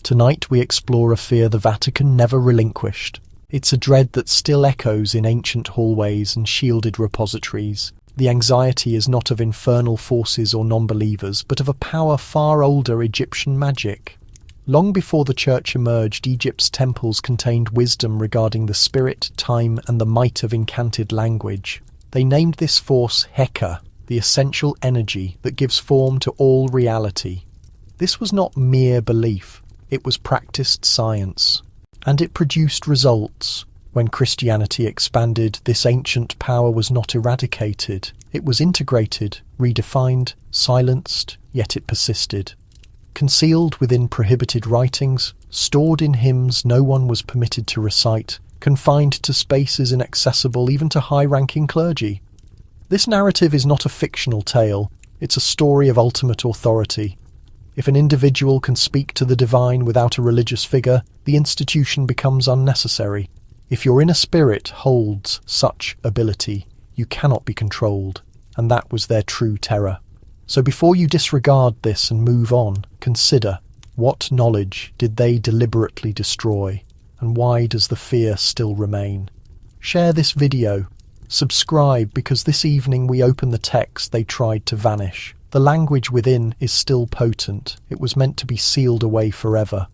Tonight we explore a fear the Vatican never relinquished. It's a dread that still echoes in ancient hallways and shielded repositories. The anxiety is not of infernal forces or non-believers, but of a power far older, Egyptian magic. Long before the Church emerged, Egypt's temples contained wisdom regarding the spirit, time, and the might of incanted language. They named this force Heka, the essential energy that gives form to all reality. This was not mere belief, it was practiced science. And it produced results. When Christianity expanded, this ancient power was not eradicated. It was integrated, redefined, silenced, yet it persisted. Concealed within prohibited writings, stored in hymns no one was permitted to recite, confined to spaces inaccessible even to high-ranking clergy. This narrative is not a fictional tale, it's a story of ultimate authority. If an individual can speak to the divine without a religious figure, the institution becomes unnecessary. If your inner spirit holds such ability, you cannot be controlled, and that was their true terror. So before you disregard this and move on, consider, what knowledge did they deliberately destroy, and why does the fear still remain? Share this video. Subscribe, because this evening we open the text they tried to vanish. The language within is still potent. It was meant to be sealed away forever.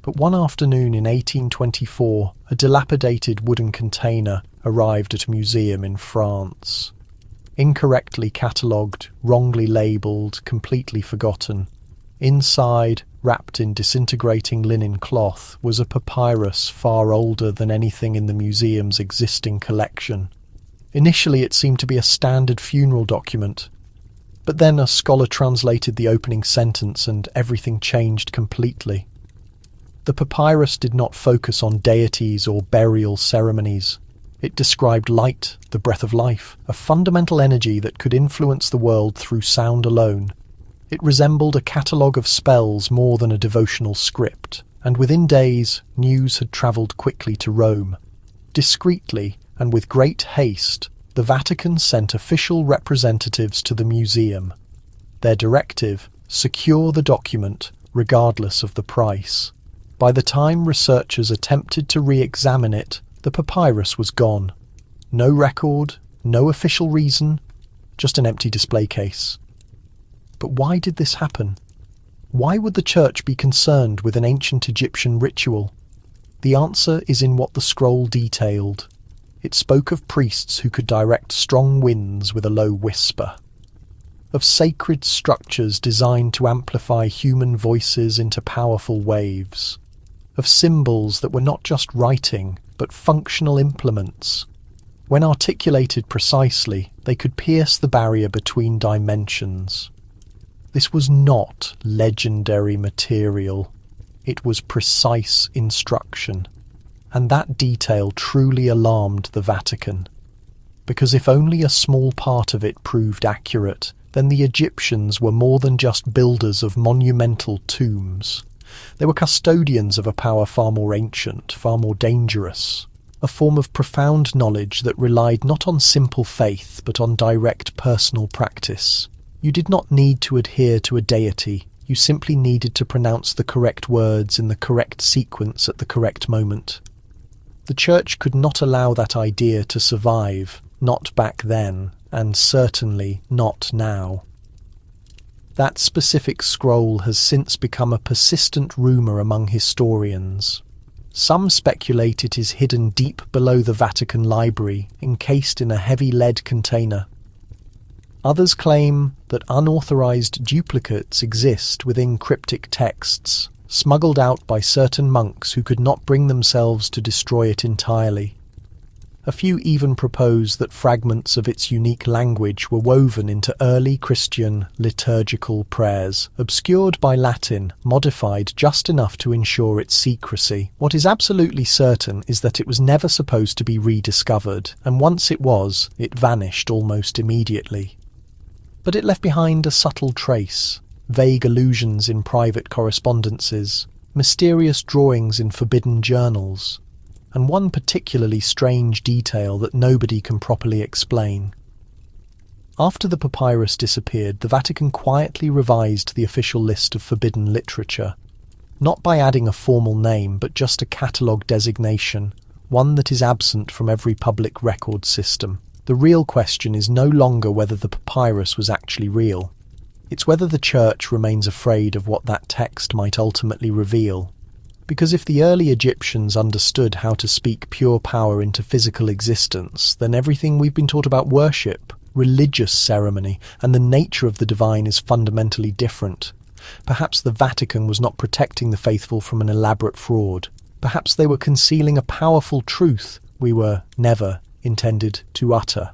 But one afternoon in 1824, a dilapidated wooden container arrived at a museum in France. Incorrectly catalogued, wrongly labelled, completely forgotten. Inside, wrapped in disintegrating linen cloth, was a papyrus far older than anything in the museum's existing collection. Initially it seemed to be a standard funeral document, but then a scholar translated the opening sentence and everything changed completely. The papyrus did not focus on deities or burial ceremonies. It described light, the breath of life, a fundamental energy that could influence the world through sound alone. It resembled a catalogue of spells more than a devotional script, and within days, news had travelled quickly to Rome. Discreetly, and with great haste, the Vatican sent official representatives to the museum. Their directive: secure the document, regardless of the price. By the time researchers attempted to re-examine it, the papyrus was gone. No record, no official reason, just an empty display case. But why did this happen? Why would the Church be concerned with an ancient Egyptian ritual? The answer is in what the scroll detailed. It spoke of priests who could direct strong winds with a low whisper, of sacred structures designed to amplify human voices into powerful waves, of symbols that were not just writing, but functional implements. When articulated precisely, they could pierce the barrier between dimensions. This was not legendary material. It was precise instruction. And that detail truly alarmed the Vatican. Because if only a small part of it proved accurate, then the Egyptians were more than just builders of monumental tombs. They were custodians of a power far more ancient, far more dangerous, a form of profound knowledge that relied not on simple faith, but on direct personal practice. You did not need to adhere to a deity, you simply needed to pronounce the correct words in the correct sequence at the correct moment. The Church could not allow that idea to survive, not back then, and certainly not now. That specific scroll has since become a persistent rumour among historians. Some speculate it is hidden deep below the Vatican Library, encased in a heavy lead container. Others claim that unauthorised duplicates exist within cryptic texts, smuggled out by certain monks who could not bring themselves to destroy it entirely. A few even propose that fragments of its unique language were woven into early Christian liturgical prayers, obscured by Latin, modified just enough to ensure its secrecy. What is absolutely certain is that it was never supposed to be rediscovered, and once it was, it vanished almost immediately. But it left behind a subtle trace, vague allusions in private correspondences, mysterious drawings in forbidden journals, and one particularly strange detail that nobody can properly explain. After the papyrus disappeared, the Vatican quietly revised the official list of forbidden literature. not by adding a formal name, but just a catalogue designation, one that is absent from every public record system. The real question is no longer whether the papyrus was actually real. It's whether the Church remains afraid of what that text might ultimately reveal. Because if the early Egyptians understood how to speak pure power into physical existence, then everything we've been taught about worship, religious ceremony, and the nature of the divine is fundamentally different. Perhaps the Vatican was not protecting the faithful from an elaborate fraud. Perhaps they were concealing a powerful truth we were never intended to utter.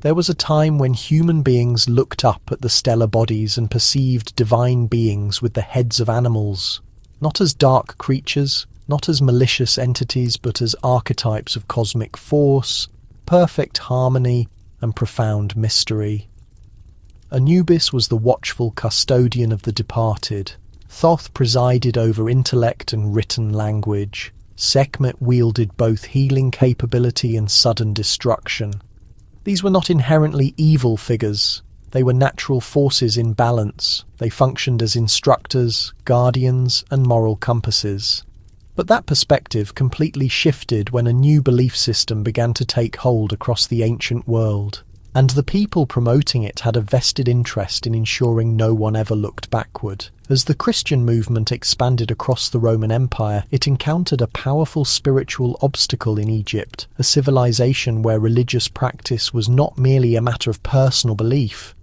There was a time when human beings looked up at the stellar bodies and perceived divine beings with the heads of animals, not as dark creatures, not as malicious entities, but as archetypes of cosmic force, perfect harmony, and profound mystery. Anubis was the watchful custodian of the departed. Thoth presided over intellect and written language. Sekhmet wielded both healing capability and sudden destruction. These were not inherently evil figures. They were natural forces in balance. They functioned as instructors, guardians, and moral compasses. But that perspective completely shifted when a new belief system began to take hold across the ancient world, and the people promoting it had a vested interest in ensuring no one ever looked backward. As the Christian movement expanded across the Roman Empire, it encountered a powerful spiritual obstacle in Egypt, a civilization where religious practice was not merely a matter of personal belief.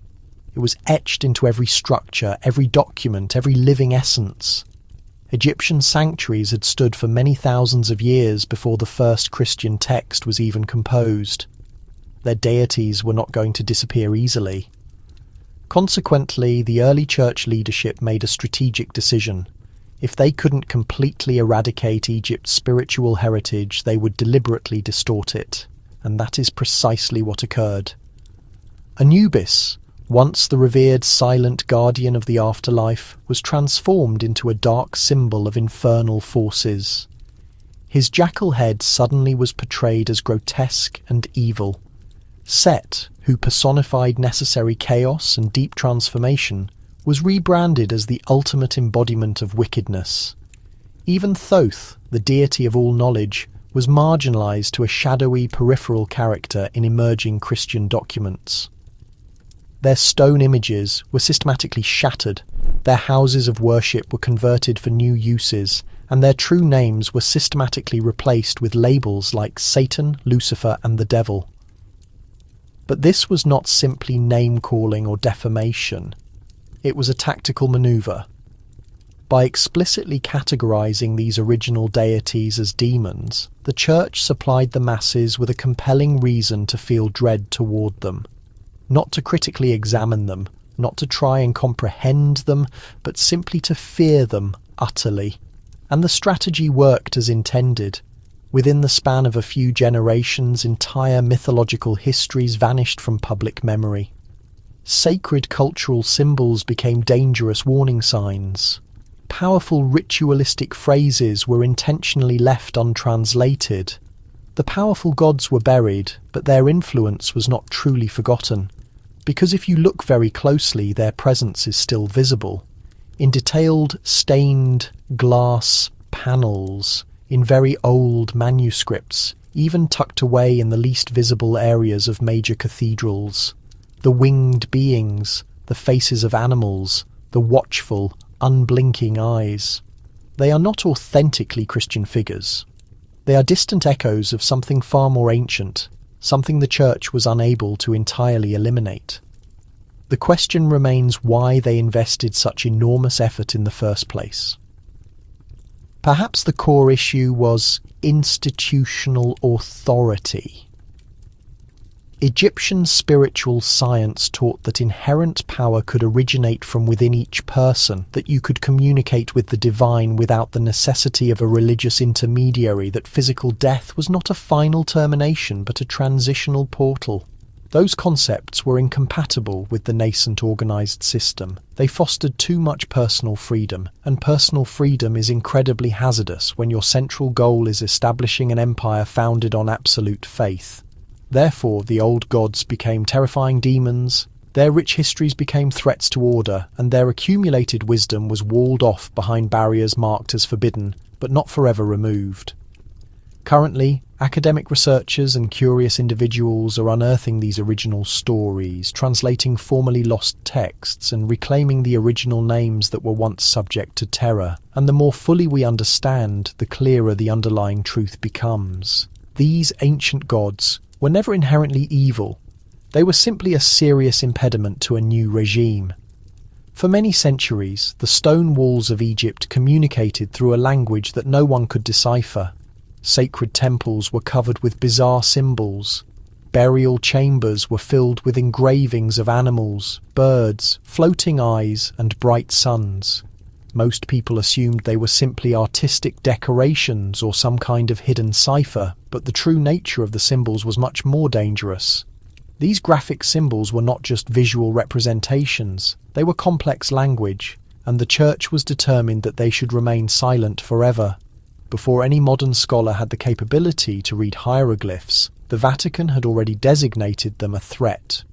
It was etched into every structure, every document, every living essence. Egyptian sanctuaries had stood for many thousands of years before the first Christian text was even composed. Their deities were not going to disappear easily. Consequently, the early church leadership made a strategic decision. If they couldn't completely eradicate Egypt's spiritual heritage, they would deliberately distort it. And that is precisely what occurred. Anubis, once the revered silent guardian of the afterlife, was transformed into a dark symbol of infernal forces. His jackal head suddenly was portrayed as grotesque and evil. Set, who personified necessary chaos and deep transformation, was rebranded as the ultimate embodiment of wickedness. Even Thoth, the deity of all knowledge, was marginalized to a shadowy peripheral character in emerging Christian documents. Their stone images were systematically shattered, their houses of worship were converted for new uses, and their true names were systematically replaced with labels like Satan, Lucifer, and the Devil. But this was not simply name-calling or defamation. It was a tactical maneuver. By explicitly categorizing these original deities as demons, the Church supplied the masses with a compelling reason to feel dread toward them. Not to critically examine them, not to try and comprehend them, but simply to fear them utterly. And the strategy worked as intended. Within the span of a few generations, entire mythological histories vanished from public memory. Sacred cultural symbols became dangerous warning signs. Powerful ritualistic phrases were intentionally left untranslated. The powerful gods were buried, but their influence was not truly forgotten, because if you look very closely, their presence is still visible. In detailed, stained glass panels, in very old manuscripts, even tucked away in the least visible areas of major cathedrals. The winged beings, the faces of animals, the watchful, unblinking eyes. They are not authentically Christian figures. They are distant echoes of something far more ancient, something the Church was unable to entirely eliminate. The question remains why they invested such enormous effort in the first place. Perhaps the core issue was institutional authority. Egyptian spiritual science taught that inherent power could originate from within each person, that you could communicate with the divine without the necessity of a religious intermediary, that physical death was not a final termination but a transitional portal. Those concepts were incompatible with the nascent organized system. They fostered too much personal freedom, and personal freedom is incredibly hazardous when your central goal is establishing an empire founded on absolute faith. Therefore, the old gods became terrifying demons, Their rich histories became threats to order, and their accumulated wisdom was walled off behind barriers marked as forbidden, but not forever removed. Currently, academic researchers and curious individuals are unearthing these original stories, translating formerly lost texts and reclaiming the original names that were once subject to terror. And the more fully we understand, the clearer the underlying truth becomes. These ancient gods were never inherently evil. They were simply a serious impediment to a new regime. For many centuries, the stone walls of Egypt communicated through a language that no one could decipher. Sacred temples were covered with bizarre symbols. Burial chambers were filled with engravings of animals, birds, floating eyes, and bright suns. Most people assumed they were simply artistic decorations or some kind of hidden cipher, but the true nature of the symbols was much more dangerous. These graphic symbols were not just visual representations, they were complex language, and the Church was determined that they should remain silent forever. Before any modern scholar had the capability to read hieroglyphs, the Vatican had already designated them a threat.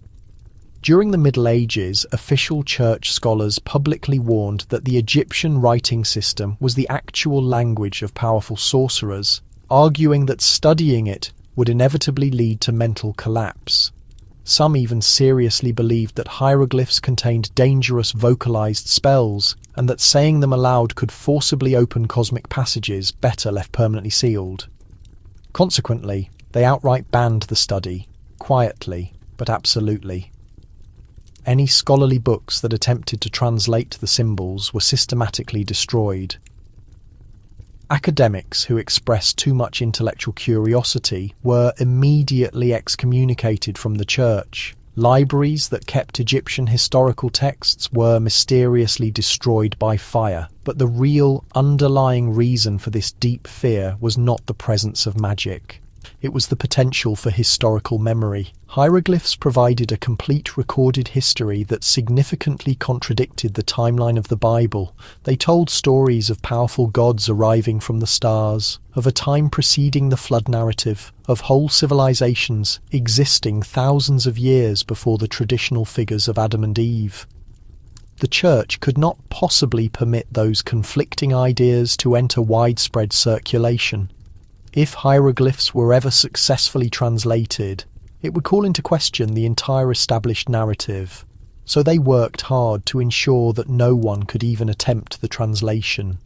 During the Middle Ages, official Church scholars publicly warned that the Egyptian writing system was the actual language of powerful sorcerers, arguing that studying it would inevitably lead to mental collapse. Some even seriously believed that hieroglyphs contained dangerous vocalized spells, and that saying them aloud could forcibly open cosmic passages better left permanently sealed. Consequently, they outright banned the study, quietly, but absolutely. Any scholarly books that attempted to translate the symbols were systematically destroyed. Academics who expressed too much intellectual curiosity were immediately excommunicated from the Church. Libraries that kept Egyptian historical texts were mysteriously destroyed by fire. But the real underlying reason for this deep fear was not the presence of magic. It was the potential for historical memory. Hieroglyphs provided a complete recorded history that significantly contradicted the timeline of the Bible. They told stories of powerful gods arriving from the stars, of a time preceding the flood narrative, of whole civilizations existing thousands of years before the traditional figures of Adam and Eve. The Church could not possibly permit those conflicting ideas to enter widespread circulation. If hieroglyphs were ever successfully translated, it would call into question the entire established narrative, so they worked hard to ensure that no one could even attempt the translation.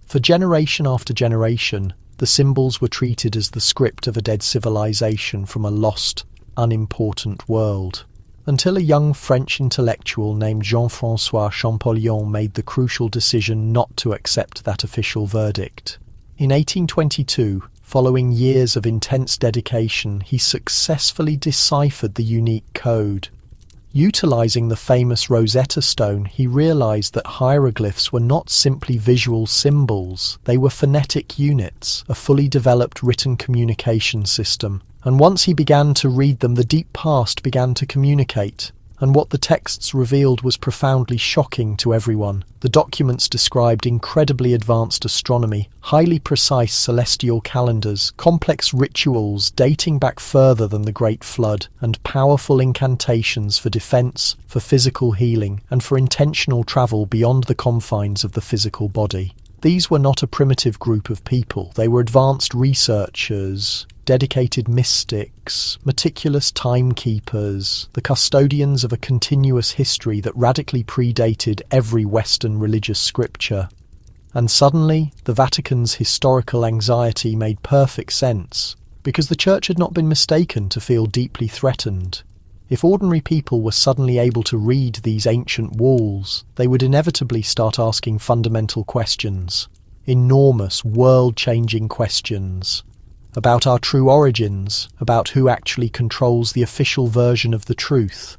For generation after generation, the symbols were treated as the script of a dead civilization from a lost, unimportant world, until a young French intellectual named Jean-François Champollion made the crucial decision not to accept that official verdict. In 1822, following years of intense dedication, he successfully deciphered the unique code. Utilizing the famous Rosetta Stone, he realized that hieroglyphs were not simply visual symbols, they were phonetic units, a fully developed written communication system. And once he began to read them, the deep past began to communicate. And what the texts revealed was profoundly shocking to everyone. The documents described incredibly advanced astronomy, highly precise celestial calendars, complex rituals dating back further than the Great Flood, and powerful incantations for defense, for physical healing, and for intentional travel beyond the confines of the physical body. These were not a primitive group of people. They were advanced researchers, dedicated mystics, meticulous timekeepers, the custodians of a continuous history that radically predated every Western religious scripture. And suddenly, the Vatican's historical anxiety made perfect sense, because the Church had not been mistaken to feel deeply threatened. If ordinary people were suddenly able to read these ancient walls, they would inevitably start asking fundamental questions, enormous, world-changing questions, about our true origins, about who actually controls the official version of the truth,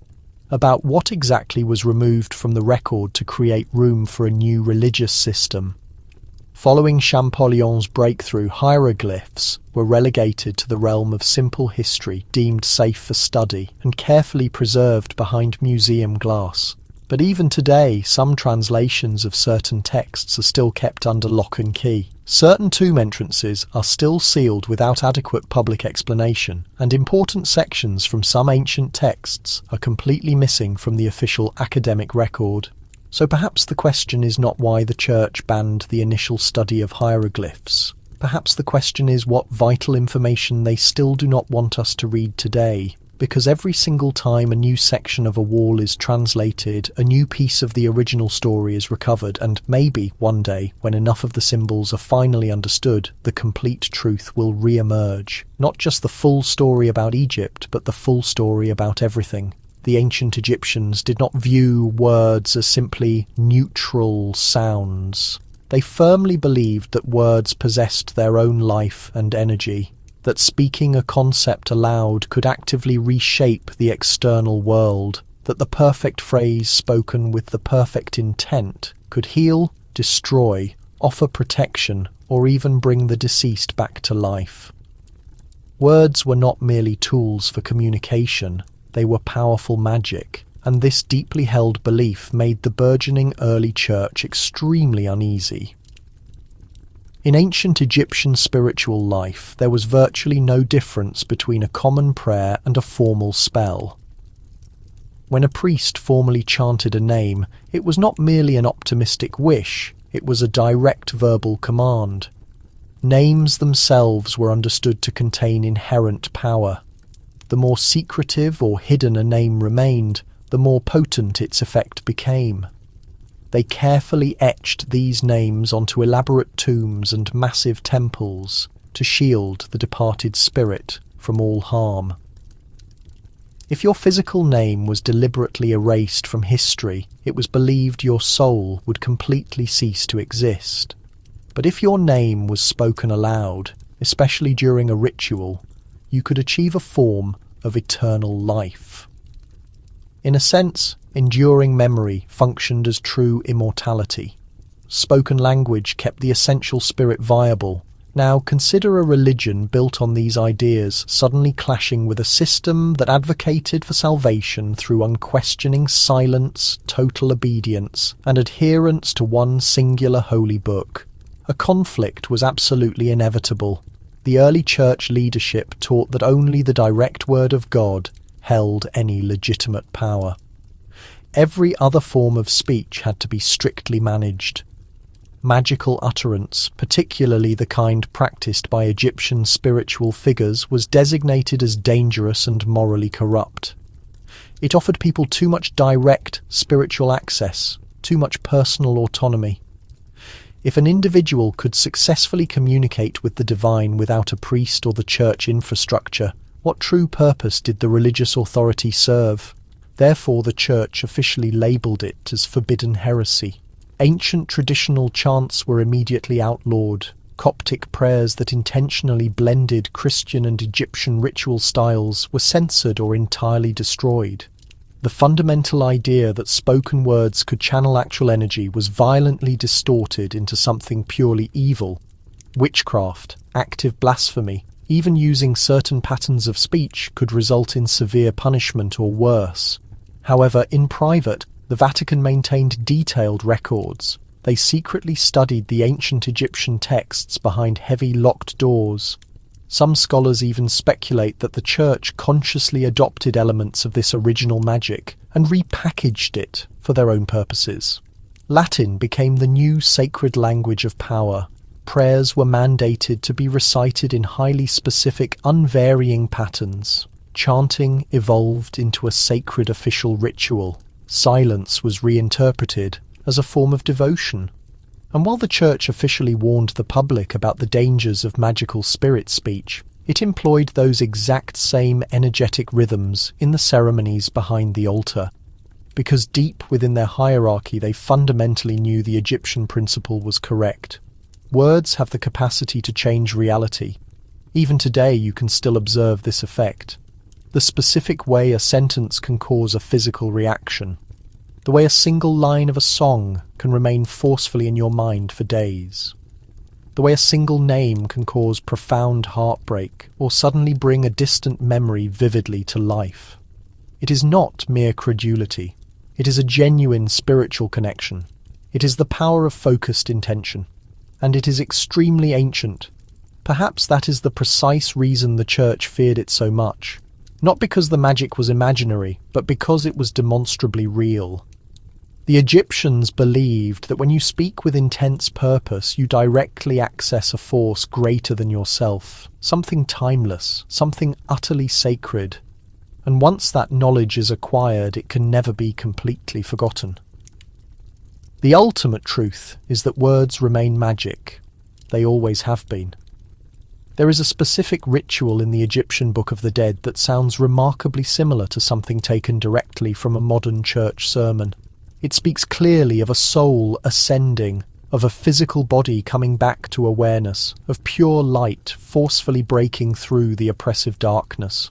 about what exactly was removed from the record to create room for a new religious system. Following Champollion's breakthrough, hieroglyphs were relegated to the realm of simple history, deemed safe for study, and carefully preserved behind museum glass. But even today, some translations of certain texts are still kept under lock and key. Certain tomb entrances are still sealed without adequate public explanation, and important sections from some ancient texts are completely missing from the official academic record. So perhaps the question is not why the Church banned the initial study of hieroglyphs. Perhaps the question is what vital information they still do not want us to read today. Because every single time a new section of a wall is translated, a new piece of the original story is recovered, and maybe, one day, when enough of the symbols are finally understood, the complete truth will re-emerge. Not just the full story about Egypt, but the full story about everything. The ancient Egyptians did not view words as simply neutral sounds. They firmly believed that words possessed their own life and energy, that speaking a concept aloud could actively reshape the external world, that the perfect phrase spoken with the perfect intent could heal, destroy, offer protection, or even bring the deceased back to life. Words were not merely tools for communication, they were powerful magic, and this deeply held belief made the burgeoning early church extremely uneasy. In ancient Egyptian spiritual life, there was virtually no difference between a common prayer and a formal spell. When a priest formally chanted a name, it was not merely an optimistic wish, it was a direct verbal command. Names themselves were understood to contain inherent power. The more secretive or hidden a name remained, the more potent its effect became. They carefully etched these names onto elaborate tombs and massive temples to shield the departed spirit from all harm. If your physical name was deliberately erased from history, it was believed your soul would completely cease to exist. But if your name was spoken aloud, especially during a ritual, you could achieve a form of eternal life. In a sense, enduring memory functioned as true immortality. Spoken language kept the essential spirit viable. Now consider a religion built on these ideas suddenly clashing with a system that advocated for salvation through unquestioning silence, total obedience, and adherence to one singular holy book. A conflict was absolutely inevitable. The early church leadership taught that only the direct word of God held any legitimate power. Every other form of speech had to be strictly managed. Magical utterance, particularly the kind practiced by Egyptian spiritual figures, was designated as dangerous and morally corrupt. It offered people too much direct spiritual access, too much personal autonomy. If an individual could successfully communicate with the divine without a priest or the church infrastructure, what true purpose did the religious authority serve? Therefore, the Church officially labelled it as forbidden heresy. Ancient traditional chants were immediately outlawed. Coptic prayers that intentionally blended Christian and Egyptian ritual styles were censored or entirely destroyed. The fundamental idea that spoken words could channel actual energy was violently distorted into something purely evil. Witchcraft, active blasphemy, even using certain patterns of speech could result in severe punishment or worse. However, in private, the Vatican maintained detailed records. They secretly studied the ancient Egyptian texts behind heavy locked doors. Some scholars even speculate that the Church consciously adopted elements of this original magic and repackaged it for their own purposes. Latin became the new sacred language of power. Prayers were mandated to be recited in highly specific, unvarying patterns. Chanting evolved into a sacred official ritual. Silence was reinterpreted as a form of devotion. And while the Church officially warned the public about the dangers of magical spirit speech, it employed those exact same energetic rhythms in the ceremonies behind the altar. Because deep within their hierarchy they fundamentally knew the Egyptian principle was correct. Words have the capacity to change reality. Even today you can still observe this effect. The specific way a sentence can cause a physical reaction. The way a single line of a song can remain forcefully in your mind for days. The way a single name can cause profound heartbreak or suddenly bring a distant memory vividly to life. It is not mere credulity. It is a genuine spiritual connection. It is the power of focused intention. And it is extremely ancient. Perhaps that is the precise reason the Church feared it so much. Not because the magic was imaginary, but because it was demonstrably real. The Egyptians believed that when you speak with intense purpose, you directly access a force greater than yourself, something timeless, something utterly sacred. And once that knowledge is acquired, it can never be completely forgotten. The ultimate truth is that words remain magic. They always have been. There is a specific ritual in the Egyptian Book of the Dead that sounds remarkably similar to something taken directly from a modern church sermon. It speaks clearly of a soul ascending, of a physical body coming back to awareness, of pure light forcefully breaking through the oppressive darkness.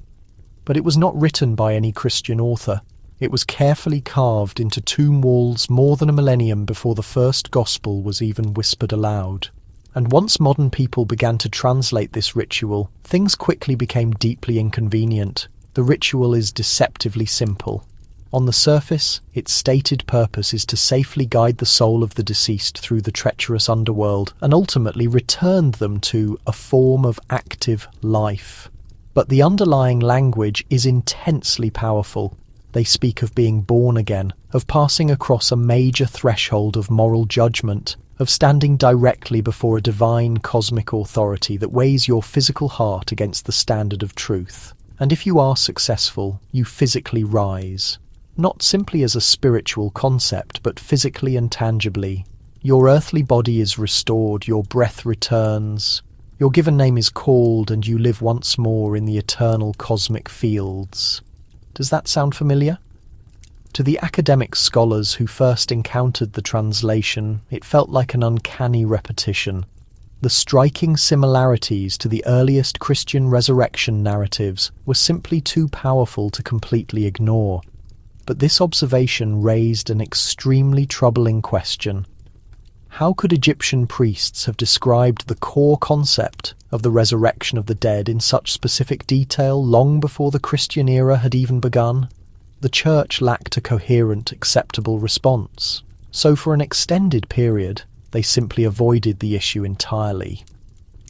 But it was not written by any Christian author. It was carefully carved into tomb walls more than a millennium before the first gospel was even whispered aloud. And once modern people began to translate this ritual, things quickly became deeply inconvenient. The ritual is deceptively simple. On the surface, its stated purpose is to safely guide the soul of the deceased through the treacherous underworld and ultimately return them to a form of active life. But the underlying language is intensely powerful. They speak of being born again, of passing across a major threshold of moral judgment, of standing directly before a divine cosmic authority that weighs your physical heart against the standard of truth. And if you are successful, you physically rise. Not simply as a spiritual concept, but physically and tangibly. Your earthly body is restored, your breath returns, your given name is called, and you live once more in the eternal cosmic fields. Does that sound familiar? To the academic scholars who first encountered the translation, it felt like an uncanny repetition. The striking similarities to the earliest Christian resurrection narratives were simply too powerful to completely ignore. But this observation raised an extremely troubling question. How could Egyptian priests have described the core concept of the resurrection of the dead in such specific detail long before the Christian era had even begun? The Church lacked a coherent, acceptable response. So for an extended period, they simply avoided the issue entirely.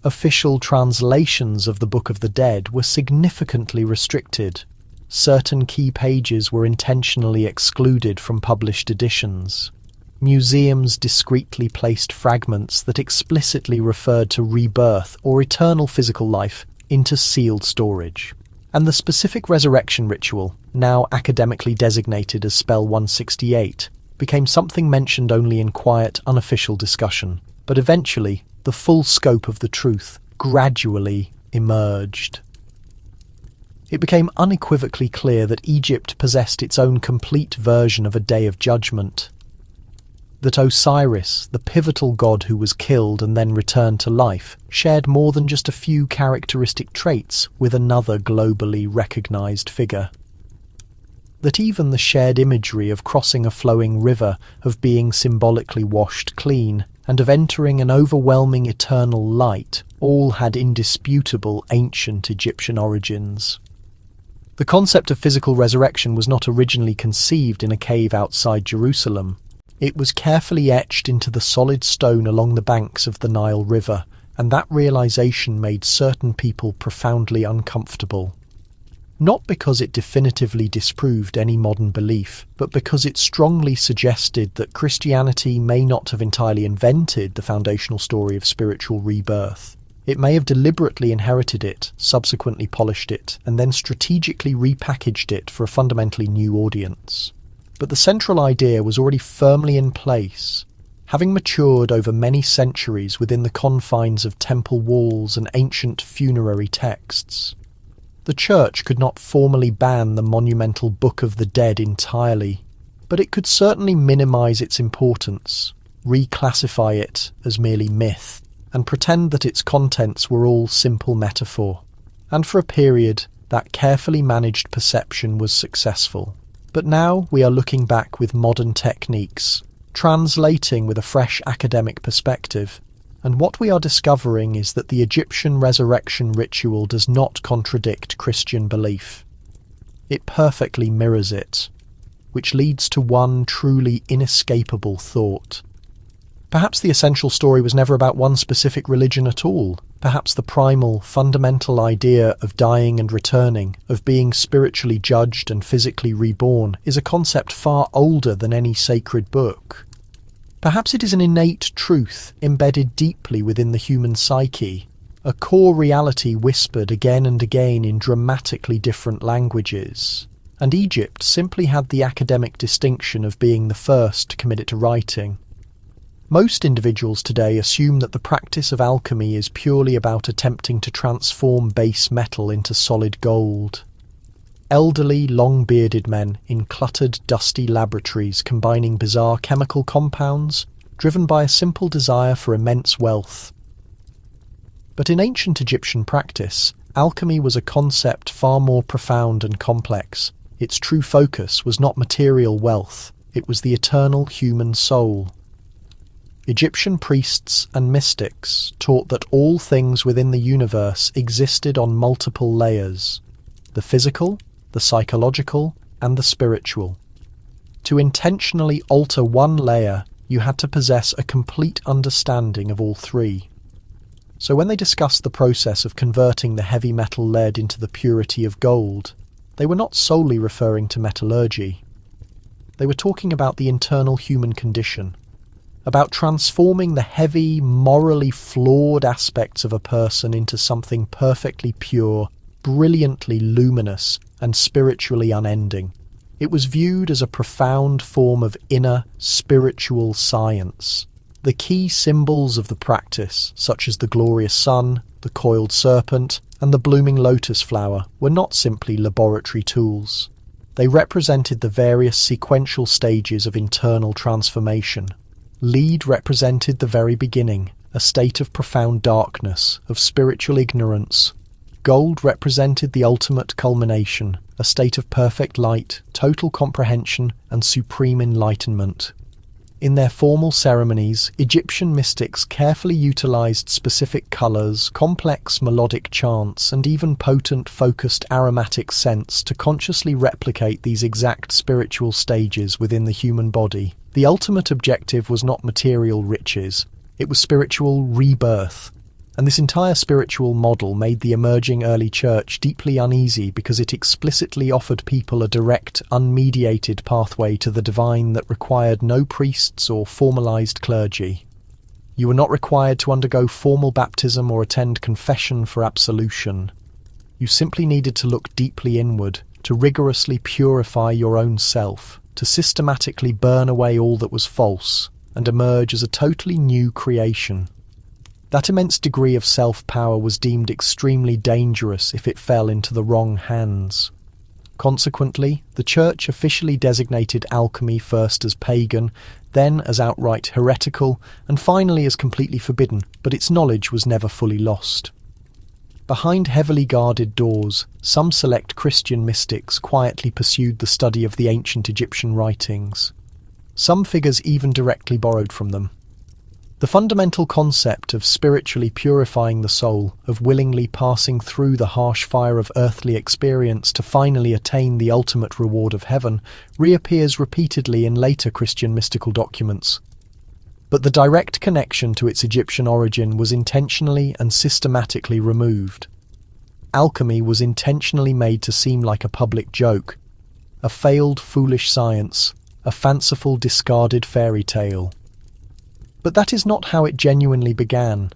Official translations of the Book of the Dead were significantly restricted. Certain key pages were intentionally excluded from published editions. Museums discreetly placed fragments that explicitly referred to rebirth or eternal physical life into sealed storage. And the specific resurrection ritual, now academically designated as Spell 168, became something mentioned only in quiet, unofficial discussion. But eventually, the full scope of the truth gradually emerged. It became unequivocally clear that Egypt possessed its own complete version of a day of judgment. That Osiris, the pivotal god who was killed and then returned to life, shared more than just a few characteristic traits with another globally recognized figure. That even the shared imagery of crossing a flowing river, of being symbolically washed clean, and of entering an overwhelming eternal light, all had indisputable ancient Egyptian origins. The concept of physical resurrection was not originally conceived in a cave outside Jerusalem. It was carefully etched into the solid stone along the banks of the Nile River, and that realization made certain people profoundly uncomfortable. Not because it definitively disproved any modern belief, but because it strongly suggested that Christianity may not have entirely invented the foundational story of spiritual rebirth. It may have deliberately inherited it, subsequently polished it, and then strategically repackaged it for a fundamentally new audience. But the central idea was already firmly in place, having matured over many centuries within the confines of temple walls and ancient funerary texts. The Church could not formally ban the monumental Book of the Dead entirely, but it could certainly minimize its importance, reclassify it as merely myth, and pretend that its contents were all simple metaphor. And for a period, that carefully managed perception was successful. But now we are looking back with modern techniques, translating with a fresh academic perspective, and what we are discovering is that the Egyptian resurrection ritual does not contradict Christian belief. It perfectly mirrors it. which leads to one truly inescapable thought. Perhaps the essential story was never about one specific religion at all. Perhaps the primal, fundamental idea of dying and returning, of being spiritually judged and physically reborn, is a concept far older than any sacred book. Perhaps it is an innate truth embedded deeply within the human psyche, a core reality whispered again and again in dramatically different languages. And Egypt simply had the academic distinction of being the first to commit it to writing. Most individuals today assume that the practice of alchemy is purely about attempting to transform base metal into solid gold. Elderly, long-bearded men in cluttered, dusty laboratories combining bizarre chemical compounds, driven by a simple desire for immense wealth. But in ancient Egyptian practice, alchemy was a concept far more profound and complex. Its true focus was not material wealth, it was the eternal human soul. Egyptian priests and mystics taught that all things within the universe existed on multiple layers: the physical, the psychological, and the spiritual. To intentionally alter one layer, you had to possess a complete understanding of all three. So when they discussed the process of converting the heavy metal lead into the purity of gold, they were not solely referring to metallurgy. They were talking about the internal human condition, about transforming the heavy, morally flawed aspects of a person into something perfectly pure, brilliantly luminous, and spiritually unending. It was viewed as a profound form of inner, spiritual science. The key symbols of the practice, such as the glorious sun, the coiled serpent, and the blooming lotus flower, were not simply laboratory tools. They represented the various sequential stages of internal transformation. Lead represented the very beginning, a state of profound darkness, of spiritual ignorance. Gold represented the ultimate culmination, a state of perfect light, total comprehension, and supreme enlightenment. In their formal ceremonies, Egyptian mystics carefully utilized specific colors, complex melodic chants, and even potent, focused aromatic scents to consciously replicate these exact spiritual stages within the human body. The ultimate objective was not material riches, it was spiritual rebirth. And this entire spiritual model made the emerging early church deeply uneasy because it explicitly offered people a direct, unmediated pathway to the divine that required no priests or formalized clergy. You were not required to undergo formal baptism or attend confession for absolution. You simply needed to look deeply inward, to rigorously purify your own self, to systematically burn away all that was false, and emerge as a totally new creation. That immense degree of self-power was deemed extremely dangerous if it fell into the wrong hands. Consequently, the Church officially designated alchemy first as pagan, then as outright heretical, and finally as completely forbidden, but its knowledge was never fully lost. Behind heavily guarded doors, some select Christian mystics quietly pursued the study of the ancient Egyptian writings. Some figures even directly borrowed from them. The fundamental concept of spiritually purifying the soul, of willingly passing through the harsh fire of earthly experience to finally attain the ultimate reward of heaven, reappears repeatedly in later Christian mystical documents. But the direct connection to its Egyptian origin was intentionally and systematically removed. Alchemy was intentionally made to seem like a public joke, a failed foolish science, a fanciful discarded fairy tale. But that is not how it genuinely began.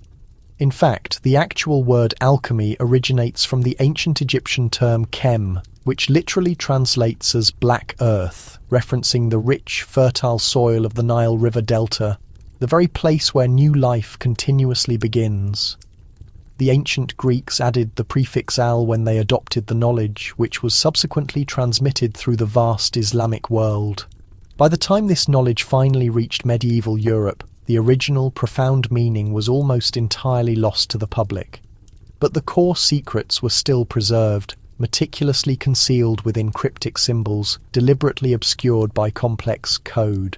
In fact, the actual word alchemy originates from the ancient Egyptian term chem, which literally translates as black earth, referencing the rich, fertile soil of the Nile River Delta, the very place where new life continuously begins. The ancient Greeks added the prefix al when they adopted the knowledge, which was subsequently transmitted through the vast Islamic world. By the time this knowledge finally reached medieval Europe, the original profound meaning was almost entirely lost to the public. But the core secrets were still preserved, meticulously concealed within cryptic symbols, deliberately obscured by complex code.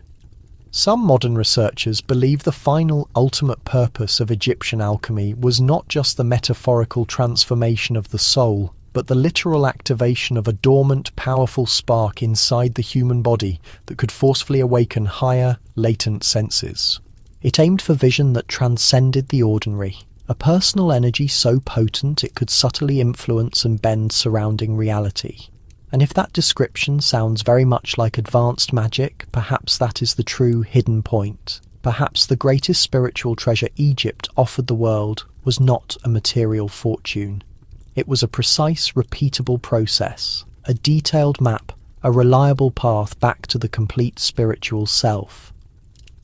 Some modern researchers believe the final ultimate purpose of Egyptian alchemy was not just the metaphorical transformation of the soul, but the literal activation of a dormant, powerful spark inside the human body that could forcefully awaken higher, latent senses. It aimed for vision that transcended the ordinary, a personal energy so potent it could subtly influence and bend surrounding reality. And if that description sounds very much like advanced magic, perhaps that is the true hidden point. Perhaps the greatest spiritual treasure Egypt offered the world was not a material fortune. It was a precise, repeatable process, a detailed map, a reliable path back to the complete spiritual self.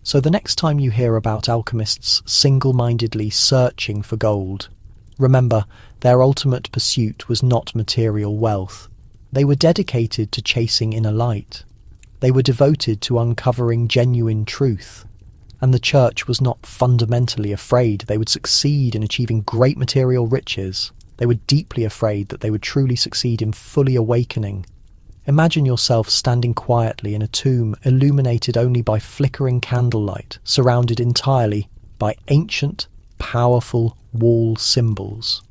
So the next time you hear about alchemists single-mindedly searching for gold, remember their ultimate pursuit was not material wealth. They were dedicated to chasing inner light. They were devoted to uncovering genuine truth. And the church was not fundamentally afraid they would succeed in achieving great material riches. They were deeply afraid that they would truly succeed in fully awakening. Imagine yourself standing quietly in a tomb illuminated only by flickering candlelight, surrounded entirely by ancient, powerful wall symbols.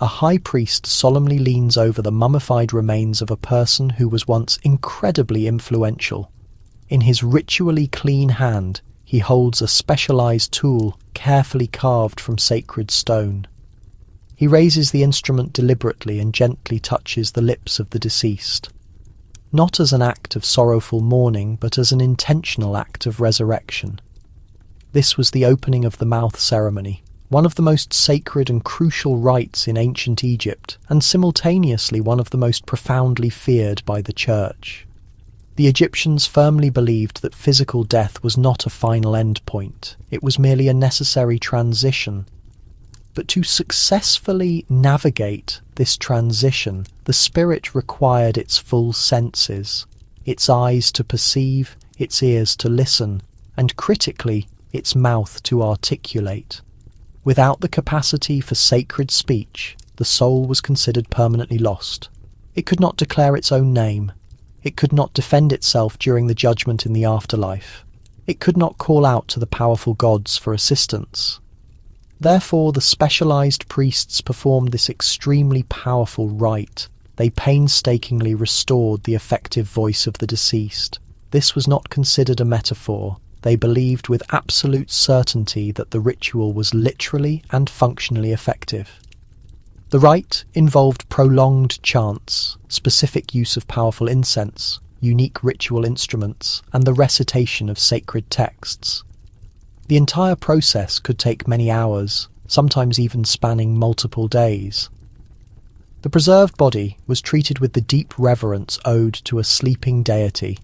A high priest solemnly leans over the mummified remains of a person who was once incredibly influential. In his ritually clean hand, he holds a specialized tool carefully carved from sacred stone. He raises the instrument deliberately and gently touches the lips of the deceased, not as an act of sorrowful mourning, but as an intentional act of resurrection. This was the opening of the mouth ceremony, one of the most sacred and crucial rites in ancient Egypt, and simultaneously one of the most profoundly feared by the Church. The Egyptians firmly believed that physical death was not a final end point, it was merely a necessary transition. But to successfully navigate this transition, the spirit required its full senses, its eyes to perceive, its ears to listen, and critically, its mouth to articulate. Without the capacity for sacred speech, the soul was considered permanently lost. It could not declare its own name. It could not defend itself during the judgment in the afterlife. It could not call out to the powerful gods for assistance. Therefore, the specialized priests performed this extremely powerful rite. They painstakingly restored the effective voice of the deceased. This was not considered a metaphor. They believed with absolute certainty that the ritual was literally and functionally effective. The rite involved prolonged chants, specific use of powerful incense, unique ritual instruments, and the recitation of sacred texts. The entire process could take many hours, sometimes even spanning multiple days. The preserved body was treated with the deep reverence owed to a sleeping deity.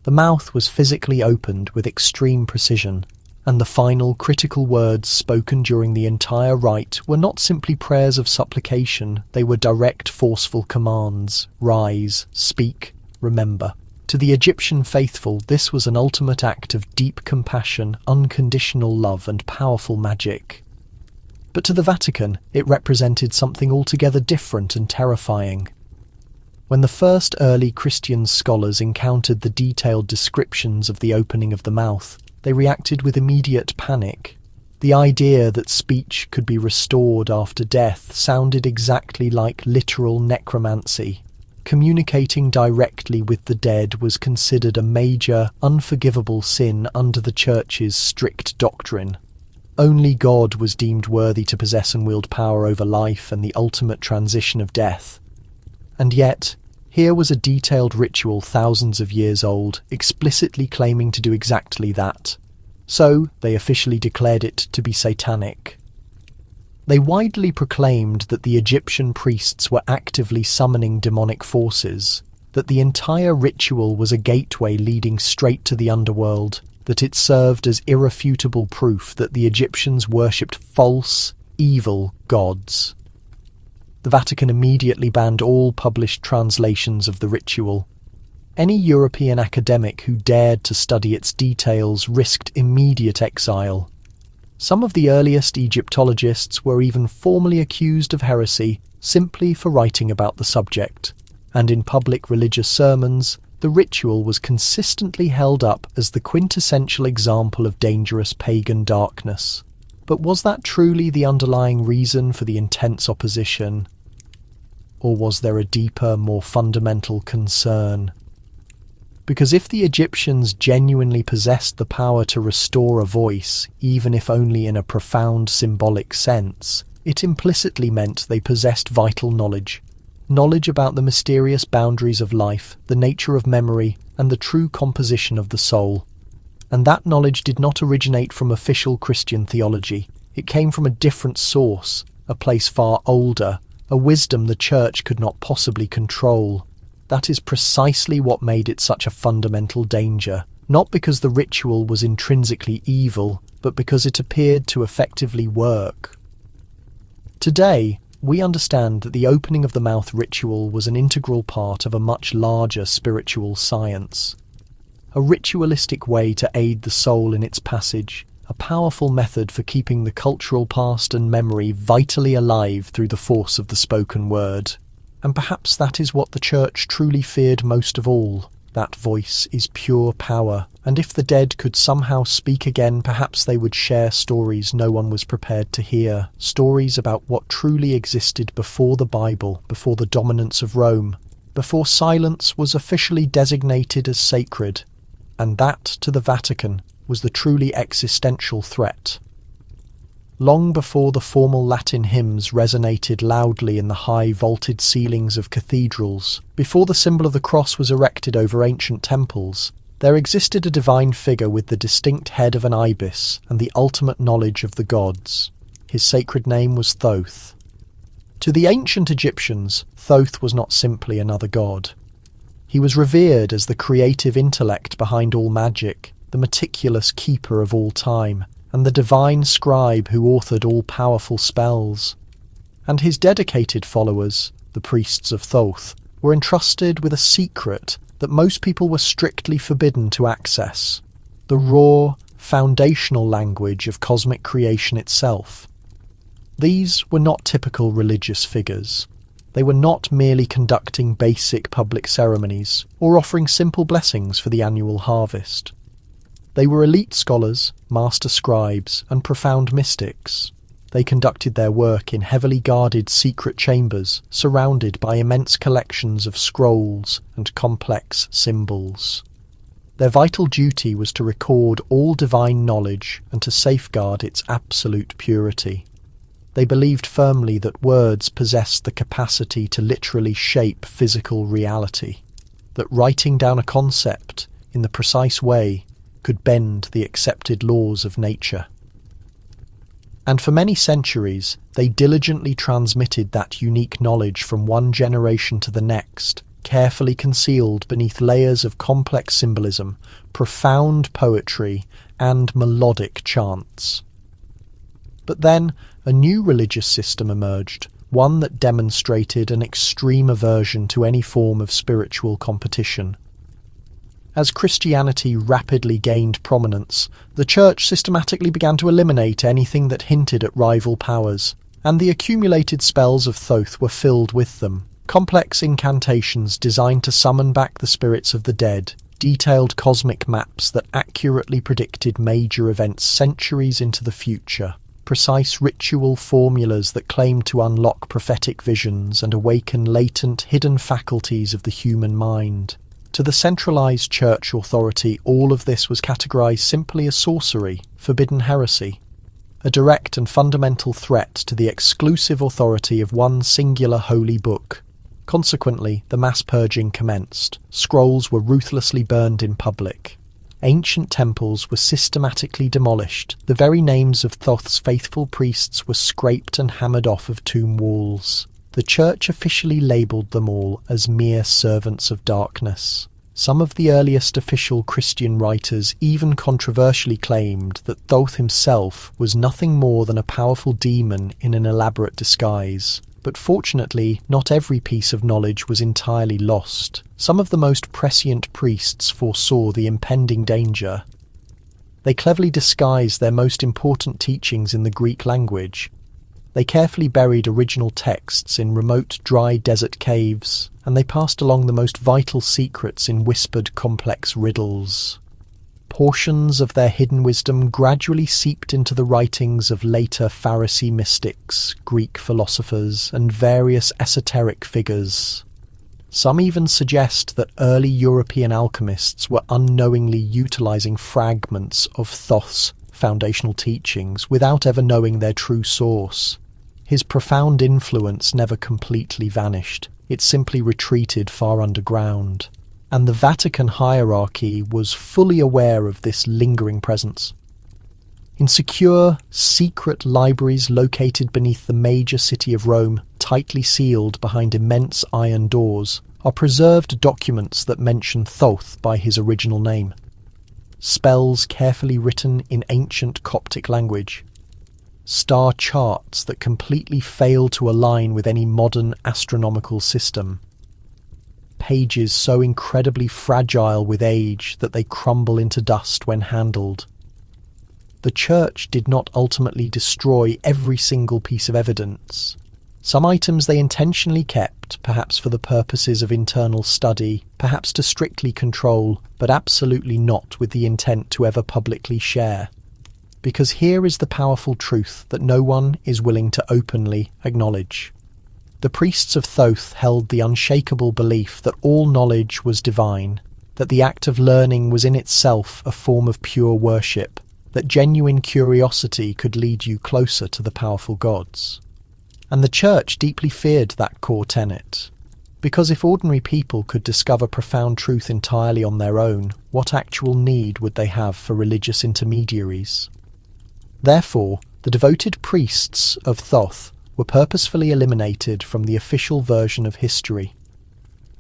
The mouth was physically opened with extreme precision, and the final critical words spoken during the entire rite were not simply prayers of supplication, they were direct, forceful commands: rise, speak, remember. To the Egyptian faithful, this was an ultimate act of deep compassion, unconditional love, and powerful magic. But to the Vatican, it represented something altogether different and terrifying. When the first early Christian scholars encountered the detailed descriptions of the opening of the mouth, they reacted with immediate panic. The idea that speech could be restored after death sounded exactly like literal necromancy. Communicating directly with the dead was considered a major, unforgivable sin under the Church's strict doctrine. Only God was deemed worthy to possess and wield power over life and the ultimate transition of death. And yet, here was a detailed ritual thousands of years old, explicitly claiming to do exactly that. So, they officially declared it to be satanic. They widely proclaimed that the Egyptian priests were actively summoning demonic forces, that the entire ritual was a gateway leading straight to the underworld, that it served as irrefutable proof that the Egyptians worshipped false, evil gods. The Vatican immediately banned all published translations of the ritual. Any European academic who dared to study its details risked immediate exile. Some of the earliest Egyptologists were even formally accused of heresy simply for writing about the subject, and in public religious sermons, the ritual was consistently held up as the quintessential example of dangerous pagan darkness. But was that truly the underlying reason for the intense opposition? or was there a deeper, more fundamental concern? Because if the Egyptians genuinely possessed the power to restore a voice, even if only in a profound symbolic sense, it implicitly meant they possessed vital knowledge. Knowledge about the mysterious boundaries of life, the nature of memory, and the true composition of the soul. And that knowledge did not originate from official Christian theology. It came from a different source, a place far older, a wisdom the Church could not possibly control. That is precisely what made it such a fundamental danger, not because the ritual was intrinsically evil, but because it appeared to effectively work. Today, we understand that the opening of the mouth ritual was an integral part of a much larger spiritual science. A ritualistic way to aid the soul in its passage, a powerful method for keeping the cultural past and memory vitally alive through the force of the spoken word. And perhaps that is what the Church truly feared most of all. That voice is pure power, and if the dead could somehow speak again, perhaps they would share stories no one was prepared to hear, stories about what truly existed before the Bible, before the dominance of Rome, before silence was officially designated as sacred. And that, to the Vatican, was the truly existential threat. Long before the formal Latin hymns resonated loudly in the high vaulted ceilings of cathedrals, before the symbol of the cross was erected over ancient temples, there existed a divine figure with the distinct head of an ibis and the ultimate knowledge of the gods. His sacred name was Thoth. To the ancient Egyptians, Thoth was not simply another god. He was revered as the creative intellect behind all magic, the meticulous keeper of all time, and the divine scribe who authored all powerful spells. And his dedicated followers, the priests of Thoth, were entrusted with a secret that most people were strictly forbidden to access: the raw, foundational language of cosmic creation itself. These were not typical religious figures. They were not merely conducting basic public ceremonies or offering simple blessings for the annual harvest. They were elite scholars, master scribes, and profound mystics. They conducted their work in heavily guarded secret chambers, surrounded by immense collections of scrolls and complex symbols. Their vital duty was to record all divine knowledge and to safeguard its absolute purity. They believed firmly that words possessed the capacity to literally shape physical reality, that writing down a concept in the precise way could bend the accepted laws of nature. And for many centuries, they diligently transmitted that unique knowledge from one generation to the next, carefully concealed beneath layers of complex symbolism, profound poetry, and melodic chants. But then, a new religious system emerged, one that demonstrated an extreme aversion to any form of spiritual competition. As Christianity rapidly gained prominence, the Church systematically began to eliminate anything that hinted at rival powers, and the accumulated spells of Thoth were filled with them. Complex incantations designed to summon back the spirits of the dead, detailed cosmic maps that accurately predicted major events centuries into the future, precise ritual formulas that claimed to unlock prophetic visions and awaken latent, hidden faculties of the human mind. To the centralized church authority, all of this was categorized simply as sorcery, forbidden heresy, a direct and fundamental threat to the exclusive authority of one singular holy book. Consequently, the mass purging commenced. Scrolls were ruthlessly burned in public. Ancient temples were systematically demolished. The very names of Thoth's faithful priests were scraped and hammered off of tomb walls. The Church officially labelled them all as mere servants of darkness. Some of the earliest official Christian writers even controversially claimed that Thoth himself was nothing more than a powerful demon in an elaborate disguise. But fortunately, not every piece of knowledge was entirely lost. Some of the most prescient priests foresaw the impending danger. They cleverly disguised their most important teachings in the Greek language. They carefully buried original texts in remote, dry desert caves, and they passed along the most vital secrets in whispered, complex riddles. Portions of their hidden wisdom gradually seeped into the writings of later Pharisee mystics, Greek philosophers, and various esoteric figures. Some even suggest that early European alchemists were unknowingly utilizing fragments of Thoth's foundational teachings without ever knowing their true source. His profound influence never completely vanished. It simply retreated far underground. And the Vatican hierarchy was fully aware of this lingering presence. In secure, secret libraries located beneath the major city of Rome, tightly sealed behind immense iron doors, are preserved documents that mention Thoth by his original name. Spells carefully written in ancient Coptic language. Star charts that completely fail to align with any modern astronomical system. Pages so incredibly fragile with age that they crumble into dust when handled. The Church did not ultimately destroy every single piece of evidence. Some items they intentionally kept, perhaps for the purposes of internal study, perhaps to strictly control, but absolutely not with the intent to ever publicly share. Because here is the powerful truth that no one is willing to openly acknowledge. The priests of Thoth held the unshakable belief that all knowledge was divine, that the act of learning was in itself a form of pure worship, that genuine curiosity could lead you closer to the powerful gods. And the Church deeply feared that core tenet, because if ordinary people could discover profound truth entirely on their own, what actual need would they have for religious intermediaries? Therefore, the devoted priests of Thoth were purposefully eliminated from the official version of history,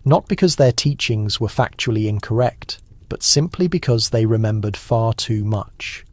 not because their teachings were factually incorrect, but simply because they remembered far too much.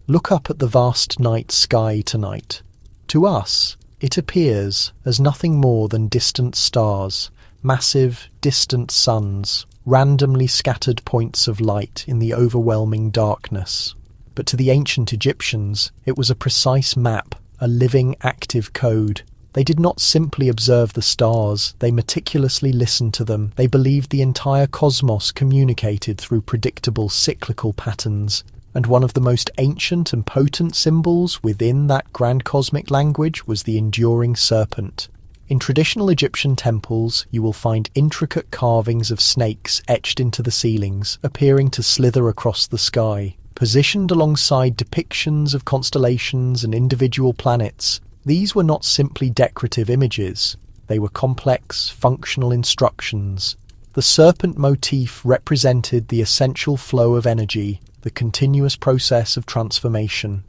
Look up at the vast night sky tonight. To us, it appears as nothing more than distant stars, massive, distant suns, randomly scattered points of light in the overwhelming darkness. But to the ancient Egyptians, it was a precise map, a living, active code. They did not simply observe the stars, they meticulously listened to them. They believed the entire cosmos communicated through predictable cyclical patterns. And one of the most ancient and potent symbols within that grand cosmic language was the enduring serpent. In traditional Egyptian temples, you will find intricate carvings of snakes etched into the ceilings, appearing to slither across the sky. Positioned alongside depictions of constellations and individual planets, these were not simply decorative images. They were complex, functional instructions. The serpent motif represented the essential flow of energy, the continuous process of transformation.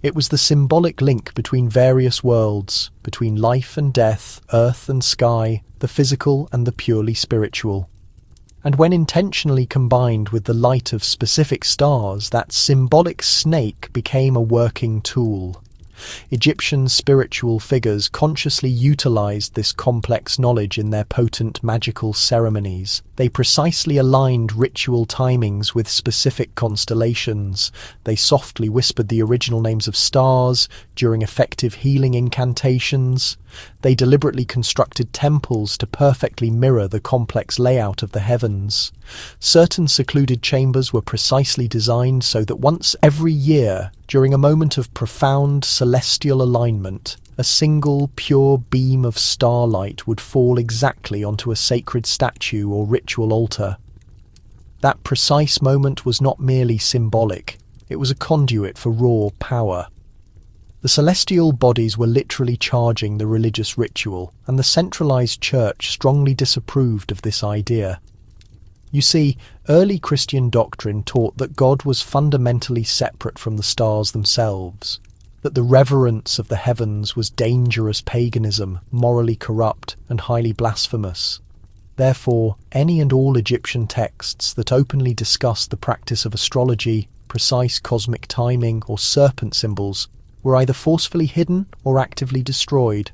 It was the symbolic link between various worlds, between life and death, earth and sky, the physical and the purely spiritual. And when intentionally combined with the light of specific stars, that symbolic snake became a working tool. Egyptian spiritual figures consciously utilized this complex knowledge in their potent magical ceremonies. They precisely aligned ritual timings with specific constellations. They softly whispered the original names of stars during effective healing incantations. They deliberately constructed temples to perfectly mirror the complex layout of the heavens. Certain secluded chambers were precisely designed so that once every year, during a moment of profound celestial alignment, a single pure beam of starlight would fall exactly onto a sacred statue or ritual altar. That precise moment was not merely symbolic, it was a conduit for raw power. The celestial bodies were literally charging the religious ritual, and the centralized church strongly disapproved of this idea. You see, early Christian doctrine taught that God was fundamentally separate from the stars themselves, that the reverence of the heavens was dangerous paganism, morally corrupt, and highly blasphemous. Therefore, any and all Egyptian texts that openly discussed the practice of astrology, precise cosmic timing, or serpent symbols were either forcefully hidden or actively destroyed.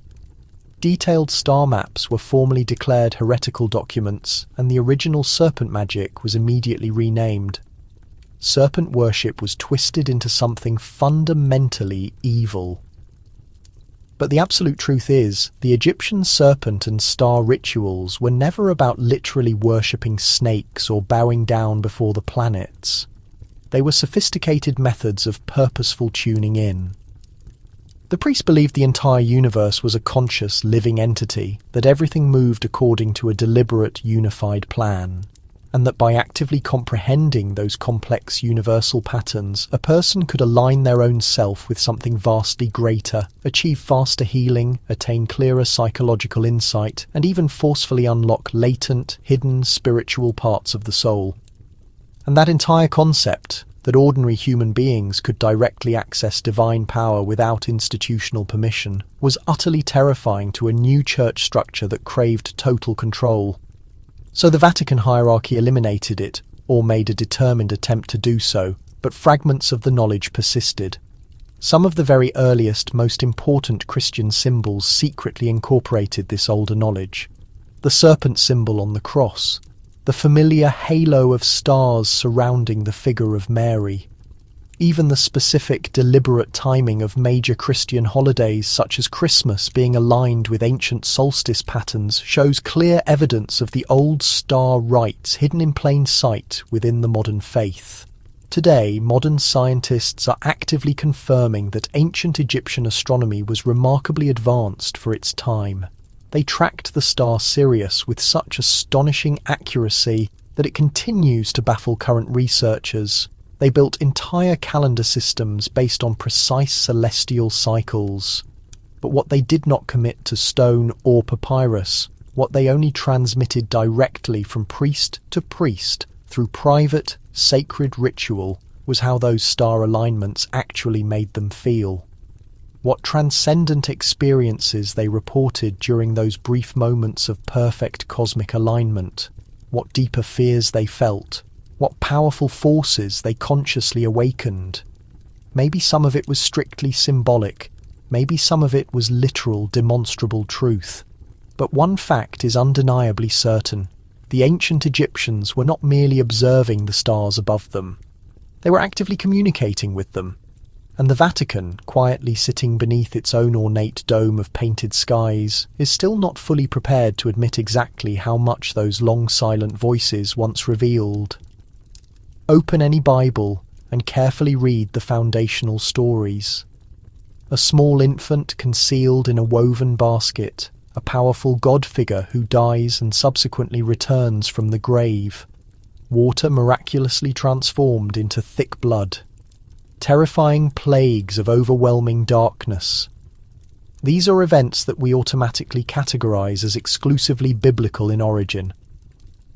Detailed star maps were formally declared heretical documents, and the original serpent magic was immediately renamed. Serpent worship was twisted into something fundamentally evil. But the absolute truth is, the Egyptian serpent and star rituals were never about literally worshipping snakes or bowing down before the planets. They were sophisticated methods of purposeful tuning in. The priests believed the entire universe was a conscious, living entity, that everything moved according to a deliberate, unified plan, and that by actively comprehending those complex universal patterns, a person could align their own self with something vastly greater, achieve faster healing, attain clearer psychological insight, and even forcefully unlock latent, hidden spiritual parts of the soul. And that entire concept, that ordinary human beings could directly access divine power without institutional permission, was utterly terrifying to a new church structure that craved total control. So the Vatican hierarchy eliminated it, or made a determined attempt to do so, but fragments of the knowledge persisted. Some of the very earliest, most important Christian symbols secretly incorporated this older knowledge. The serpent symbol on the cross, the familiar halo of stars surrounding the figure of Mary. Even the specific, deliberate timing of major Christian holidays such as Christmas being aligned with ancient solstice patterns shows clear evidence of the old star rites hidden in plain sight within the modern faith. Today, modern scientists are actively confirming that ancient Egyptian astronomy was remarkably advanced for its time. They tracked the star Sirius with such astonishing accuracy that it continues to baffle current researchers. They built entire calendar systems based on precise celestial cycles. But what they did not commit to stone or papyrus, what they only transmitted directly from priest to priest through private, sacred ritual, was how those star alignments actually made them feel. What transcendent experiences they reported during those brief moments of perfect cosmic alignment. What deeper fears they felt. What powerful forces they consciously awakened. Maybe some of it was strictly symbolic. Maybe some of it was literal, demonstrable truth. But one fact is undeniably certain. The ancient Egyptians were not merely observing the stars above them. They were actively communicating with them. And the Vatican, quietly sitting beneath its own ornate dome of painted skies, is still not fully prepared to admit exactly how much those long silent voices once revealed. Open any Bible and carefully read the foundational stories. A small infant concealed in a woven basket, a powerful God figure who dies and subsequently returns from the grave, water miraculously transformed into thick blood, terrifying plagues of overwhelming darkness. These are events that we automatically categorize as exclusively biblical in origin.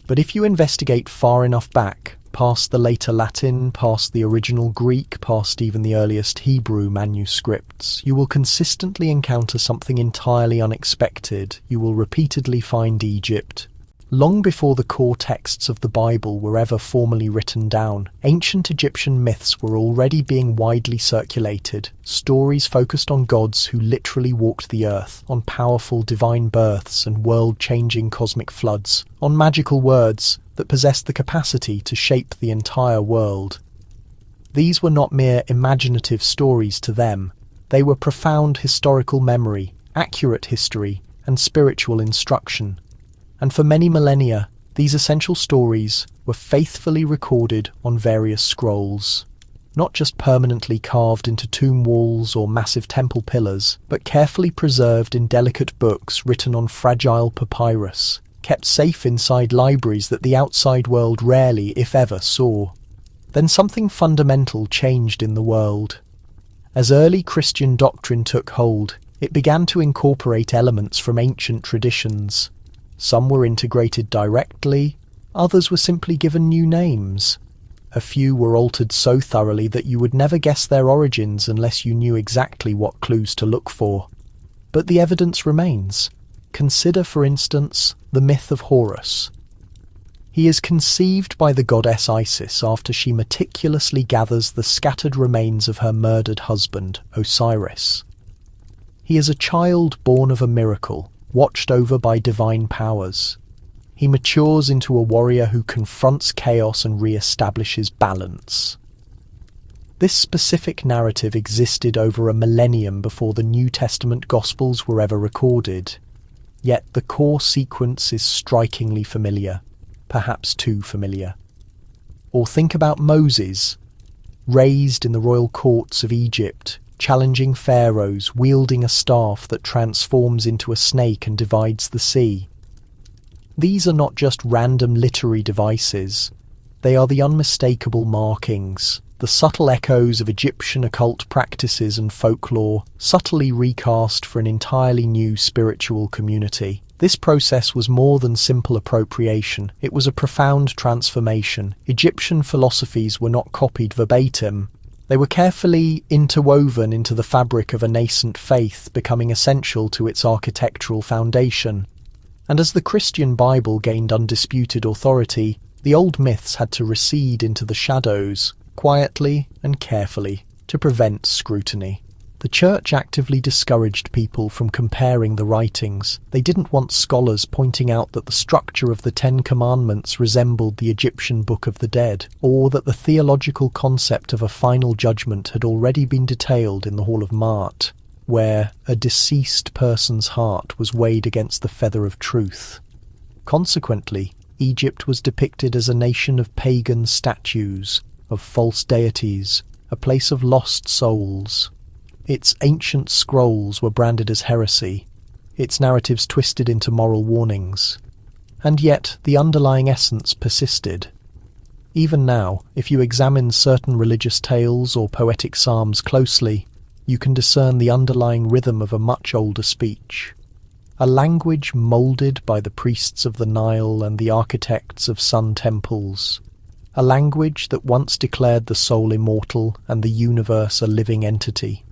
But if you investigate far enough back, past the later Latin, past the original Greek, past even the earliest Hebrew manuscripts, you will consistently encounter something entirely unexpected. You will repeatedly find Egypt. Long before the core texts of the Bible were ever formally written down, ancient Egyptian myths were already being widely circulated, stories focused on gods who literally walked the earth, on powerful divine births and world-changing cosmic floods, on magical words that possessed the capacity to shape the entire world. These were not mere imaginative stories to them. They were profound historical memory, accurate history, and spiritual instruction. And for many millennia, these essential stories were faithfully recorded on various scrolls, not just permanently carved into tomb walls or massive temple pillars, but carefully preserved in delicate books written on fragile papyrus, kept safe inside libraries that the outside world rarely, if ever, saw. Then something fundamental changed in the world. As early Christian doctrine took hold, it began to incorporate elements from ancient traditions. Some were integrated directly, others were simply given new names. A few were altered so thoroughly that you would never guess their origins unless you knew exactly what clues to look for. But the evidence remains. Consider, for instance, the myth of Horus. He is conceived by the goddess Isis after she meticulously gathers the scattered remains of her murdered husband, Osiris. He is a child born of a miracle, watched over by divine powers. He matures into a warrior who confronts chaos and re-establishes balance. This specific narrative existed over a millennium before the New Testament Gospels were ever recorded. Yet the core sequence is strikingly familiar, perhaps too familiar. Or think about Moses, raised in the royal courts of Egypt, challenging pharaohs, wielding a staff that transforms into a snake and divides the sea. These are not just random literary devices. They are the unmistakable markings, the subtle echoes of Egyptian occult practices and folklore, subtly recast for an entirely new spiritual community. This process was more than simple appropriation. It was a profound transformation. Egyptian philosophies were not copied verbatim. They were carefully interwoven into the fabric of a nascent faith, becoming essential to its architectural foundation. And as the Christian Bible gained undisputed authority, the old myths had to recede into the shadows, quietly and carefully, to prevent scrutiny. The Church actively discouraged people from comparing the writings. They didn't want scholars pointing out that the structure of the Ten Commandments resembled the Egyptian Book of the Dead, or that the theological concept of a final judgment had already been detailed in the Hall of Mart, where a deceased person's heart was weighed against the feather of truth. Consequently, Egypt was depicted as a nation of pagan statues, of false deities, a place of lost souls. Its ancient scrolls were branded as heresy, its narratives twisted into moral warnings. And yet the underlying essence persisted. Even now, if you examine certain religious tales or poetic psalms closely, you can discern the underlying rhythm of a much older speech. A language moulded by the priests of the Nile and the architects of sun temples. A language that once declared the soul immortal and the universe a living entity.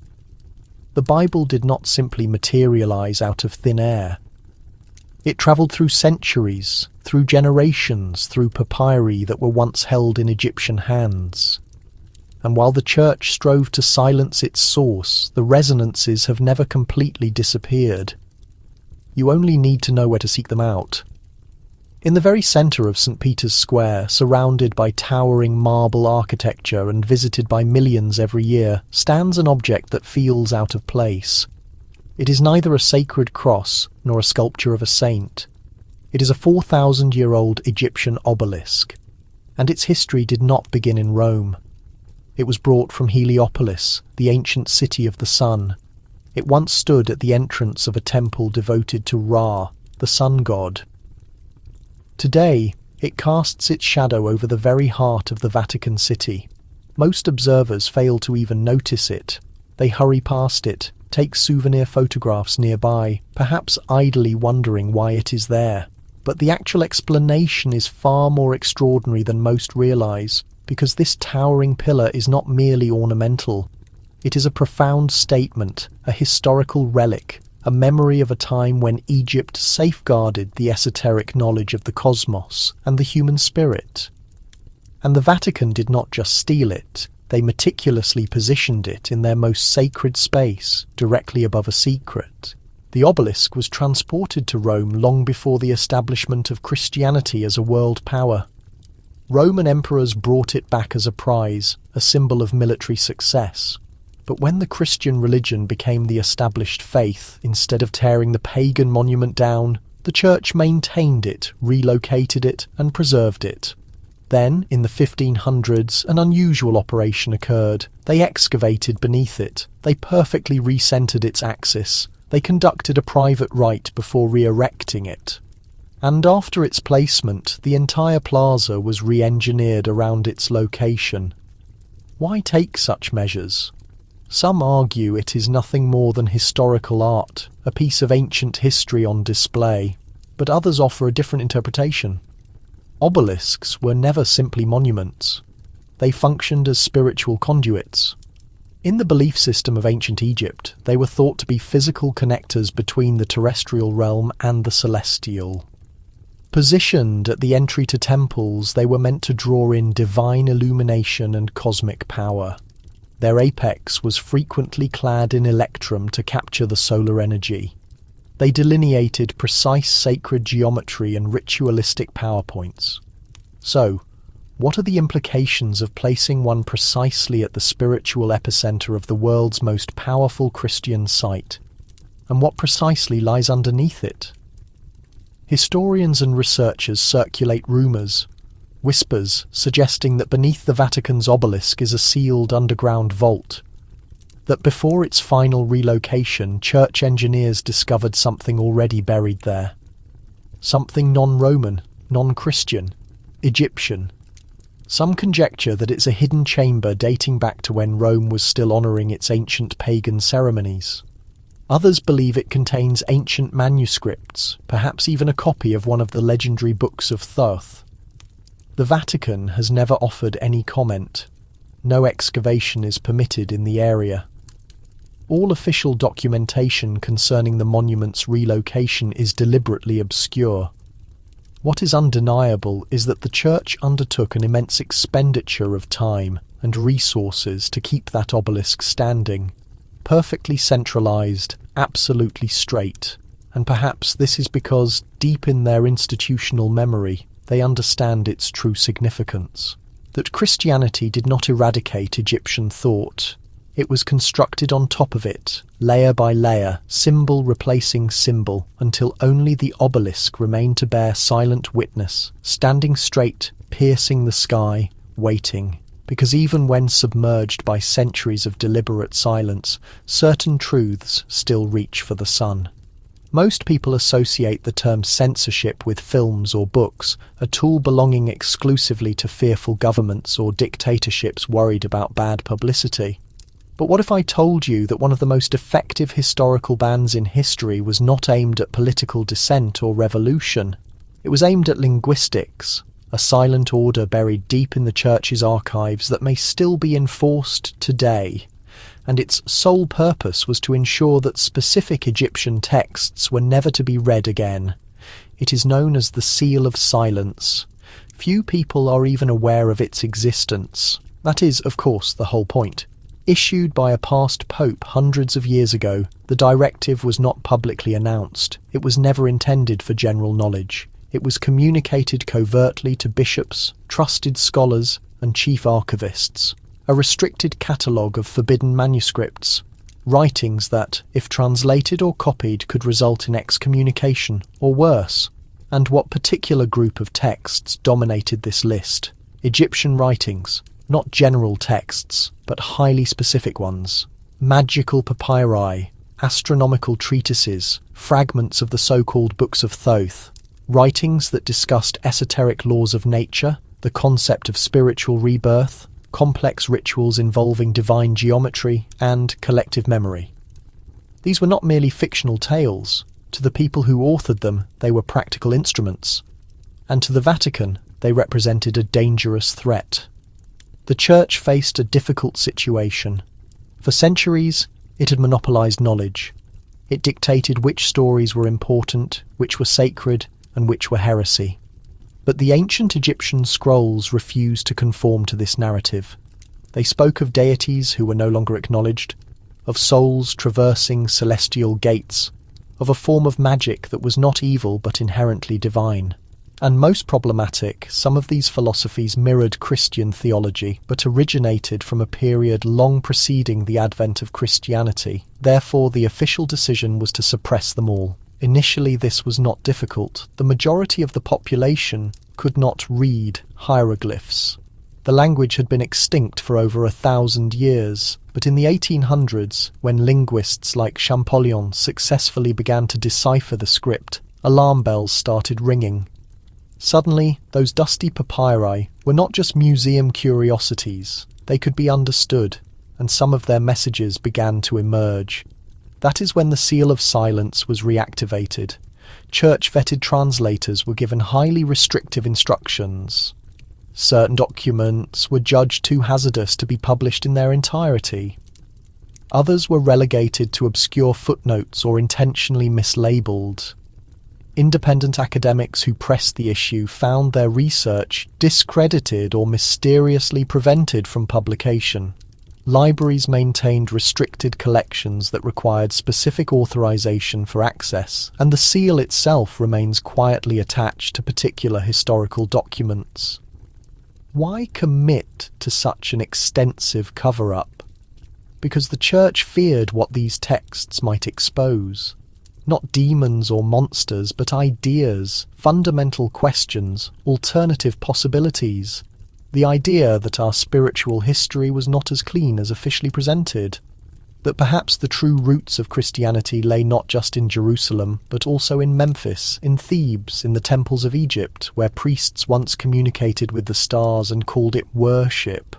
The Bible did not simply materialize out of thin air. It travelled through centuries, through generations, through papyri that were once held in Egyptian hands. And while the Church strove to silence its source, the resonances have never completely disappeared. You only need to know where to seek them out. In the very centre of St. Peter's Square, surrounded by towering marble architecture and visited by millions every year, stands an object that feels out of place. It is neither a sacred cross nor a sculpture of a saint. It is a 4,000-year-old Egyptian obelisk, and its history did not begin in Rome. It was brought from Heliopolis, the ancient city of the sun. It once stood at the entrance of a temple devoted to Ra, the sun god. Today, it casts its shadow over the very heart of the Vatican City. Most observers fail to even notice it. They hurry past it, take souvenir photographs nearby, perhaps idly wondering why it is there. But the actual explanation is far more extraordinary than most realize, because this towering pillar is not merely ornamental. It is a profound statement, a historical relic, a memory of a time when Egypt safeguarded the esoteric knowledge of the cosmos and the human spirit. And the Vatican did not just steal it, they meticulously positioned it in their most sacred space, directly above a secret. The obelisk was transported to Rome long before the establishment of Christianity as a world power. Roman emperors brought it back as a prize, a symbol of military success. But when the Christian religion became the established faith, instead of tearing the pagan monument down, the Church maintained it, relocated it, and preserved it. Then, in the 1500s, an unusual operation occurred. They excavated beneath it. They perfectly recentered its axis. They conducted a private rite before re-erecting it. And after its placement, the entire plaza was re-engineered around its location. Why take such measures? Some argue it is nothing more than historical art, a piece of ancient history on display, but others offer a different interpretation. Obelisks were never simply monuments. They functioned as spiritual conduits. In the belief system of ancient Egypt, they were thought to be physical connectors between the terrestrial realm and the celestial. Positioned at the entry to temples, they were meant to draw in divine illumination and cosmic power. Their apex was frequently clad in electrum to capture the solar energy. They delineated precise sacred geometry and ritualistic power points. So, what are the implications of placing one precisely at the spiritual epicenter of the world's most powerful Christian site? And what precisely lies underneath it? Historians and researchers circulate rumors. whispers suggesting that beneath the Vatican's obelisk is a sealed underground vault, that before its final relocation, church engineers discovered something already buried there. Something non-Roman, non-Christian, Egyptian. Some conjecture that it's a hidden chamber dating back to when Rome was still honouring its ancient pagan ceremonies. Others believe it contains ancient manuscripts, perhaps even a copy of one of the legendary books of Thoth. The Vatican has never offered any comment. No excavation is permitted in the area. All official documentation concerning the monument's relocation is deliberately obscure. What is undeniable is that the church undertook an immense expenditure of time and resources to keep that obelisk standing, perfectly centralised, absolutely straight, and perhaps this is because, deep in their institutional memory, they understand its true significance. That Christianity did not eradicate Egyptian thought. It was constructed on top of it, layer by layer, symbol replacing symbol, until only the obelisk remained to bear silent witness, standing straight, piercing the sky, waiting. Because even when submerged by centuries of deliberate silence, certain truths still reach for the sun. Most people associate the term censorship with films or books, a tool belonging exclusively to fearful governments or dictatorships worried about bad publicity. But what if I told you that one of the most effective historical bans in history was not aimed at political dissent or revolution? It was aimed at linguistics, a silent order buried deep in the church's archives that may still be enforced today, and its sole purpose was to ensure that specific Egyptian texts were never to be read again. It is known as the Seal of Silence. Few people are even aware of its existence. That is, of course, the whole point. Issued by a past pope hundreds of years ago, the directive was not publicly announced. It was never intended for general knowledge. It was communicated covertly to bishops, trusted scholars, and chief archivists. A restricted catalogue of forbidden manuscripts, writings that, if translated or copied, could result in excommunication, or worse. And what particular group of texts dominated this list? Egyptian writings. Not general texts, but highly specific ones. Magical papyri, astronomical treatises, fragments of the so-called books of Thoth, writings that discussed esoteric laws of nature, the concept of spiritual rebirth, complex rituals involving divine geometry, and collective memory. These were not merely fictional tales. To the people who authored them, they were practical instruments. And to the Vatican, they represented a dangerous threat. The Church faced a difficult situation. For centuries, it had monopolized knowledge. It dictated which stories were important, which were sacred, and which were heresy. But the ancient Egyptian scrolls refused to conform to this narrative. They spoke of deities who were no longer acknowledged, of souls traversing celestial gates, of a form of magic that was not evil but inherently divine. And most problematic, some of these philosophies mirrored Christian theology, but originated from a period long preceding the advent of Christianity. Therefore, the official decision was to suppress them all. Initially, this was not difficult. The majority of the population could not read hieroglyphs. The language had been extinct for over 1,000 years, but in the 1800s, when linguists like Champollion successfully began to decipher the script, alarm bells started ringing. Suddenly, those dusty papyri were not just museum curiosities. They could be understood, and some of their messages began to emerge. That is when the Seal of Silence was reactivated. Church-vetted translators were given highly restrictive instructions. Certain documents were judged too hazardous to be published in their entirety. Others were relegated to obscure footnotes or intentionally mislabeled. Independent academics who pressed the issue found their research discredited or mysteriously prevented from publication. Libraries maintained restricted collections that required specific authorization for access, and the seal itself remains quietly attached to particular historical documents. Why commit to such an extensive cover-up? Because the Church feared what these texts might expose. Not demons or monsters, but ideas, fundamental questions, alternative possibilities. The idea that our spiritual history was not as clean as officially presented. That perhaps the true roots of Christianity lay not just in Jerusalem, but also in Memphis, in Thebes, in the temples of Egypt, where priests once communicated with the stars and called it worship.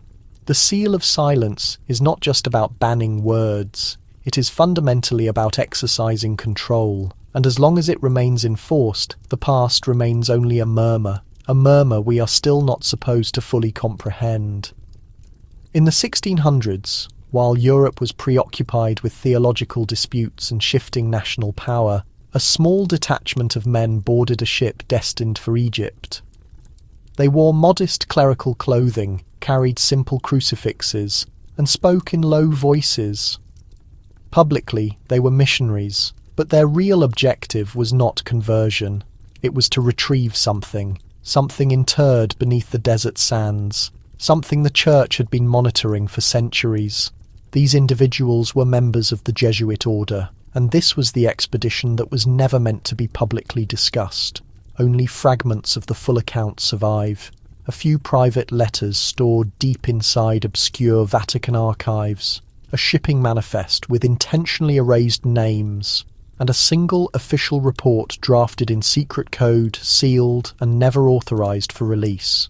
The seal of silence is not just about banning words. It is fundamentally about exercising control, and as long as it remains enforced, the past remains only a murmur we are still not supposed to fully comprehend. In the 1600s, while Europe was preoccupied with theological disputes and shifting national power, a small detachment of men boarded a ship destined for Egypt. They wore modest clerical clothing, carried simple crucifixes, and spoke in low voices. Publicly, they were missionaries, but their real objective was not conversion. It was to retrieve something interred beneath the desert sands, something the church had been monitoring for centuries. These individuals were members of the Jesuit order, and this was the expedition that was never meant to be publicly discussed. Only fragments of the full account survive, a few private letters stored deep inside obscure Vatican archives, a shipping manifest with intentionally erased names, and a single official report drafted in secret code, sealed, and never authorized for release.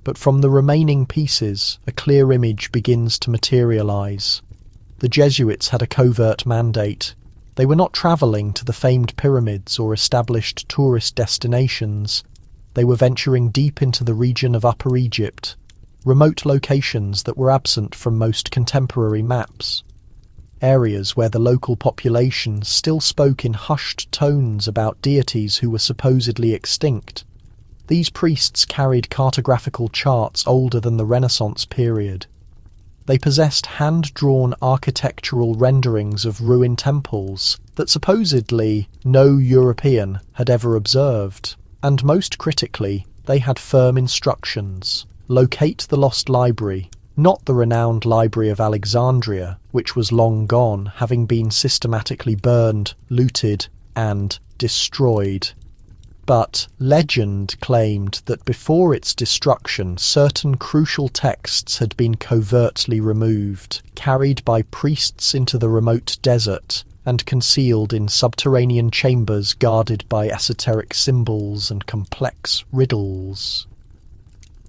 But from the remaining pieces, a clear image begins to materialize. The Jesuits had a covert mandate. They were not traveling to the famed pyramids or established tourist destinations. They were venturing deep into the region of Upper Egypt, remote locations that were absent from most contemporary maps. Areas where the local population still spoke in hushed tones about deities who were supposedly extinct. These priests carried cartographical charts older than the Renaissance period. They possessed hand-drawn architectural renderings of ruined temples that supposedly no European had ever observed. And most critically, they had firm instructions. Locate the lost library, not the renowned Library of Alexandria, which was long gone, having been systematically burned, looted, and destroyed. But legend claimed that before its destruction, certain crucial texts had been covertly removed, carried by priests into the remote desert, and concealed in subterranean chambers guarded by esoteric symbols and complex riddles.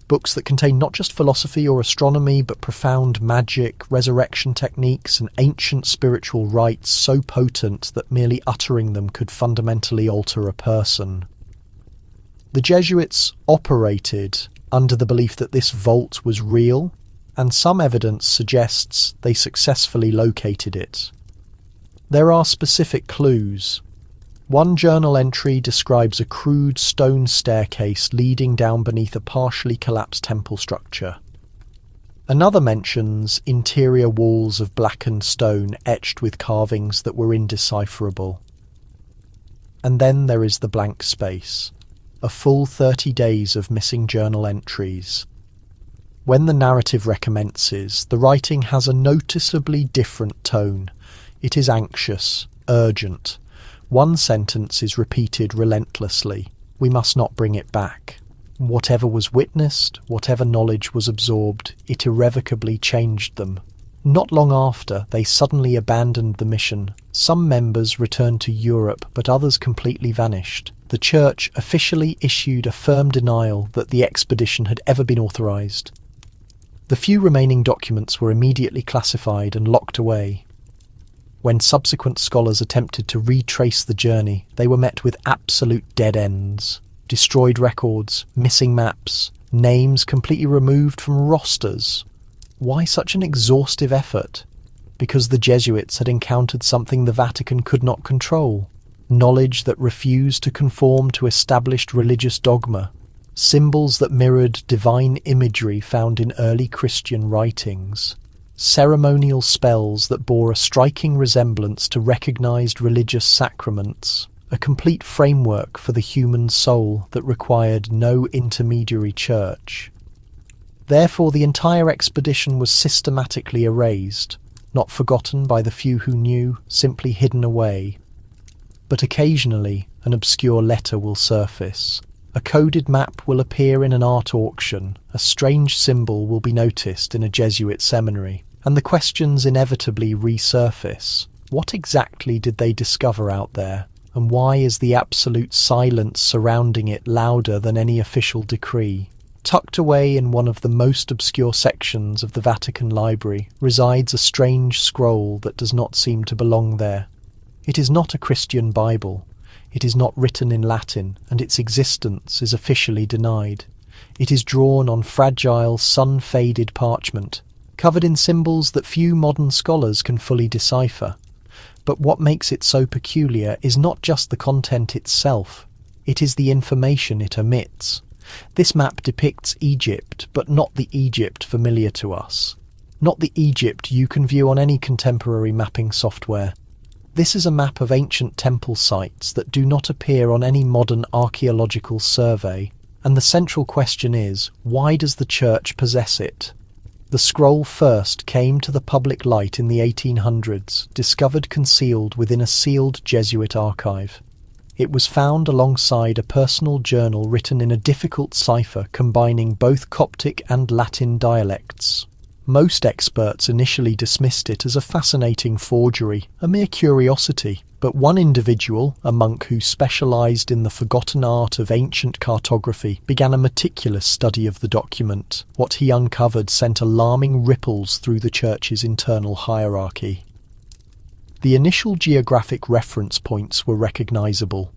Books that contain not just philosophy or astronomy, but profound magic, resurrection techniques, and ancient spiritual rites so potent that merely uttering them could fundamentally alter a person. The Jesuits operated under the belief that this vault was real, and some evidence suggests they successfully located it. There are specific clues. One journal entry describes a crude stone staircase leading down beneath a partially collapsed temple structure. Another mentions interior walls of blackened stone etched with carvings that were indecipherable. And then there is the blank space. A full 30 days of missing journal entries. When the narrative recommences, the writing has a noticeably different tone. It is anxious, urgent. One sentence is repeated relentlessly. We must not bring it back. Whatever was witnessed, whatever knowledge was absorbed, it irrevocably changed them. Not long after, they suddenly abandoned the mission. Some members returned to Europe, but others completely vanished. The Church officially issued a firm denial that the expedition had ever been authorized. The few remaining documents were immediately classified and locked away. When subsequent scholars attempted to retrace the journey, they were met with absolute dead ends. Destroyed records, missing maps, names completely removed from rosters. Why such an exhaustive effort? Because the Jesuits had encountered something the Vatican could not control. Knowledge that refused to conform to established religious dogma. Symbols that mirrored divine imagery found in early Christian writings. Ceremonial spells that bore a striking resemblance to recognized religious sacraments. A complete framework for the human soul that required no intermediary church. Therefore, the entire expedition was systematically erased, not forgotten by the few who knew, simply hidden away. But occasionally, an obscure letter will surface. A coded map will appear in an art auction, a strange symbol will be noticed in a Jesuit seminary, and the questions inevitably resurface. What exactly did they discover out there, and why is the absolute silence surrounding it louder than any official decree? Tucked away in one of the most obscure sections of the Vatican library resides a strange scroll that does not seem to belong there. It is not a Christian Bible. It is not written in Latin, and its existence is officially denied. It is drawn on fragile, sun-faded parchment, covered in symbols that few modern scholars can fully decipher. But what makes it so peculiar is not just the content itself, it is the information it omits. This map depicts Egypt, but not the Egypt familiar to us. Not the Egypt you can view on any contemporary mapping software. This is a map of ancient temple sites that do not appear on any modern archaeological survey, and the central question is, why does the Church possess it? The scroll first came to the public light in the 1800s, discovered concealed within a sealed Jesuit archive. It was found alongside a personal journal written in a difficult cipher combining both Coptic and Latin dialects. Most experts initially dismissed it as a fascinating forgery, a mere curiosity, but one individual, a monk who specialised in the forgotten art of ancient cartography, began a meticulous study of the document. What he uncovered sent alarming ripples through the Church's internal hierarchy. The initial geographic reference points were recognisable.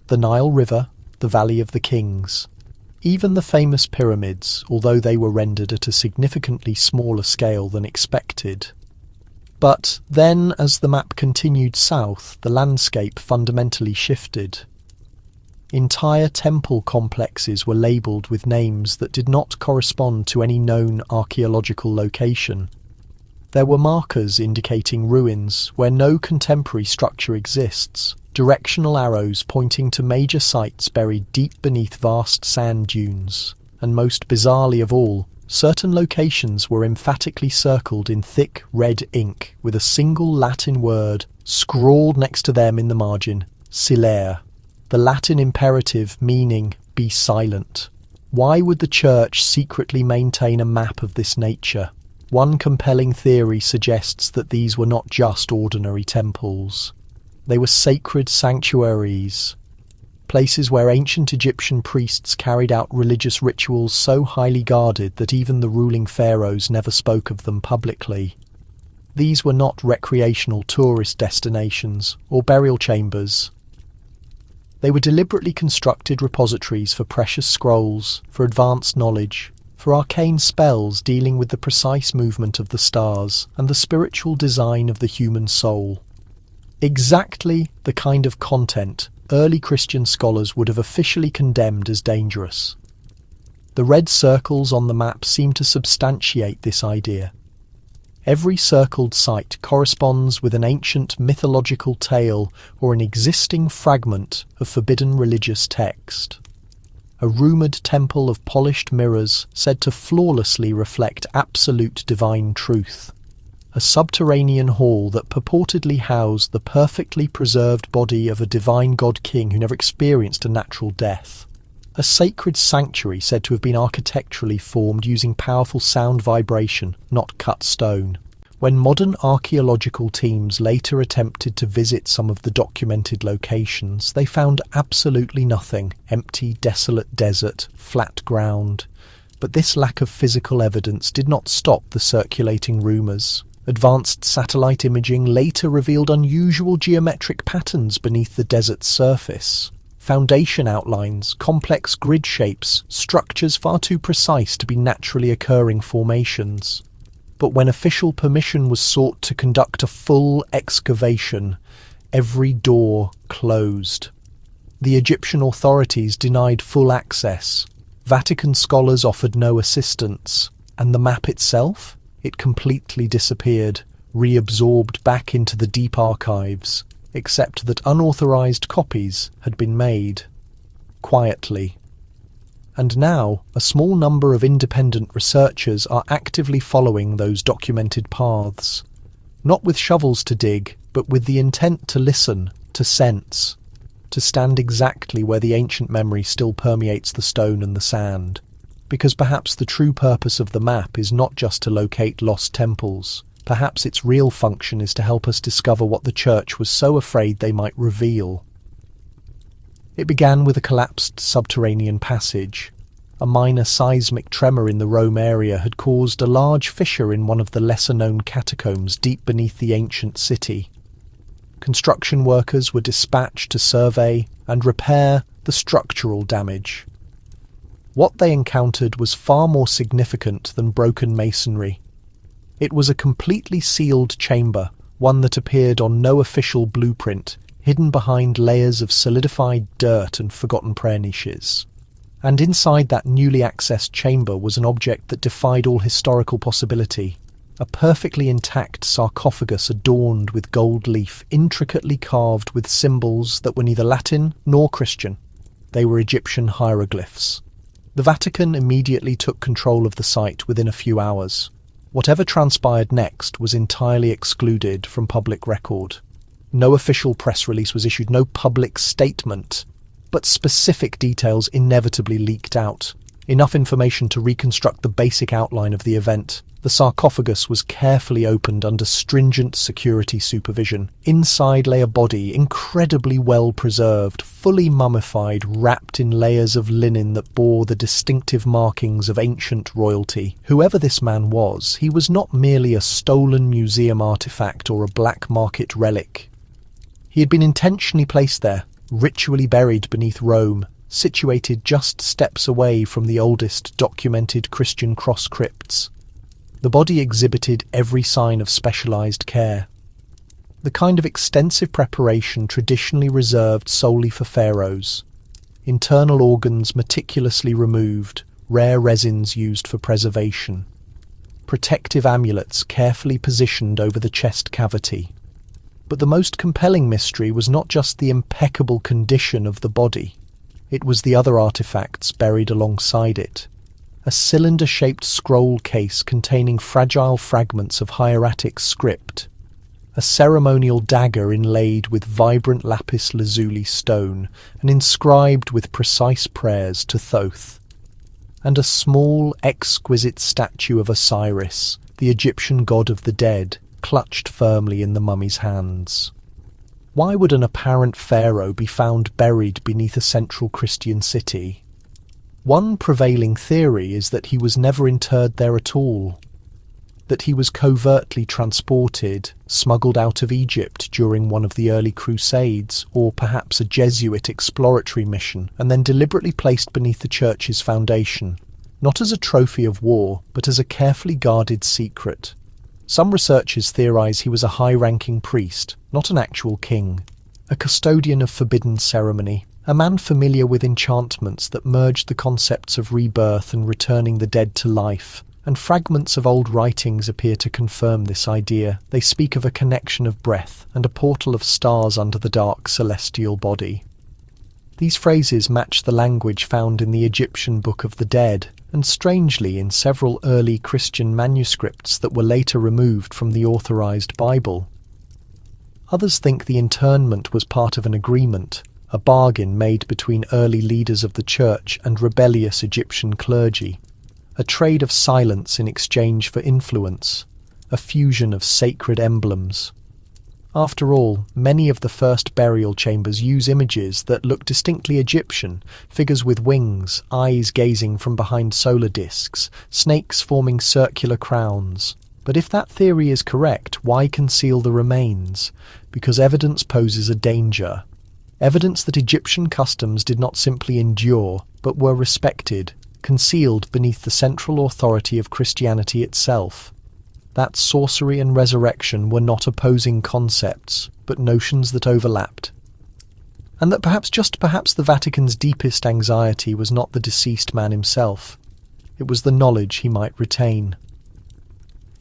The Nile River, the Valley of the Kings. Even the famous pyramids, although they were rendered at a significantly smaller scale than expected. But then, as the map continued south, the landscape fundamentally shifted. Entire temple complexes were labelled with names that did not correspond to any known archaeological location. There were markers indicating ruins where no contemporary structure exists, directional arrows pointing to major sites buried deep beneath vast sand dunes, and most bizarrely of all, certain locations were emphatically circled in thick red ink with a single Latin word scrawled next to them in the margin, silere, the Latin imperative meaning be silent. Why would the Church secretly maintain a map of this nature? One compelling theory suggests that these were not just ordinary temples. They were sacred sanctuaries, places where ancient Egyptian priests carried out religious rituals so highly guarded that even the ruling pharaohs never spoke of them publicly. These were not recreational tourist destinations or burial chambers. They were deliberately constructed repositories for precious scrolls, for advanced knowledge, for arcane spells dealing with the precise movement of the stars and the spiritual design of the human soul. Exactly the kind of content early Christian scholars would have officially condemned as dangerous. The red circles on the map seem to substantiate this idea. Every circled site corresponds with an ancient mythological tale or an existing fragment of forbidden religious text. A rumoured temple of polished mirrors said to flawlessly reflect absolute divine truth. A subterranean hall that purportedly housed the perfectly preserved body of a divine god king who never experienced a natural death. A sacred sanctuary said to have been architecturally formed using powerful sound vibration, not cut stone. When modern archaeological teams later attempted to visit some of the documented locations, they found absolutely nothing. Empty, desolate desert, flat ground. But this lack of physical evidence did not stop the circulating rumours. Advanced satellite imaging later revealed unusual geometric patterns beneath the desert's surface. Foundation outlines, complex grid shapes, structures far too precise to be naturally occurring formations. But when official permission was sought to conduct a full excavation, every door closed. The Egyptian authorities denied full access. Vatican scholars offered no assistance, and the map itself? It completely disappeared, reabsorbed back into the deep archives, except that unauthorized copies had been made. Quietly. And now, a small number of independent researchers are actively following those documented paths, not with shovels to dig, but with the intent to listen, to sense, to stand exactly where the ancient memory still permeates the stone and the sand. Because perhaps the true purpose of the map is not just to locate lost temples. Perhaps its real function is to help us discover what the church was so afraid they might reveal. It began with a collapsed subterranean passage. A minor seismic tremor in the Rome area had caused a large fissure in one of the lesser-known catacombs deep beneath the ancient city. Construction workers were dispatched to survey and repair the structural damage. What they encountered was far more significant than broken masonry. It was a completely sealed chamber, one that appeared on no official blueprint, hidden behind layers of solidified dirt and forgotten prayer niches. And inside that newly accessed chamber was an object that defied all historical possibility. A perfectly intact sarcophagus adorned with gold leaf, intricately carved with symbols that were neither Latin nor Christian. They were Egyptian hieroglyphs. The Vatican immediately took control of the site within a few hours. Whatever transpired next was entirely excluded from public record. No official press release was issued, no public statement, but specific details inevitably leaked out. Enough information to reconstruct the basic outline of the event. The sarcophagus was carefully opened under stringent security supervision. Inside lay a body, incredibly well preserved, fully mummified, wrapped in layers of linen that bore the distinctive markings of ancient royalty. Whoever this man was, he was not merely a stolen museum artifact or a black market relic. He had been intentionally placed there, ritually buried beneath Rome, situated just steps away from the oldest documented Christian cross crypts. The body exhibited every sign of specialized care, the kind of extensive preparation traditionally reserved solely for pharaohs. Internal organs meticulously removed, rare resins used for preservation, protective amulets carefully positioned over the chest cavity. But the most compelling mystery was not just the impeccable condition of the body. It was the other artifacts buried alongside it. A cylinder-shaped scroll case containing fragile fragments of hieratic script, a ceremonial dagger inlaid with vibrant lapis lazuli stone and inscribed with precise prayers to Thoth, and a small, exquisite statue of Osiris, the Egyptian god of the dead, clutched firmly in the mummy's hands. Why would an apparent pharaoh be found buried beneath a central Christian city? One prevailing theory is that he was never interred there at all, that he was covertly transported, smuggled out of Egypt during one of the early Crusades, or perhaps a Jesuit exploratory mission, and then deliberately placed beneath the church's foundation, not as a trophy of war, but as a carefully guarded secret. Some researchers theorize he was a high-ranking priest, not an actual king, a custodian of forbidden ceremony, a man familiar with enchantments that merged the concepts of rebirth and returning the dead to life, and fragments of old writings appear to confirm this idea. They speak of a connection of breath and a portal of stars under the dark celestial body. These phrases match the language found in the Egyptian Book of the Dead, and strangely in several early Christian manuscripts that were later removed from the authorized Bible. Others think the internment was part of an agreement, a bargain made between early leaders of the church and rebellious Egyptian clergy, a trade of silence in exchange for influence, a fusion of sacred emblems. After all, many of the first burial chambers use images that look distinctly Egyptian, figures with wings, eyes gazing from behind solar discs, snakes forming circular crowns. But if that theory is correct, why conceal the remains? Because evidence poses a danger. Evidence that Egyptian customs did not simply endure, but were respected, concealed beneath the central authority of Christianity itself. That sorcery and resurrection were not opposing concepts, but notions that overlapped. And that perhaps the Vatican's deepest anxiety was not the deceased man himself. It was the knowledge he might retain.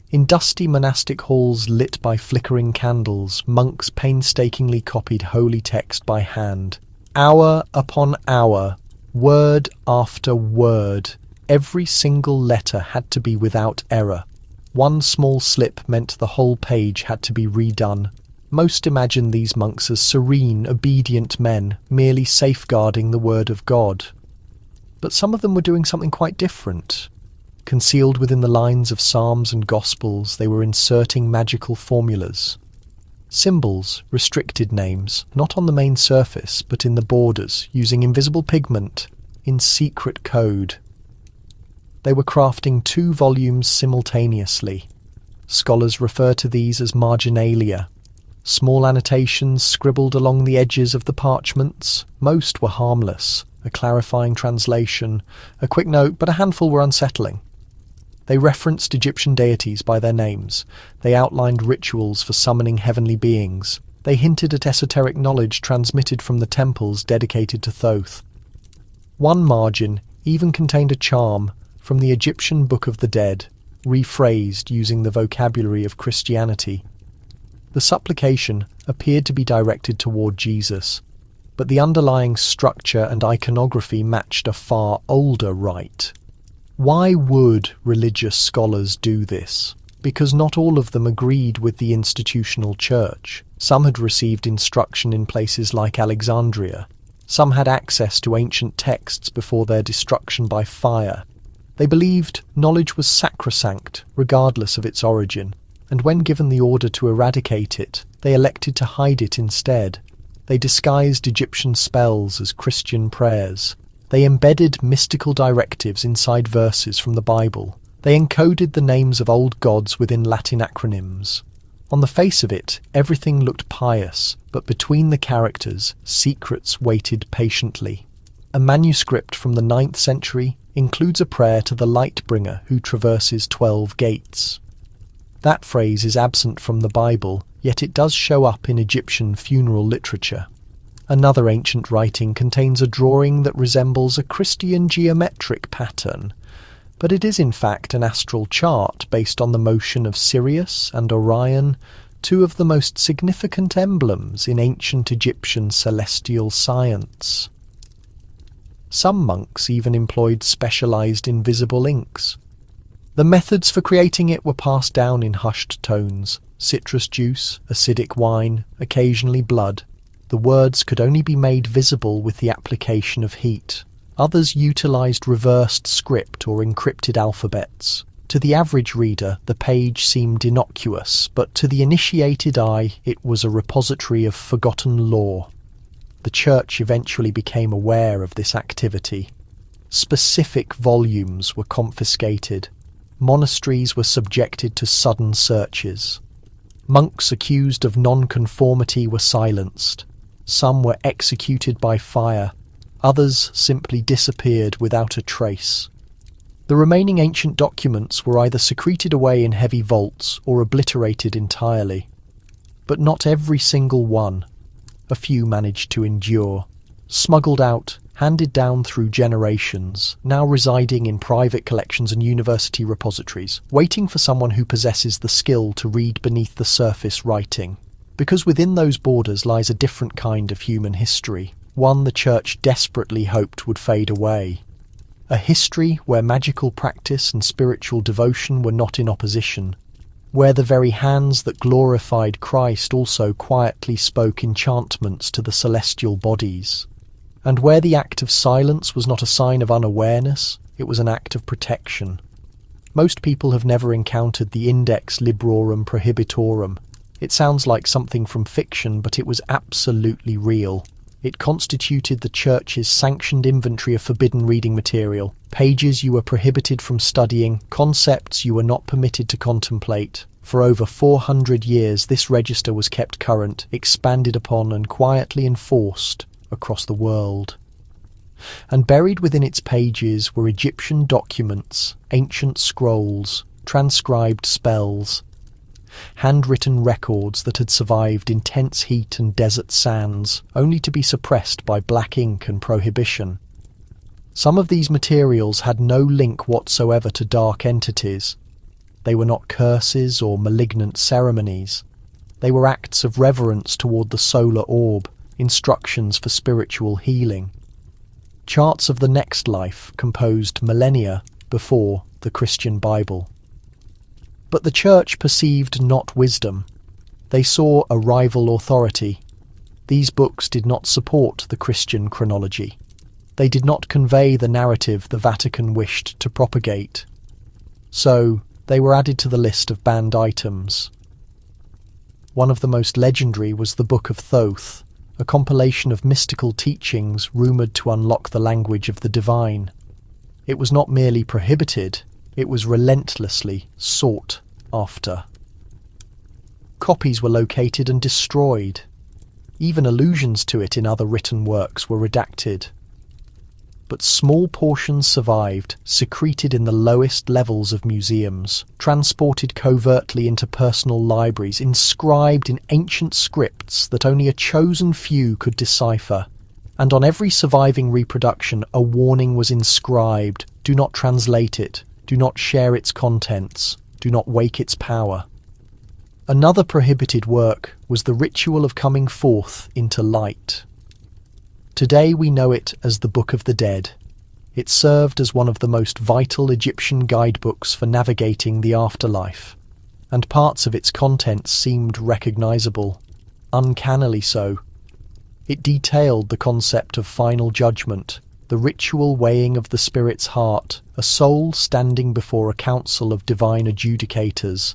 In dusty monastic halls lit by flickering candles, monks painstakingly copied holy text by hand. Hour upon hour, word after word, every single letter had to be without error. One small slip meant the whole page had to be redone. Most imagine these monks as serene, obedient men, merely safeguarding the word of God. But some of them were doing something quite different. Concealed within the lines of Psalms and Gospels, they were inserting magical formulas. Symbols, restricted names, not on the main surface, but in the borders, using invisible pigment, in secret code. They were crafting 2 volumes simultaneously. Scholars refer to these as marginalia. Small annotations scribbled along the edges of the parchments. Most were harmless, a clarifying translation, a quick note, but a handful were unsettling. They referenced Egyptian deities by their names. They outlined rituals for summoning heavenly beings. They hinted at esoteric knowledge transmitted from the temples dedicated to Thoth. One margin even contained a charm from the Egyptian Book of the Dead, rephrased using the vocabulary of Christianity. The supplication appeared to be directed toward Jesus, but the underlying structure and iconography matched a far older rite. Why would religious scholars do this? Because not all of them agreed with the institutional church. Some had received instruction in places like Alexandria. Some had access to ancient texts before their destruction by fire. They believed knowledge was sacrosanct, regardless of its origin, and when given the order to eradicate it, they elected to hide it instead. They disguised Egyptian spells as Christian prayers. They embedded mystical directives inside verses from the Bible. They encoded the names of old gods within Latin acronyms. On the face of it, everything looked pious, but between the characters, secrets waited patiently. A manuscript from the 9th century includes a prayer to the light bringer who traverses 12 gates. That phrase is absent from the Bible, yet it does show up in Egyptian funeral literature. Another ancient writing contains a drawing that resembles a Christian geometric pattern, but it is in fact an astral chart based on the motion of Sirius and Orion, 2 of the most significant emblems in ancient Egyptian celestial science. Some monks even employed specialized invisible inks. The methods for creating it were passed down in hushed tones: citrus juice, acidic wine, occasionally blood. The words could only be made visible with the application of heat. Others utilized reversed script or encrypted alphabets. To the average reader, the page seemed innocuous, but to the initiated eye, it was a repository of forgotten lore. The church eventually became aware of this activity. Specific volumes were confiscated. Monasteries were subjected to sudden searches. Monks accused of non-conformity were silenced. Some were executed by fire. Others simply disappeared without a trace. The remaining ancient documents were either secreted away in heavy vaults or obliterated entirely. But not every single one. A few managed to endure. Smuggled out, handed down through generations, now residing in private collections and university repositories, waiting for someone who possesses the skill to read beneath the surface writing. Because within those borders lies a different kind of human history, one the church desperately hoped would fade away. A history where magical practice and spiritual devotion were not in opposition, where the very hands that glorified Christ also quietly spoke enchantments to the celestial bodies, and where the act of silence was not a sign of unawareness, it was an act of protection. Most people have never encountered the Index Librorum Prohibitorum. It sounds like something from fiction, but it was absolutely real. It constituted the church's sanctioned inventory of forbidden reading material, pages you were prohibited from studying, concepts you were not permitted to contemplate. For over 400 years, this register was kept current, expanded upon, and quietly enforced across the world. And buried within its pages were Egyptian documents, ancient scrolls, transcribed spells, handwritten records that had survived intense heat and desert sands, only to be suppressed by black ink and prohibition. Some of these materials had no link whatsoever to dark entities. They were not curses or malignant ceremonies. They were acts of reverence toward the solar orb, instructions for spiritual healing. Charts of the next life composed millennia before the Christian Bible. But the church perceived not wisdom. They saw a rival authority. These books did not support the Christian chronology. They did not convey the narrative the Vatican wished to propagate. So, they were added to the list of banned items. One of the most legendary was the Book of Thoth, a compilation of mystical teachings rumoured to unlock the language of the divine. It was not merely prohibited, it was relentlessly sought after. Copies were located and destroyed. Even allusions to it in other written works were redacted. But small portions survived, secreted in the lowest levels of museums, transported covertly into personal libraries, inscribed in ancient scripts that only a chosen few could decipher. And on every surviving reproduction, a warning was inscribed: do not translate it, do not share its contents, do not wake its power. Another prohibited work was the ritual of coming forth into light. Today we know it as the Book of the Dead. It served as one of the most vital Egyptian guidebooks for navigating the afterlife, and parts of its contents seemed recognizable, uncannily so. It detailed the concept of final judgment, the ritual weighing of the spirit's heart, a soul standing before a council of divine adjudicators.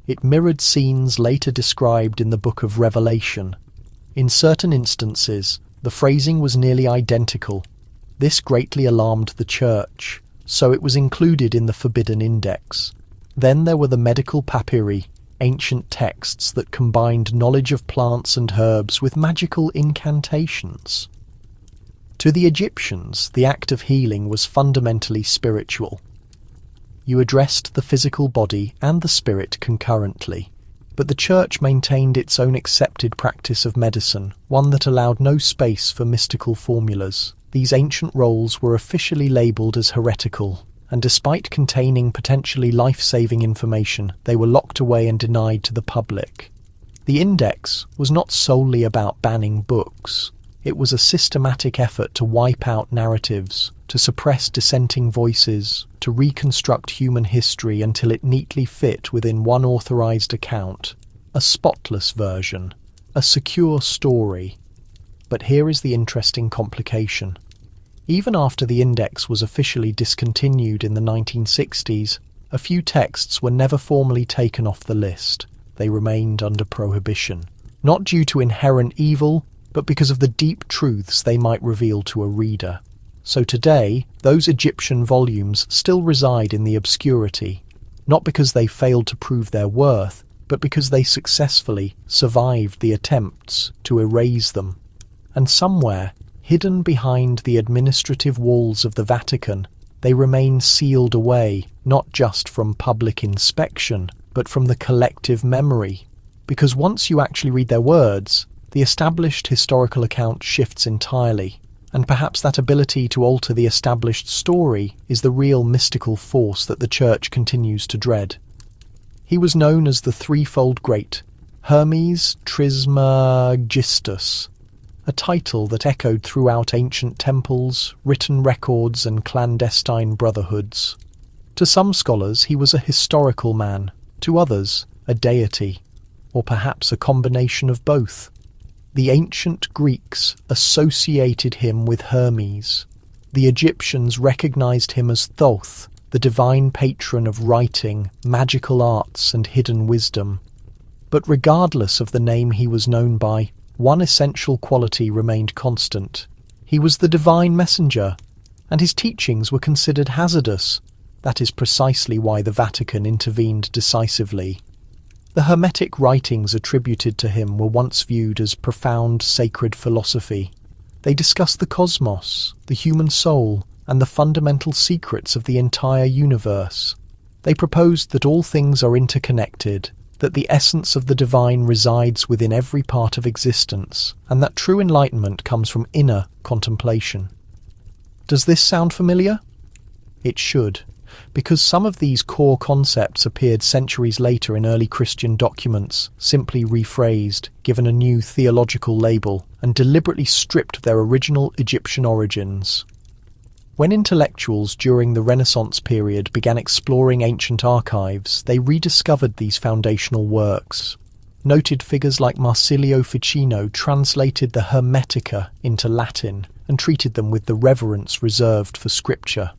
It mirrored scenes later described in the Book of Revelation. In certain instances, the phrasing was nearly identical. This greatly alarmed the Church, so it was included in the Forbidden Index. Then there were the medical papyri, ancient texts that combined knowledge of plants and herbs with magical incantations. To the Egyptians, the act of healing was fundamentally spiritual. You addressed the physical body and the spirit concurrently. But the Church maintained its own accepted practice of medicine, one that allowed no space for mystical formulas. These ancient roles were officially labelled as heretical, and despite containing potentially life-saving information, they were locked away and denied to the public. The Index was not solely about banning books. It was a systematic effort to wipe out narratives, to suppress dissenting voices, to reconstruct human history until it neatly fit within one authorized account, a spotless version, a secure story. But here is the interesting complication. Even after the Index was officially discontinued in the 1960s, a few texts were never formally taken off the list. They remained under prohibition, not due to inherent evil, but because of the deep truths they might reveal to a reader. So today, those Egyptian volumes still reside in the obscurity, not because they failed to prove their worth, but because they successfully survived the attempts to erase them. And somewhere, hidden behind the administrative walls of the Vatican, they remain sealed away, not just from public inspection, but from the collective memory. Because once you actually read their words, the established historical account shifts entirely. And perhaps that ability to alter the established story is the real mystical force that the Church continues to dread. He was known as the threefold great, Hermes Trismegistus, a title that echoed throughout ancient temples, written records, and clandestine brotherhoods. To some scholars, he was a historical man, to others, a deity, or perhaps a combination of both. The ancient Greeks associated him with Hermes. The Egyptians recognized him as Thoth, the divine patron of writing, magical arts, and hidden wisdom. But regardless of the name he was known by, one essential quality remained constant. He was the divine messenger, and his teachings were considered hazardous. That is precisely why the Vatican intervened decisively. The Hermetic writings attributed to him were once viewed as profound sacred philosophy. They discussed the cosmos, the human soul, and the fundamental secrets of the entire universe. They proposed that all things are interconnected, that the essence of the divine resides within every part of existence, and that true enlightenment comes from inner contemplation. Does this sound familiar? It should, because some of these core concepts appeared centuries later in early Christian documents, simply rephrased, given a new theological label, and deliberately stripped of their original Egyptian origins. When intellectuals during the Renaissance period began exploring ancient archives, they rediscovered these foundational works. Noted figures like Marsilio Ficino translated the Hermetica into Latin and treated them with the reverence reserved for scripture.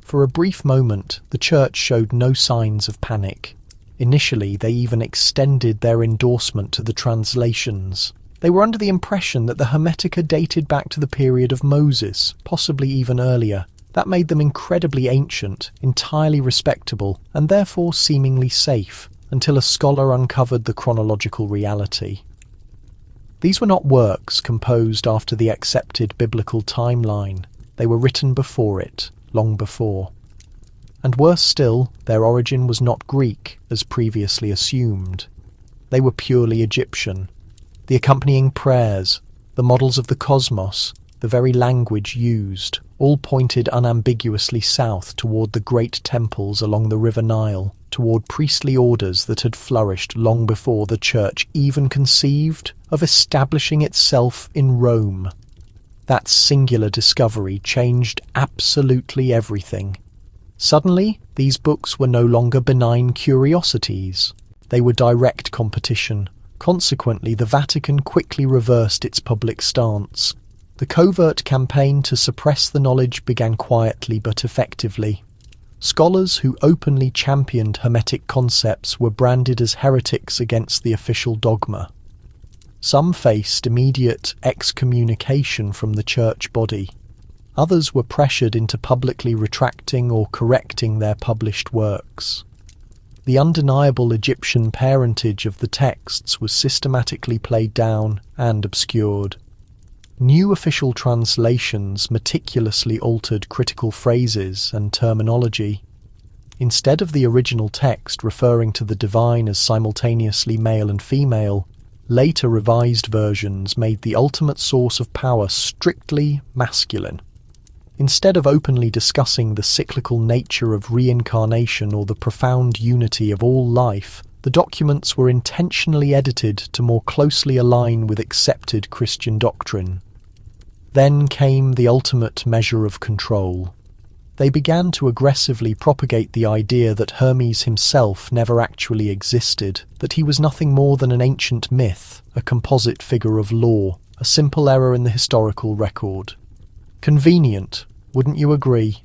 For a brief moment, the Church showed no signs of panic. Initially, they even extended their endorsement to the translations. They were under the impression that the Hermetica dated back to the period of Moses, possibly even earlier. That made them incredibly ancient, entirely respectable, and therefore seemingly safe, until a scholar uncovered the chronological reality. These were not works composed after the accepted biblical timeline. They were written before it, long before. And worse still, their origin was not Greek, as previously assumed. They were purely Egyptian. The accompanying prayers, the models of the cosmos, the very language used, all pointed unambiguously south toward the great temples along the River Nile, toward priestly orders that had flourished long before the Church even conceived of establishing itself in Rome. That singular discovery changed absolutely everything. Suddenly, these books were no longer benign curiosities. They were direct competition. Consequently, the Vatican quickly reversed its public stance. The covert campaign to suppress the knowledge began quietly but effectively. Scholars who openly championed Hermetic concepts were branded as heretics against the official dogma. Some faced immediate excommunication from the church body. Others were pressured into publicly retracting or correcting their published works. The undeniable Egyptian parentage of the texts was systematically played down and obscured. New official translations meticulously altered critical phrases and terminology. Instead of the original text referring to the divine as simultaneously male and female, later revised versions made the ultimate source of power strictly masculine. Instead of openly discussing the cyclical nature of reincarnation or the profound unity of all life, the documents were intentionally edited to more closely align with accepted Christian doctrine. Then came the ultimate measure of control. They began to aggressively propagate the idea that Hermes himself never actually existed, that he was nothing more than an ancient myth, a composite figure of law, a simple error in the historical record. Convenient, wouldn't you agree?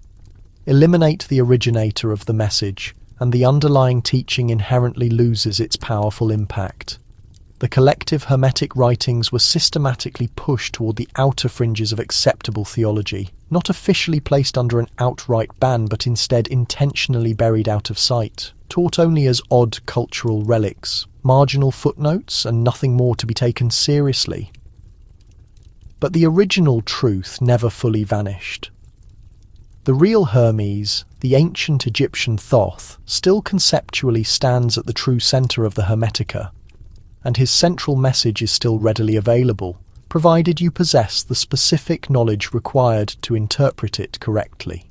Eliminate the originator of the message, and the underlying teaching inherently loses its powerful impact. The collective Hermetic writings were systematically pushed toward the outer fringes of acceptable theology, not officially placed under an outright ban, but instead intentionally buried out of sight, taught only as odd cultural relics, marginal footnotes, and nothing more to be taken seriously. But the original truth never fully vanished. The real Hermes, the ancient Egyptian Thoth, still conceptually stands at the true centre of the Hermetica, and his central message is still readily available, provided you possess the specific knowledge required to interpret it correctly.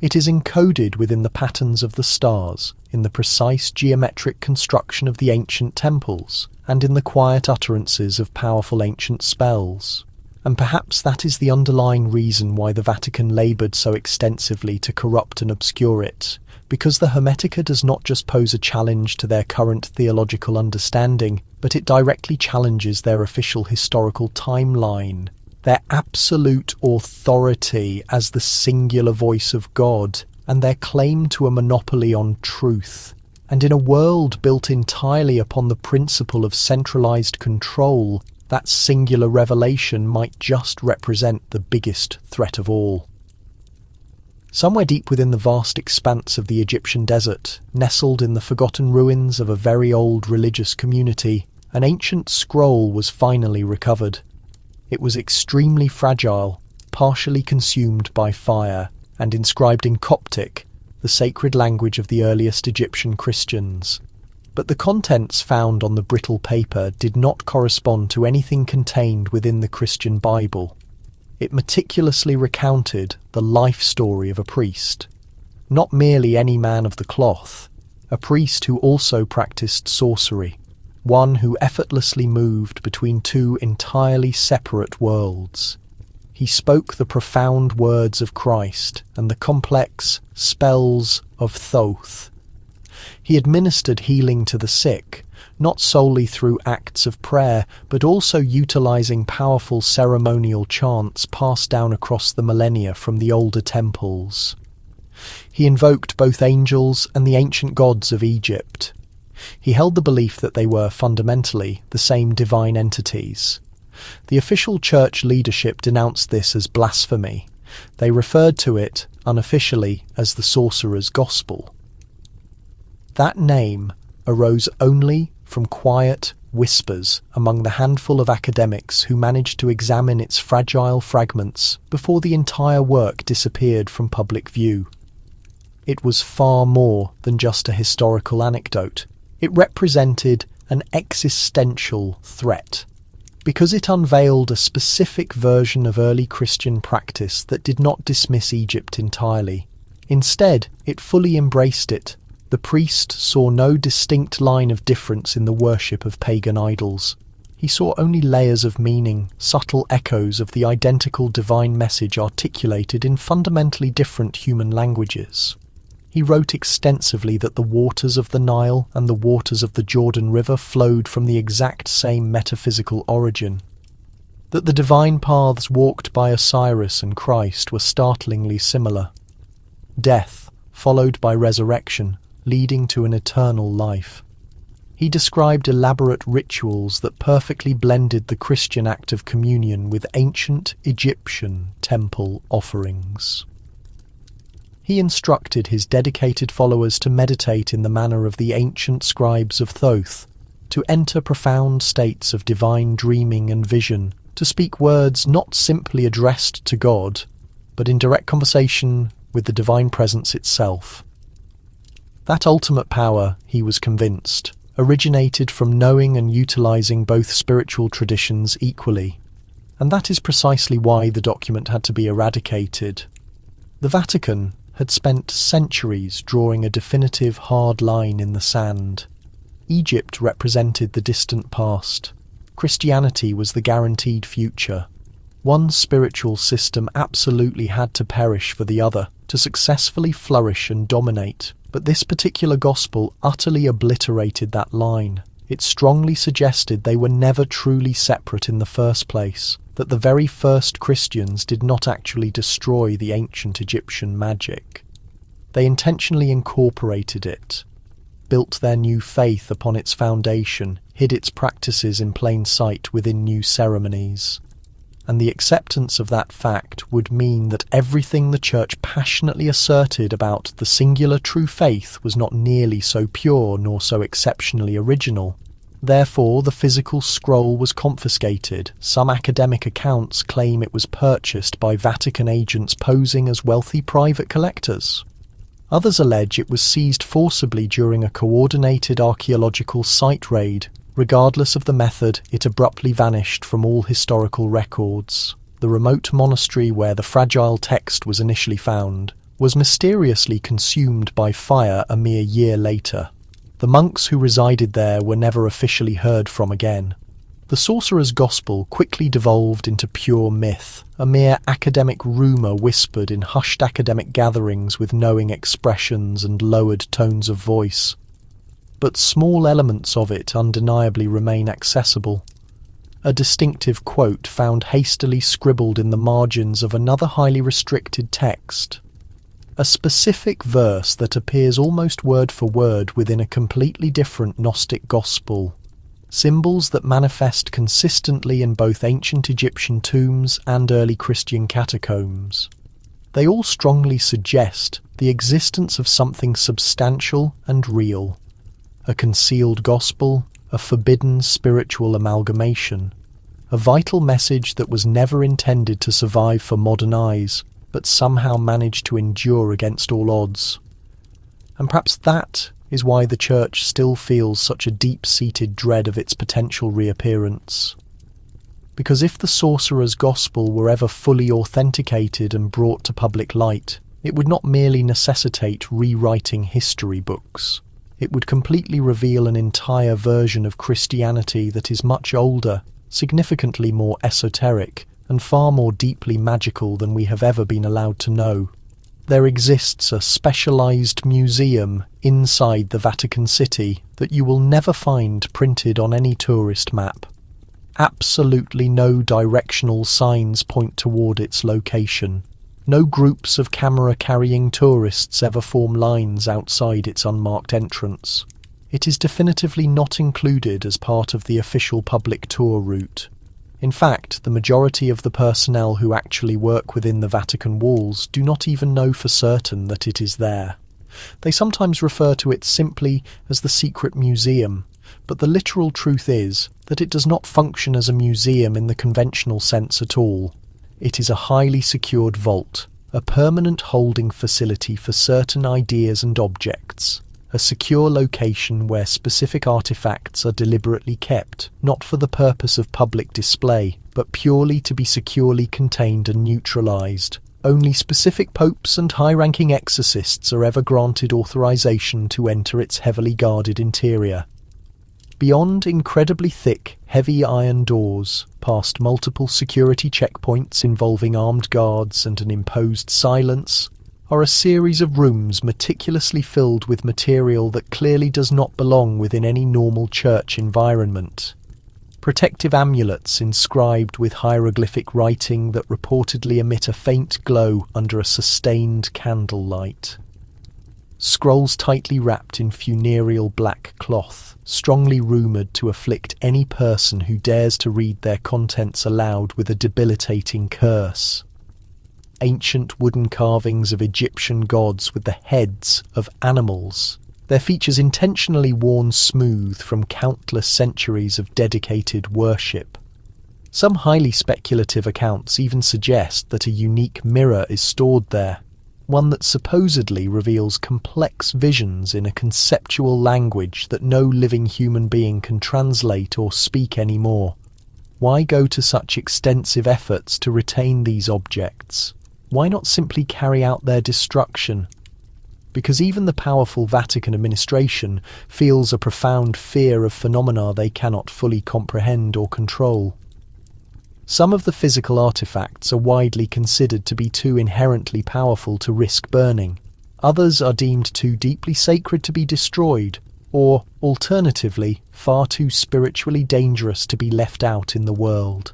It is encoded within the patterns of the stars, in the precise geometric construction of the ancient temples, and in the quiet utterances of powerful ancient spells. And perhaps that is the underlying reason why the Vatican laboured so extensively to corrupt and obscure it, because the Hermetica does not just pose a challenge to their current theological understanding, but it directly challenges their official historical timeline, their absolute authority as the singular voice of God, and their claim to a monopoly on truth. And in a world built entirely upon the principle of centralised control, that singular revelation might just represent the biggest threat of all. Somewhere deep within the vast expanse of the Egyptian desert, nestled in the forgotten ruins of a very old religious community, an ancient scroll was finally recovered. It was extremely fragile, partially consumed by fire, and inscribed in Coptic, the sacred language of the earliest Egyptian Christians. But the contents found on the brittle paper did not correspond to anything contained within the Christian Bible. It meticulously recounted the life story of a priest, not merely any man of the cloth, a priest who also practiced sorcery, one who effortlessly moved between two entirely separate worlds. He spoke the profound words of Christ and the complex spells of Thoth. He administered healing to the sick, not solely through acts of prayer, but also utilizing powerful ceremonial chants passed down across the millennia from the older temples. He invoked both angels and the ancient gods of Egypt. He held the belief that they were fundamentally the same divine entities. The official church leadership denounced this as blasphemy. They referred to it, unofficially, as the Sorcerer's Gospel. That name arose only from quiet whispers among the handful of academics who managed to examine its fragile fragments before the entire work disappeared from public view. It was far more than just a historical anecdote. It represented an existential threat, because it unveiled a specific version of early Christian practice that did not dismiss Egypt entirely. Instead, it fully embraced it. The priest saw no distinct line of difference in the worship of pagan idols. He saw only layers of meaning, subtle echoes of the identical divine message articulated in fundamentally different human languages. He wrote extensively that the waters of the Nile and the waters of the Jordan River flowed from the exact same metaphysical origin, that the divine paths walked by Osiris and Christ were startlingly similar. Death, followed by resurrection, leading to an eternal life. He described elaborate rituals that perfectly blended the Christian act of communion with ancient Egyptian temple offerings. He instructed his dedicated followers to meditate in the manner of the ancient scribes of Thoth, to enter profound states of divine dreaming and vision, to speak words not simply addressed to God, but in direct conversation with the divine presence itself. That ultimate power, he was convinced, originated from knowing and utilizing both spiritual traditions equally, and that is precisely why the document had to be eradicated. The Vatican had spent centuries drawing a definitive hard line in the sand. Egypt represented the distant past. Christianity was the guaranteed future. One spiritual system absolutely had to perish for the other to successfully flourish and dominate, but this particular gospel utterly obliterated that line. It strongly suggested they were never truly separate in the first place, that the very first Christians did not actually destroy the ancient Egyptian magic. They intentionally incorporated it, built their new faith upon its foundation, hid its practices in plain sight within new ceremonies. And the acceptance of that fact would mean that everything the Church passionately asserted about the singular true faith was not nearly so pure nor so exceptionally original. Therefore, the physical scroll was confiscated. Some academic accounts claim it was purchased by Vatican agents posing as wealthy private collectors. Others allege it was seized forcibly during a coordinated archaeological site raid. Regardless of the method, it abruptly vanished from all historical records. The remote monastery where the fragile text was initially found was mysteriously consumed by fire a mere year later. The monks who resided there were never officially heard from again. The Sorcerer's Gospel quickly devolved into pure myth, a mere academic rumour whispered in hushed academic gatherings with knowing expressions and lowered tones of voice. But small elements of it undeniably remain accessible. A distinctive quote found hastily scribbled in the margins of another highly restricted text. A specific verse that appears almost word for word within a completely different Gnostic gospel. Symbols that manifest consistently in both ancient Egyptian tombs and early Christian catacombs. They all strongly suggest the existence of something substantial and real. A concealed gospel, a forbidden spiritual amalgamation, a vital message that was never intended to survive for modern eyes, but somehow managed to endure against all odds. And perhaps that is why the Church still feels such a deep-seated dread of its potential reappearance. Because if the Sorcerer's Gospel were ever fully authenticated and brought to public light, it would not merely necessitate rewriting history books. It would completely reveal an entire version of Christianity that is much older, significantly more esoteric, and far more deeply magical than we have ever been allowed to know. There exists a specialized museum inside the Vatican City that you will never find printed on any tourist map. Absolutely no directional signs point toward its location. No groups of camera-carrying tourists ever form lines outside its unmarked entrance. It is definitively not included as part of the official public tour route. In fact, the majority of the personnel who actually work within the Vatican walls do not even know for certain that it is there. They sometimes refer to it simply as the secret museum, but the literal truth is that it does not function as a museum in the conventional sense at all. It is a highly secured vault, a permanent holding facility for certain ideas and objects, a secure location where specific artifacts are deliberately kept, not for the purpose of public display, but purely to be securely contained and neutralized. Only specific popes and high-ranking exorcists are ever granted authorization to enter its heavily guarded interior. Beyond incredibly thick, heavy iron doors, past multiple security checkpoints involving armed guards and an imposed silence, are a series of rooms meticulously filled with material that clearly does not belong within any normal church environment. Protective amulets inscribed with hieroglyphic writing that reportedly emit a faint glow under a sustained candlelight. Scrolls tightly wrapped in funereal black cloth, strongly rumoured to afflict any person who dares to read their contents aloud with a debilitating curse. Ancient wooden carvings of Egyptian gods with the heads of animals, their features intentionally worn smooth from countless centuries of dedicated worship. Some highly speculative accounts even suggest that a unique mirror is stored there, one that supposedly reveals complex visions in a conceptual language that no living human being can translate or speak anymore. Why go to such extensive efforts to retain these objects? Why not simply carry out their destruction? Because even the powerful Vatican administration feels a profound fear of phenomena they cannot fully comprehend or control. Some of the physical artifacts are widely considered to be too inherently powerful to risk burning. Others are deemed too deeply sacred to be destroyed, or, alternatively, far too spiritually dangerous to be left out in the world.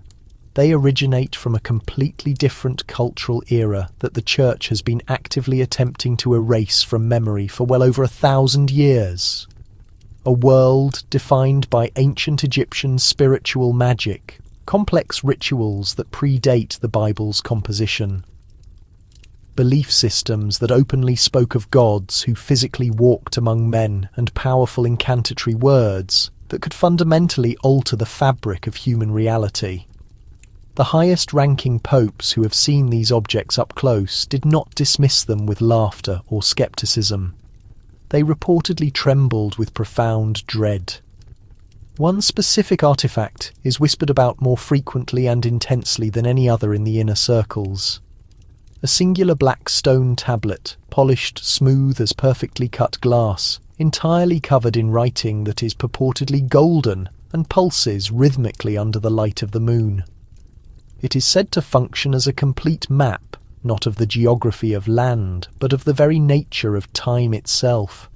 They originate from a completely different cultural era that the Church has been actively attempting to erase from memory for well over 1,000 years. A world defined by ancient Egyptian spiritual magic, complex rituals that predate the Bible's composition, belief systems that openly spoke of gods who physically walked among men, and powerful incantatory words that could fundamentally alter the fabric of human reality. The highest-ranking popes who have seen these objects up close did not dismiss them with laughter or skepticism. They reportedly trembled with profound dread. One specific artifact is whispered about more frequently and intensely than any other in the inner circles. A singular black stone tablet, polished smooth as perfectly cut glass, entirely covered in writing that is purportedly golden and pulses rhythmically under the light of the moon. It is said to function as a complete map, not of the geography of land, but of the very nature of time itself.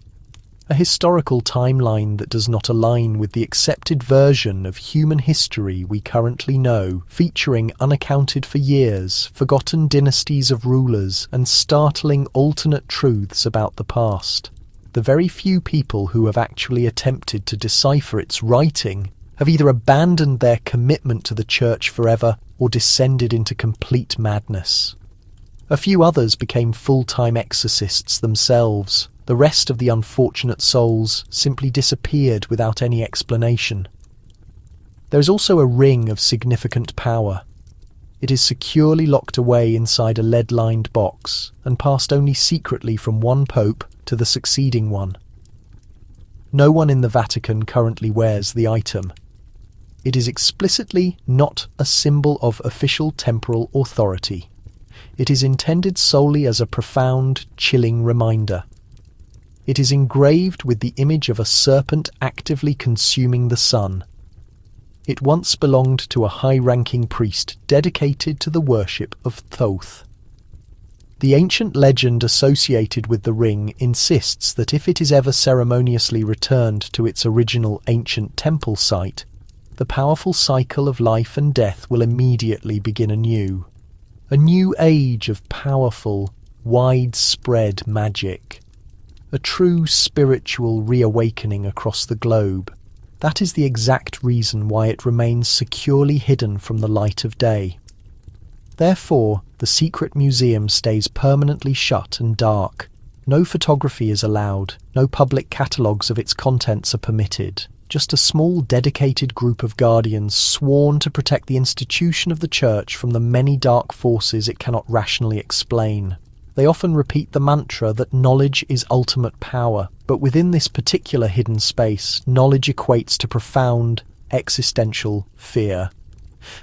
A historical timeline that does not align with the accepted version of human history we currently know, featuring unaccounted for years, forgotten dynasties of rulers, and startling alternate truths about the past. The very few people who have actually attempted to decipher its writing have either abandoned their commitment to the Church forever or descended into complete madness. A few others became full-time exorcists themselves. The rest of the unfortunate souls simply disappeared without any explanation. There is also a ring of significant power. It is securely locked away inside a lead-lined box and passed only secretly from one pope to the succeeding one. No one in the Vatican currently wears the item. It is explicitly not a symbol of official temporal authority. It is intended solely as a profound, chilling reminder. It is engraved with the image of a serpent actively consuming the sun. It once belonged to a high-ranking priest dedicated to the worship of Thoth. The ancient legend associated with the ring insists that if it is ever ceremoniously returned to its original ancient temple site, the powerful cycle of life and death will immediately begin anew. A new age of powerful, widespread magic. A true spiritual reawakening across the globe. That is the exact reason why it remains securely hidden from the light of day. Therefore, the secret museum stays permanently shut and dark. No photography is allowed, no public catalogues of its contents are permitted. Just a small dedicated group of guardians sworn to protect the institution of the church from the many dark forces it cannot rationally explain. They often repeat the mantra that knowledge is ultimate power, but within this particular hidden space, knowledge equates to profound, existential fear.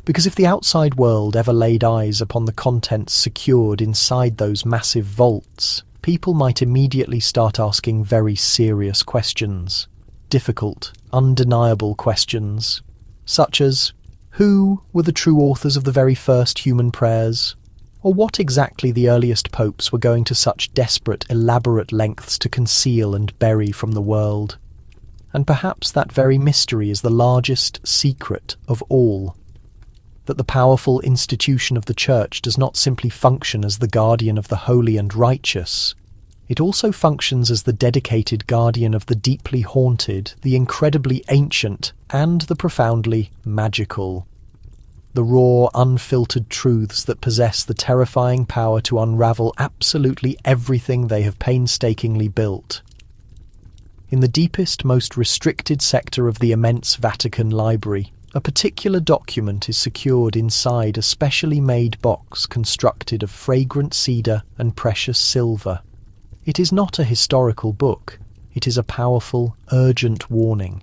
Because if the outside world ever laid eyes upon the contents secured inside those massive vaults, people might immediately start asking very serious questions. Difficult, undeniable questions, such as, who were the true authors of the very first human prayers? Or what exactly the earliest popes were going to such desperate, elaborate lengths to conceal and bury from the world? And perhaps that very mystery is the largest secret of all. That the powerful institution of the Church does not simply function as the guardian of the holy and righteous. It also functions as the dedicated guardian of the deeply haunted, the incredibly ancient, and the profoundly magical. The raw, unfiltered truths that possess the terrifying power to unravel absolutely everything they have painstakingly built. In the deepest, most restricted sector of the immense Vatican library, a particular document is secured inside a specially made box constructed of fragrant cedar and precious silver. It is not a historical book. It is a powerful, urgent warning.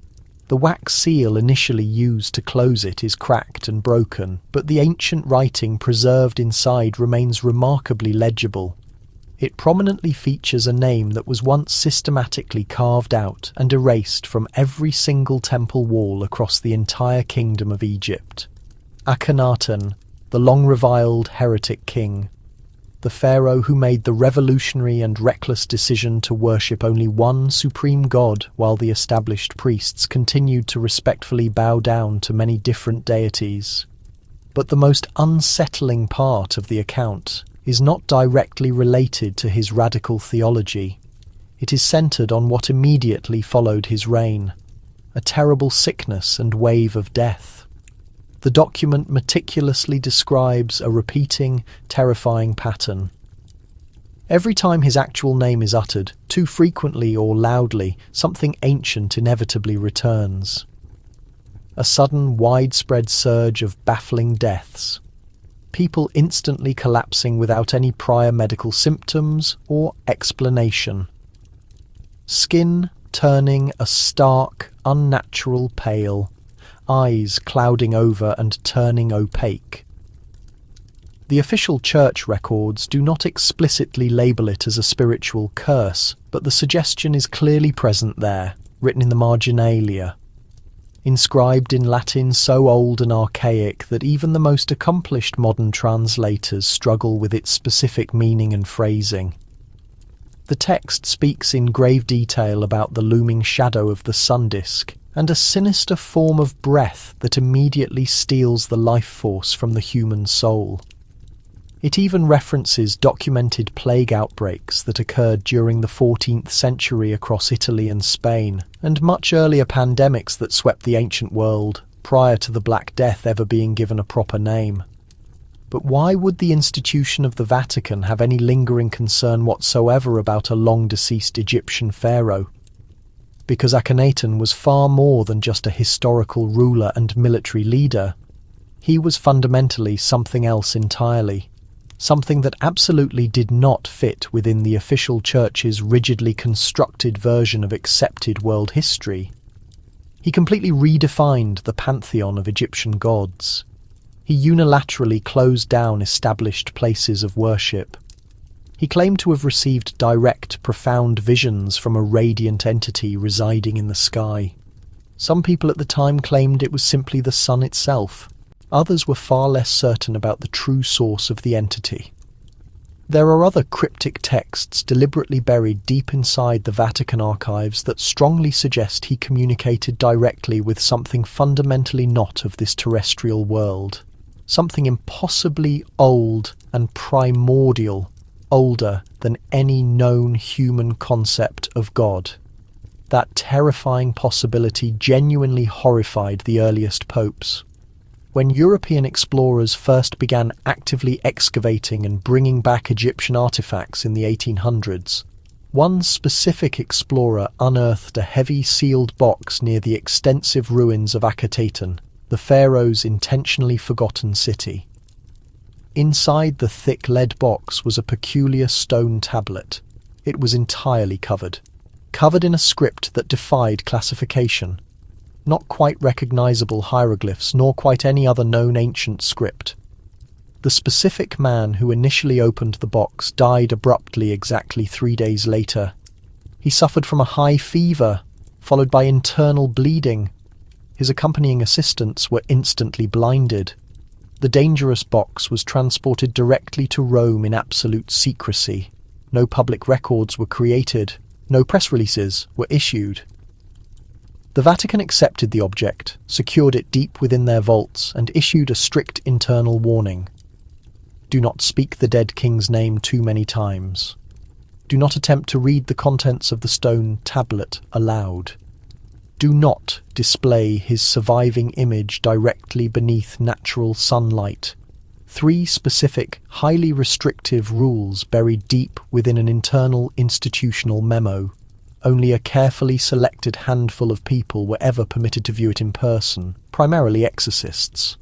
The wax seal initially used to close it is cracked and broken, but the ancient writing preserved inside remains remarkably legible. It prominently features a name that was once systematically carved out and erased from every single temple wall across the entire kingdom of Egypt. Akhenaten, the long-reviled heretic king. The pharaoh who made the revolutionary and reckless decision to worship only one supreme god while the established priests continued to respectfully bow down to many different deities. But the most unsettling part of the account is not directly related to his radical theology. It is centered on what immediately followed his reign, a terrible sickness and wave of death. The document meticulously describes a repeating, terrifying pattern. Every time his actual name is uttered, too frequently or loudly, something ancient inevitably returns. A sudden, widespread surge of baffling deaths. People instantly collapsing without any prior medical symptoms or explanation. Skin turning a stark, unnatural pale. Eyes clouding over and turning opaque. The official church records do not explicitly label it as a spiritual curse, but the suggestion is clearly present there, written in the marginalia. Inscribed in Latin so old and archaic that even the most accomplished modern translators struggle with its specific meaning and phrasing. The text speaks in grave detail about the looming shadow of the sun disk, and a sinister form of breath that immediately steals the life force from the human soul. It even references documented plague outbreaks that occurred during the 14th century across Italy and Spain, and much earlier pandemics that swept the ancient world, prior to the Black Death ever being given a proper name. But why would the institution of the Vatican have any lingering concern whatsoever about a long-deceased Egyptian pharaoh? Because Akhenaten was far more than just a historical ruler and military leader. He was fundamentally something else entirely, something that absolutely did not fit within the official church's rigidly constructed version of accepted world history. He completely redefined the pantheon of Egyptian gods. He unilaterally closed down established places of worship. He claimed to have received direct, profound visions from a radiant entity residing in the sky. Some people at the time claimed it was simply the sun itself. Others were far less certain about the true source of the entity. There are other cryptic texts deliberately buried deep inside the Vatican archives that strongly suggest he communicated directly with something fundamentally not of this terrestrial world, something impossibly old and primordial, older than any known human concept of God. That terrifying possibility genuinely horrified the earliest popes. When European explorers first began actively excavating and bringing back Egyptian artifacts in the 1800s, one specific explorer unearthed a heavy sealed box near the extensive ruins of Akhetaten, the pharaoh's intentionally forgotten city. Inside the thick lead box was a peculiar stone tablet. It was entirely covered in a script that defied classification. Not quite recognizable hieroglyphs, nor quite any other known ancient script. The specific man who initially opened the box died abruptly exactly 3 days later. He suffered from a high fever, followed by internal bleeding. His accompanying assistants were instantly blinded. The dangerous box was transported directly to Rome in absolute secrecy. No public records were created. No press releases were issued. The Vatican accepted the object, secured it deep within their vaults, and issued a strict internal warning. Do not speak the dead king's name too many times. Do not attempt to read the contents of the stone tablet aloud. Do not display his surviving image directly beneath natural sunlight. 3 specific, highly restrictive rules buried deep within an internal institutional memo. Only a carefully selected handful of people were ever permitted to view it in person, primarily exorcists.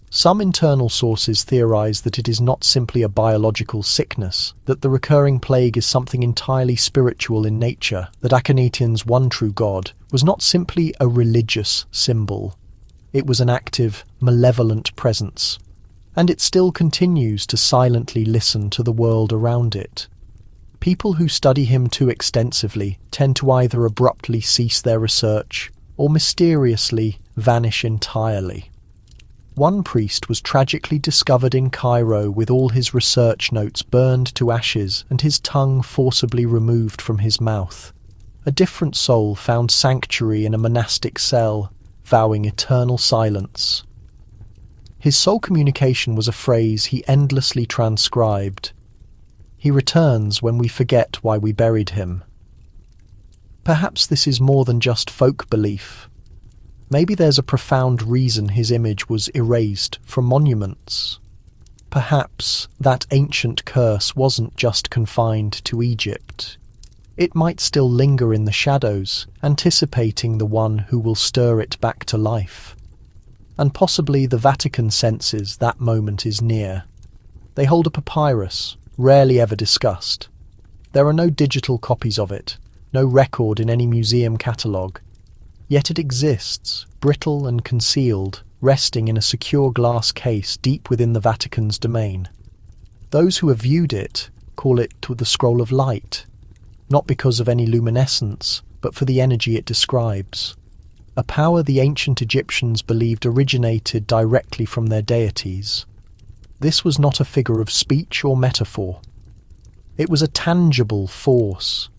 Some internal sources theorize that it is not simply a biological sickness, that the recurring plague is something entirely spiritual in nature, that Akhenaten's one true god was not simply a religious symbol. It was an active, malevolent presence. And it still continues to silently listen to the world around it. People who study him too extensively tend to either abruptly cease their research or mysteriously vanish entirely. One priest was tragically discovered in Cairo with all his research notes burned to ashes and his tongue forcibly removed from his mouth. A different soul found sanctuary in a monastic cell, vowing eternal silence. His sole communication was a phrase he endlessly transcribed. He returns when we forget why we buried him. Perhaps this is more than just folk belief. Maybe there's a profound reason his image was erased from monuments. Perhaps that ancient curse wasn't just confined to Egypt. It might still linger in the shadows, anticipating the one who will stir it back to life. And possibly the Vatican senses that moment is near. They hold a papyrus, rarely ever discussed. There are no digital copies of it, no record in any museum catalogue. Yet it exists, brittle and concealed, resting in a secure glass case deep within the Vatican's domain. Those who have viewed it call it the scroll of light, not because of any luminescence, but for the energy it describes. A power the ancient Egyptians believed originated directly from their deities. This was not a figure of speech or metaphor. It was a tangible force,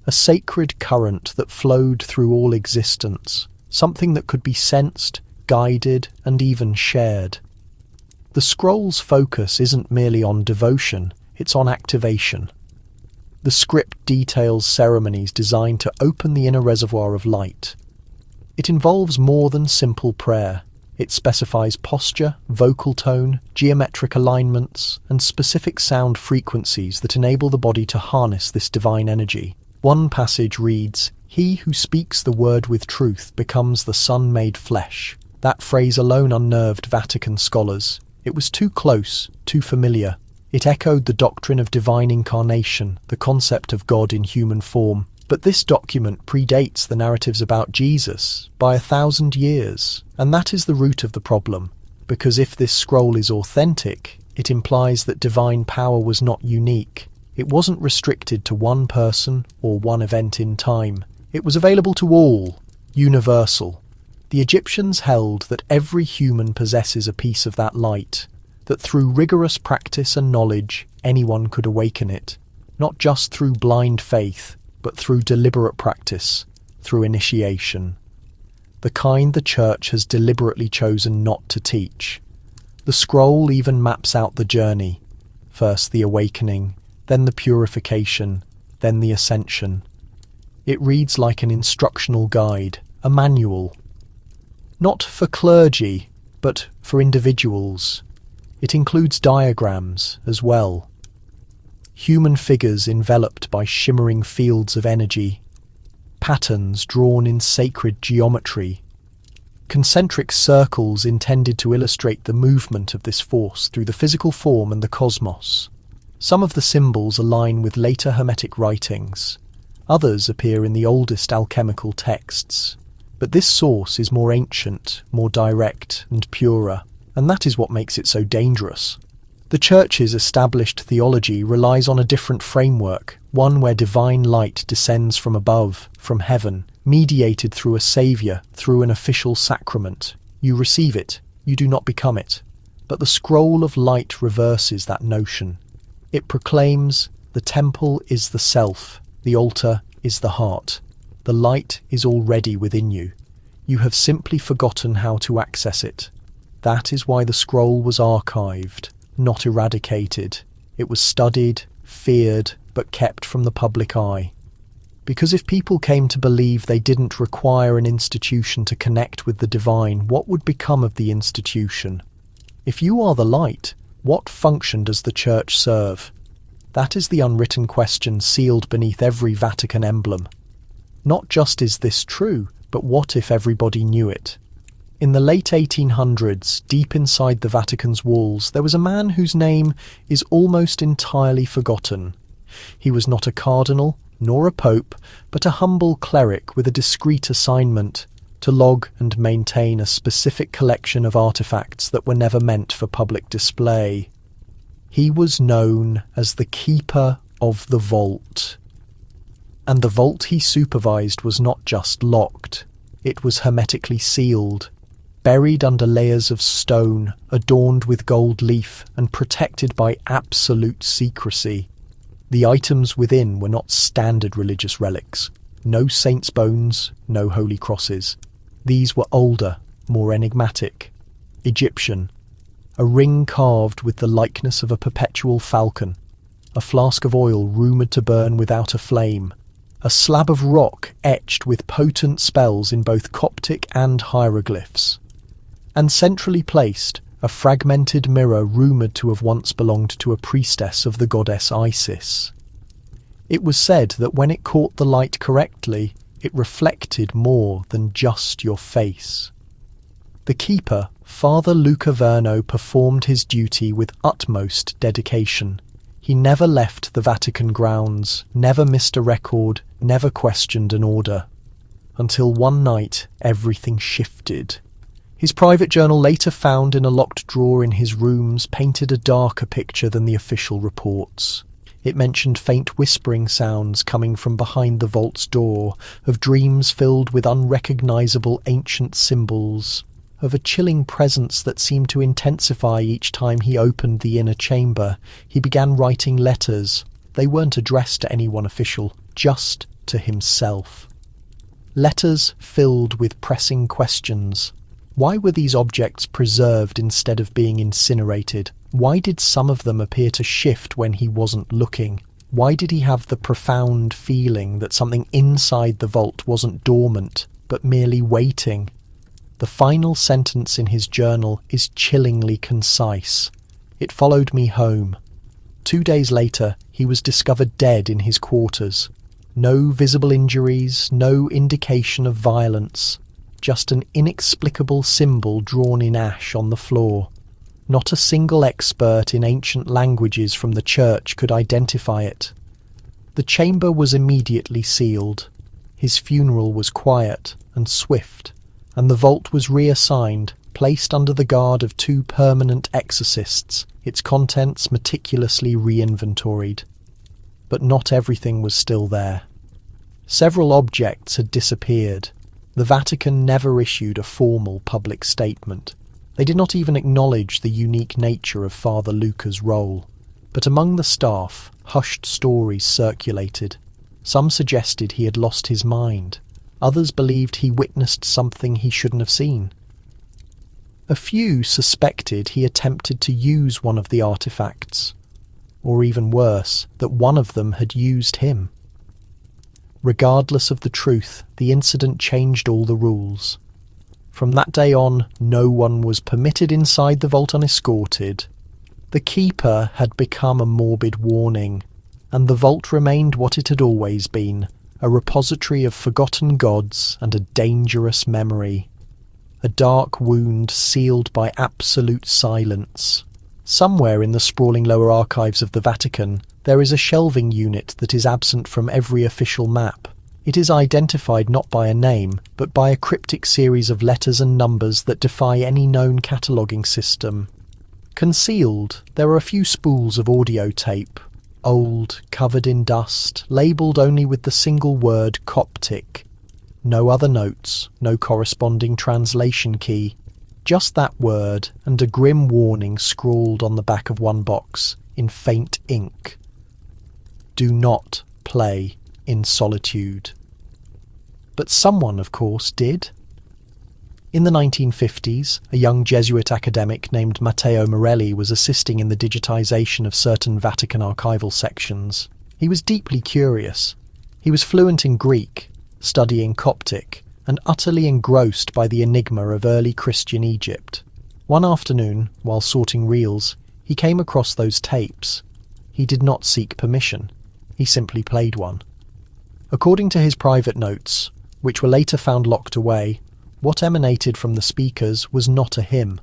a sacred current that flowed through all existence, something that could be sensed, guided, and even shared. The scroll's focus isn't merely on devotion, it's on activation. The script details ceremonies designed to open the inner reservoir of light. It involves more than simple prayer. It specifies posture, vocal tone, geometric alignments, and specific sound frequencies that enable the body to harness this divine energy. One passage reads, "He who speaks the word with truth becomes the Son made flesh." That phrase alone unnerved Vatican scholars. It was too close, too familiar. It echoed the doctrine of divine incarnation, the concept of God in human form. But this document predates the narratives about Jesus by 1,000 years, and that is the root of the problem, because if this scroll is authentic, it implies that divine power was not unique. It wasn't restricted to one person or one event in time. It was available to all, universal. The Egyptians held that every human possesses a piece of that light, that through rigorous practice and knowledge, anyone could awaken it, not just through blind faith, but through deliberate practice, through initiation. The kind the Church has deliberately chosen not to teach. The scroll even maps out the journey. First the awakening, then the purification, then the ascension. It reads like an instructional guide, a manual. Not for clergy, but for individuals. It includes diagrams as well. Human figures enveloped by shimmering fields of energy. Patterns drawn in sacred geometry. Concentric circles intended to illustrate the movement of this force through the physical form and the cosmos. Some of the symbols align with later Hermetic writings. Others appear in the oldest alchemical texts. But this source is more ancient, more direct and purer, and that is what makes it so dangerous. The Church's established theology relies on a different framework, one where divine light descends from above, from heaven, mediated through a saviour, through an official sacrament. You receive it, you do not become it. But the scroll of light reverses that notion. It proclaims, the temple is the self, the altar is the heart. The light is already within you. You have simply forgotten how to access it. That is why the scroll was archived, not eradicated. It was studied, feared, but kept from the public eye. Because if people came to believe they didn't require an institution to connect with the divine, what would become of the institution? If you are the light, what function does the Church serve? That is the unwritten question sealed beneath every Vatican emblem. Not just is this true, but what if everybody knew it? In the late 1800s, deep inside the Vatican's walls, there was a man whose name is almost entirely forgotten. He was not a cardinal, nor a pope, but a humble cleric with a discreet assignment to log and maintain a specific collection of artifacts that were never meant for public display. He was known as the Keeper of the Vault. And the vault he supervised was not just locked, it was hermetically sealed, buried under layers of stone, adorned with gold leaf, and protected by absolute secrecy. The items within were not standard religious relics. No saints' bones, no holy crosses. These were older, more enigmatic, Egyptian. A ring carved with the likeness of a perpetual falcon. A flask of oil rumoured to burn without a flame. A slab of rock etched with potent spells in both Coptic and hieroglyphs. And centrally placed, a fragmented mirror rumoured to have once belonged to a priestess of the goddess Isis. It was said that when it caught the light correctly, it reflected more than just your face. The keeper, Father Luca Verno, performed his duty with utmost dedication. He never left the Vatican grounds, never missed a record, never questioned an order. Until one night, everything shifted. His private journal, later found in a locked drawer in his rooms, painted a darker picture than the official reports. It mentioned faint whispering sounds coming from behind the vault's door, of dreams filled with unrecognisable ancient symbols, of a chilling presence that seemed to intensify each time he opened the inner chamber. He began writing letters. They weren't addressed to anyone official, just to himself. Letters filled with pressing questions. Why were these objects preserved instead of being incinerated? Why did some of them appear to shift when he wasn't looking? Why did he have the profound feeling that something inside the vault wasn't dormant, but merely waiting? The final sentence in his journal is chillingly concise. It followed me home. 2 days later, he was discovered dead in his quarters. No visible injuries, no indication of violence. Just an inexplicable symbol drawn in ash on the floor. Not a single expert in ancient languages from the Church could identify it. The chamber was immediately sealed. His funeral was quiet and swift, and the vault was reassigned, placed under the guard of 2 permanent exorcists, its contents meticulously re-inventoried. But not everything was still there. Several objects had disappeared. The Vatican never issued a formal public statement. They did not even acknowledge the unique nature of Father Luca's role. But among the staff, hushed stories circulated. Some suggested he had lost his mind. Others believed he witnessed something he shouldn't have seen. A few suspected he attempted to use one of the artifacts, or even worse, that one of them had used him. Regardless of the truth, the incident changed all the rules. From that day on, no one was permitted inside the vault unescorted. The keeper had become a morbid warning, and the vault remained what it had always been, a repository of forgotten gods and a dangerous memory. A dark wound sealed by absolute silence. Somewhere in the sprawling lower archives of the Vatican, there is a shelving unit that is absent from every official map. It is identified not by a name, but by a cryptic series of letters and numbers that defy any known cataloguing system. Concealed, there are a few spools of audio tape, old, covered in dust, labelled only with the single word Coptic. No other notes, no corresponding translation key. Just that word and a grim warning scrawled on the back of one box in faint ink. Do not play in solitude. But someone, of course, did. In the 1950s, a young Jesuit academic named Matteo Morelli was assisting in the digitization of certain Vatican archival sections. He was deeply curious. He was fluent in Greek, studying Coptic, and utterly engrossed by the enigma of early Christian Egypt. One afternoon, while sorting reels, he came across those tapes. He did not seek permission. He simply played one. According to his private notes, which were later found locked away, what emanated from the speakers was not a hymn.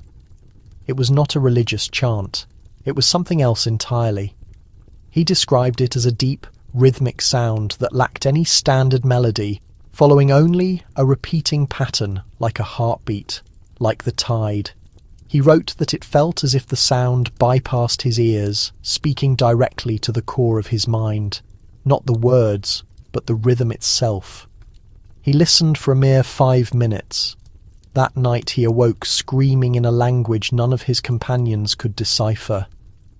It was not a religious chant. It was something else entirely. He described it as a deep, rhythmic sound that lacked any standard melody, following only a repeating pattern like a heartbeat, like the tide. He wrote that it felt as if the sound bypassed his ears, speaking directly to the core of his mind. Not the words, but the rhythm itself. He listened for a mere 5 minutes. That night he awoke screaming in a language none of his companions could decipher.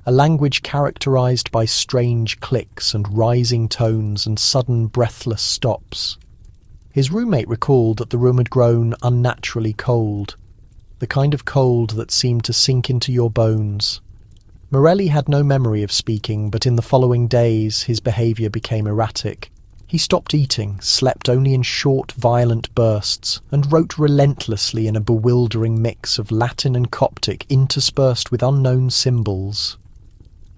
A language characterized by strange clicks and rising tones and sudden breathless stops. His roommate recalled that the room had grown unnaturally cold, the kind of cold that seemed to sink into your bones. Morelli had no memory of speaking, but in the following days his behaviour became erratic. He stopped eating, slept only in short, violent bursts, and wrote relentlessly in a bewildering mix of Latin and Coptic interspersed with unknown symbols.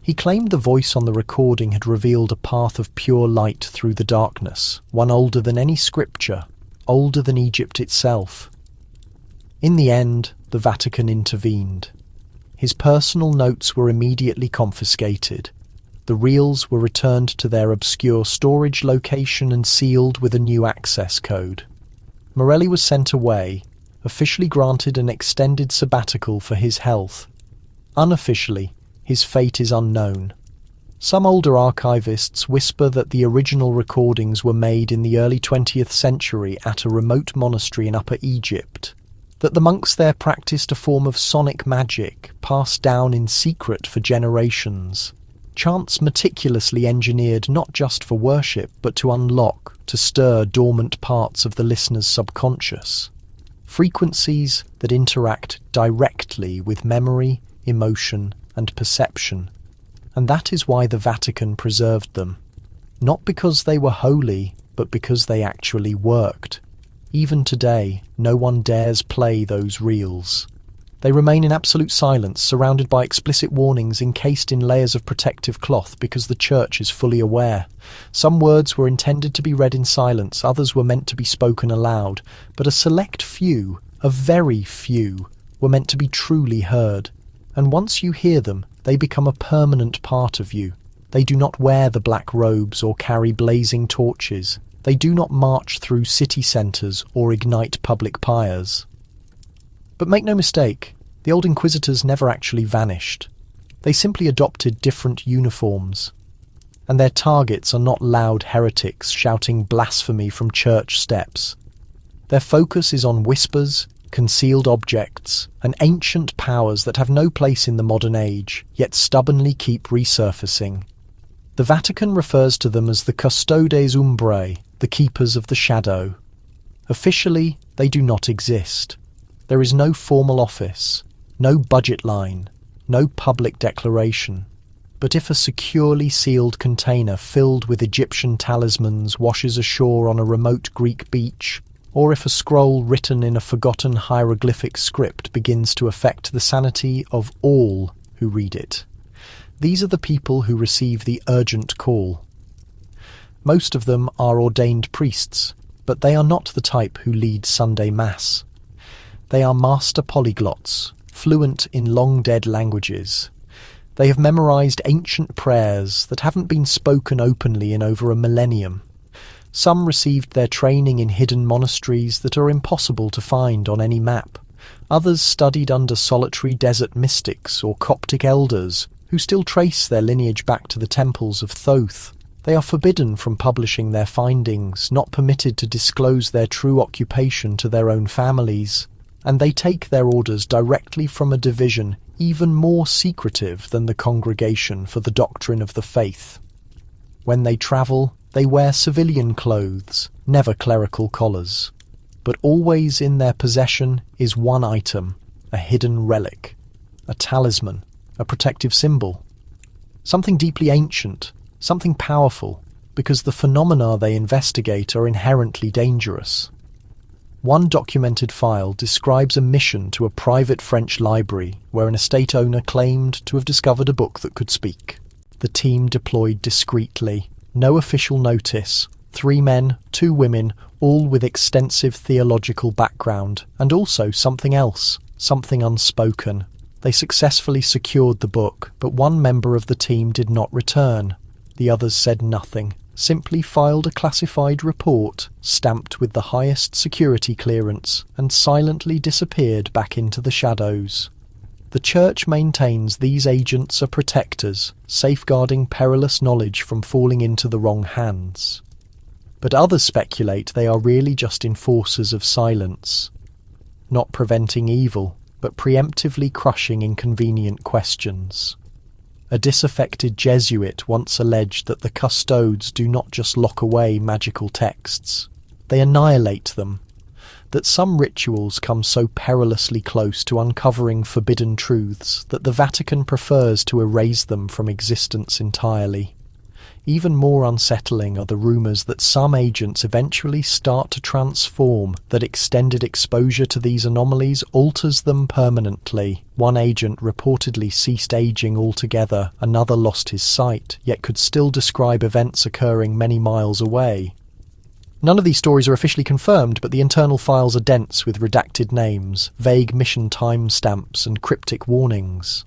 He claimed the voice on the recording had revealed a path of pure light through the darkness, one older than any scripture, older than Egypt itself. In the end, the Vatican intervened. His personal notes were immediately confiscated. The reels were returned to their obscure storage location and sealed with a new access code. Morelli was sent away, officially granted an extended sabbatical for his health. Unofficially, his fate is unknown. Some older archivists whisper that the original recordings were made in the early 20th century at a remote monastery in Upper Egypt, that the monks there practiced a form of sonic magic passed down in secret for generations. Chants meticulously engineered not just for worship, but to unlock, to stir dormant parts of the listener's subconscious. Frequencies that interact directly with memory, emotion, and perception. And that is why the Vatican preserved them. Not because they were holy, but because they actually worked. Even today, no one dares play those reels. They remain in absolute silence, surrounded by explicit warnings encased in layers of protective cloth because the Church is fully aware. Some words were intended to be read in silence, others were meant to be spoken aloud, but a select few, a very few, were meant to be truly heard. And once you hear them, they become a permanent part of you. They do not wear the black robes or carry blazing torches. They do not march through city centres or ignite public pyres. But make no mistake, the old inquisitors never actually vanished. They simply adopted different uniforms. And their targets are not loud heretics shouting blasphemy from church steps. Their focus is on whispers, concealed objects, and ancient powers that have no place in the modern age, yet stubbornly keep resurfacing. The Vatican refers to them as the Custodes Umbrae, the keepers of the shadow. Officially, they do not exist. There is no formal office, no budget line, no public declaration. But if a securely sealed container filled with Egyptian talismans washes ashore on a remote Greek beach, or if a scroll written in a forgotten hieroglyphic script begins to affect the sanity of all who read it, these are the people who receive the urgent call. Most of them are ordained priests, but they are not the type who lead Sunday Mass. They are master polyglots, fluent in long-dead languages. They have memorized ancient prayers that haven't been spoken openly in over a millennium. Some received their training in hidden monasteries that are impossible to find on any map. Others studied under solitary desert mystics or Coptic elders who still trace their lineage back to the temples of Thoth. They are forbidden from publishing their findings, not permitted to disclose their true occupation to their own families, and they take their orders directly from a division even more secretive than the Congregation for the Doctrine of the Faith. When they travel, they wear civilian clothes, never clerical collars. But always in their possession is one item, a hidden relic, a talisman, a protective symbol. Something deeply ancient, something powerful, because the phenomena they investigate are inherently dangerous. One documented file describes a mission to a private French library where an estate owner claimed to have discovered a book that could speak. The team deployed discreetly, no official notice, 3 men, 2 women, all with extensive theological background, and also something else, something unspoken. They successfully secured the book, but one member of the team did not return. The others said nothing, simply filed a classified report, stamped with the highest security clearance, and silently disappeared back into the shadows. The Church maintains these agents are protectors, safeguarding perilous knowledge from falling into the wrong hands. But others speculate they are really just enforcers of silence, not preventing evil, but preemptively crushing inconvenient questions. A disaffected Jesuit once alleged that the custodes do not just lock away magical texts, they annihilate them, that some rituals come so perilously close to uncovering forbidden truths that the Vatican prefers to erase them from existence entirely. Even more unsettling are the rumours that some agents eventually start to transform, that extended exposure to these anomalies alters them permanently. One agent reportedly ceased aging altogether, another lost his sight, yet could still describe events occurring many miles away. None of these stories are officially confirmed, but the internal files are dense with redacted names, vague mission timestamps, and cryptic warnings.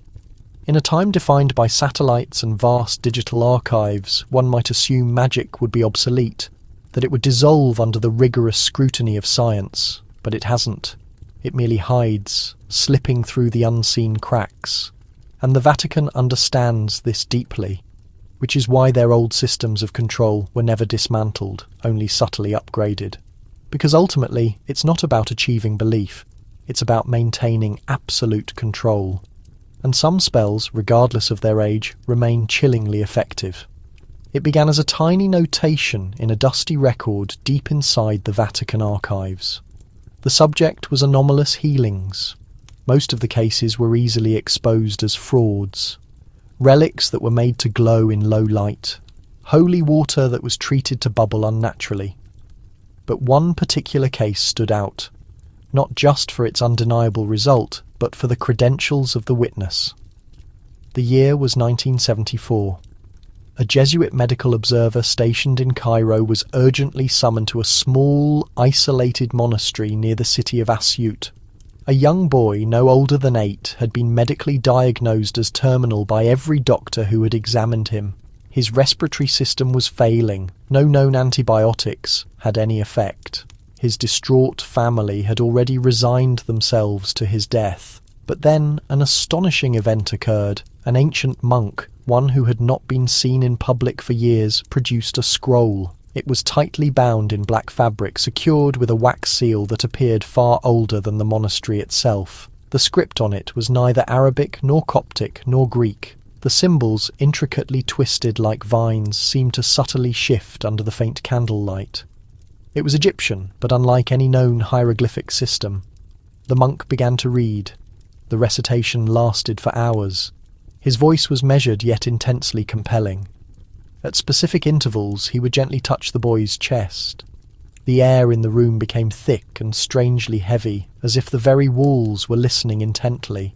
In a time defined by satellites and vast digital archives, one might assume magic would be obsolete, that it would dissolve under the rigorous scrutiny of science, but it hasn't. It merely hides, slipping through the unseen cracks. And the Vatican understands this deeply, which is why their old systems of control were never dismantled, only subtly upgraded. Because ultimately, it's not about achieving belief, it's about maintaining absolute control. And some spells, regardless of their age, remain chillingly effective. It began as a tiny notation in a dusty record deep inside the Vatican archives. The subject was anomalous healings. Most of the cases were easily exposed as frauds. Relics that were made to glow in low light. Holy water that was treated to bubble unnaturally. But one particular case stood out, not just for its undeniable result, but for the credentials of the witness. The year was 1974. A Jesuit medical observer stationed in Cairo was urgently summoned to a small, isolated monastery near the city of Asyut. A young boy, no older than 8, had been medically diagnosed as terminal by every doctor who had examined him. His respiratory system was failing. No known antibiotics had any effect. His distraught family had already resigned themselves to his death. But then an astonishing event occurred. An ancient monk, one who had not been seen in public for years, produced a scroll. It was tightly bound in black fabric, secured with a wax seal that appeared far older than the monastery itself. The script on it was neither Arabic nor Coptic nor Greek. The symbols, intricately twisted like vines, seemed to subtly shift under the faint candlelight. It was Egyptian, but unlike any known hieroglyphic system. The monk began to read. The recitation lasted for hours. His voice was measured yet intensely compelling. At specific intervals, he would gently touch the boy's chest. The air in the room became thick and strangely heavy, as if the very walls were listening intently.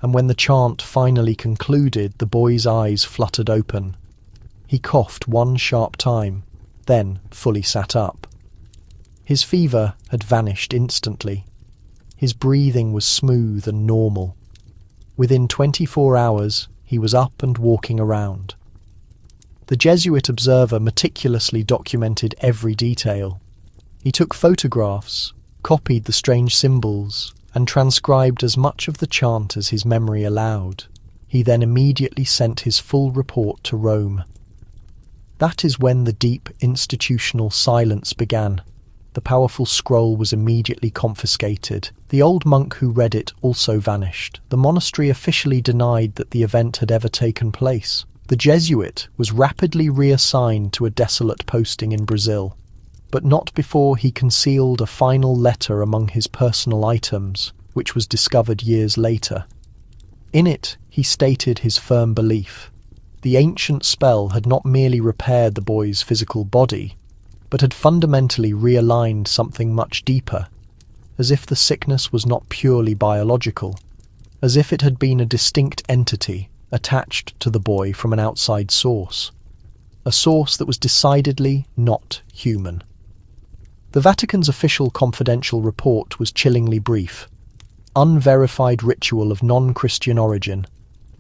And when the chant finally concluded, the boy's eyes fluttered open. He coughed one sharp time, then fully sat up. His fever had vanished instantly. His breathing was smooth and normal. Within 24 hours, he was up and walking around. The Jesuit observer meticulously documented every detail. He took photographs, copied the strange symbols, and transcribed as much of the chant as his memory allowed. He then immediately sent his full report to Rome. That is when the deep institutional silence began. The powerful scroll was immediately confiscated. The old monk who read it also vanished. The monastery officially denied that the event had ever taken place. The Jesuit was rapidly reassigned to a desolate posting in Brazil, but not before he concealed a final letter among his personal items, which was discovered years later. In it, he stated his firm belief. The ancient spell had not merely repaired the boy's physical body, but had fundamentally realigned something much deeper, as if the sickness was not purely biological, as if it had been a distinct entity attached to the boy from an outside source, a source that was decidedly not human. The Vatican's official confidential report was chillingly brief. Unverified ritual of non-Christian origin.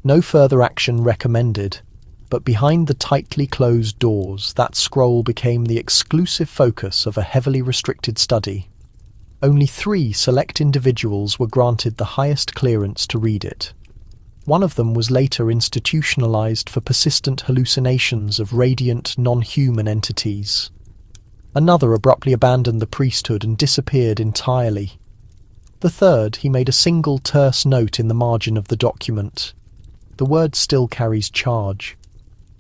No further action recommended. But behind the tightly closed doors, that scroll became the exclusive focus of a heavily restricted study. Only 3 select individuals were granted the highest clearance to read it. One of them was later institutionalized for persistent hallucinations of radiant, non-human entities. Another abruptly abandoned the priesthood and disappeared entirely. The third, he made a single terse note in the margin of the document. The word still carries charge.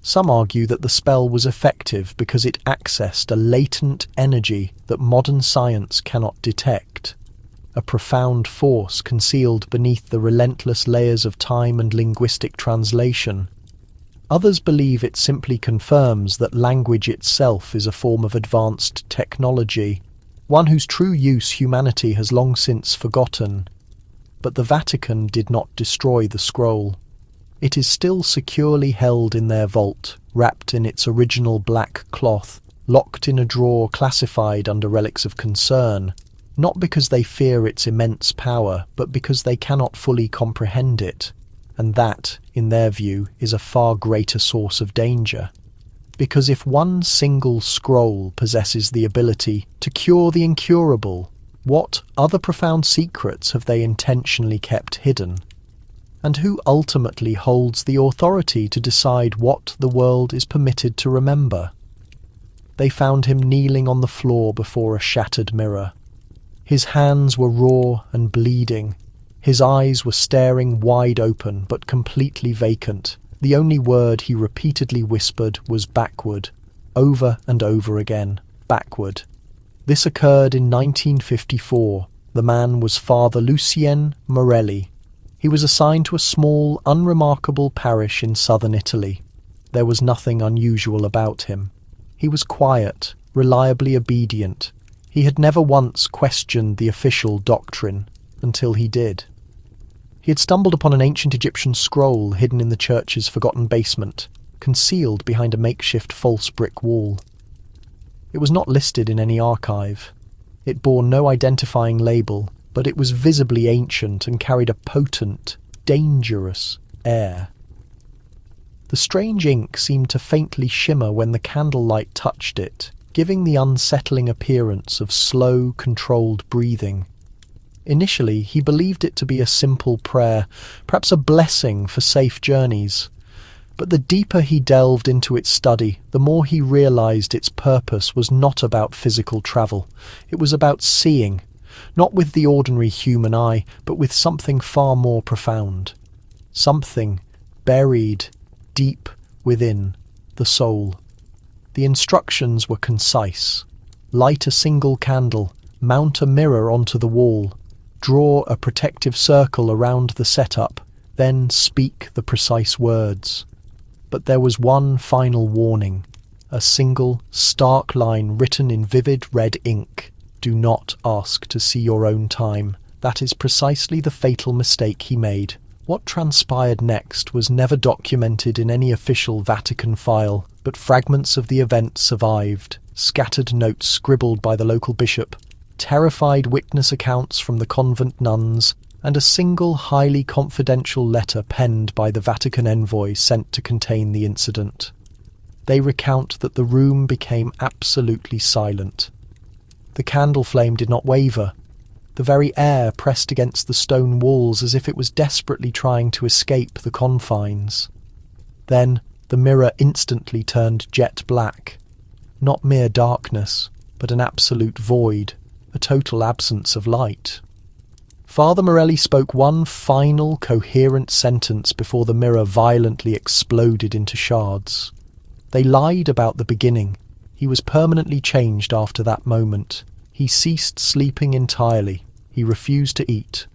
Some argue that the spell was effective because it accessed a latent energy that modern science cannot detect, a profound force concealed beneath the relentless layers of time and linguistic translation. Others believe it simply confirms that language itself is a form of advanced technology, one whose true use humanity has long since forgotten. But the Vatican did not destroy the scroll. It is still securely held in their vault, wrapped in its original black cloth, locked in a drawer classified under relics of concern, not because they fear its immense power, but because they cannot fully comprehend it, and that, in their view, is a far greater source of danger. Because if one single scroll possesses the ability to cure the incurable, what other profound secrets have they intentionally kept hidden? And who ultimately holds the authority to decide what the world is permitted to remember? They found him kneeling on the floor before a shattered mirror. His hands were raw and bleeding. His eyes were staring wide open but completely vacant. The only word he repeatedly whispered was backward, over and over again, backward. This occurred in 1954. The man was Father Lucien Morelli. He was assigned to a small, unremarkable parish in southern Italy. There was nothing unusual about him. He was quiet, reliably obedient. He had never once questioned the official doctrine, until he did. He had stumbled upon an ancient Egyptian scroll hidden in the church's forgotten basement, concealed behind a makeshift false brick wall. It was not listed in any archive. It bore no identifying label, but it was visibly ancient and carried a potent, dangerous air. The strange ink seemed to faintly shimmer when the candlelight touched it, giving the unsettling appearance of slow, controlled breathing. Initially, he believed it to be a simple prayer, perhaps a blessing for safe journeys. But the deeper he delved into its study, the more he realized its purpose was not about physical travel. It was about seeing, not with the ordinary human eye, but with something far more profound. Something buried deep within the soul. The instructions were concise. Light a single candle, mount a mirror onto the wall, draw a protective circle around the setup, then speak the precise words. But there was one final warning, a single, stark line written in vivid red ink. Do not ask to see your own time. That is precisely the fatal mistake he made. What transpired next was never documented in any official Vatican file, but fragments of the event survived, scattered notes scribbled by the local bishop, terrified witness accounts from the convent nuns, and a single highly confidential letter penned by the Vatican envoy sent to contain the incident. They recount that the room became absolutely silent. The candle flame did not waver. The very air pressed against the stone walls as if it was desperately trying to escape the confines. Then the mirror instantly turned jet black. Not mere darkness, but an absolute void, a total absence of light. Father Morelli spoke one final, coherent sentence before the mirror violently exploded into shards. They lied about the beginning. He was permanently changed after that moment. He ceased sleeping entirely. He refused to eat.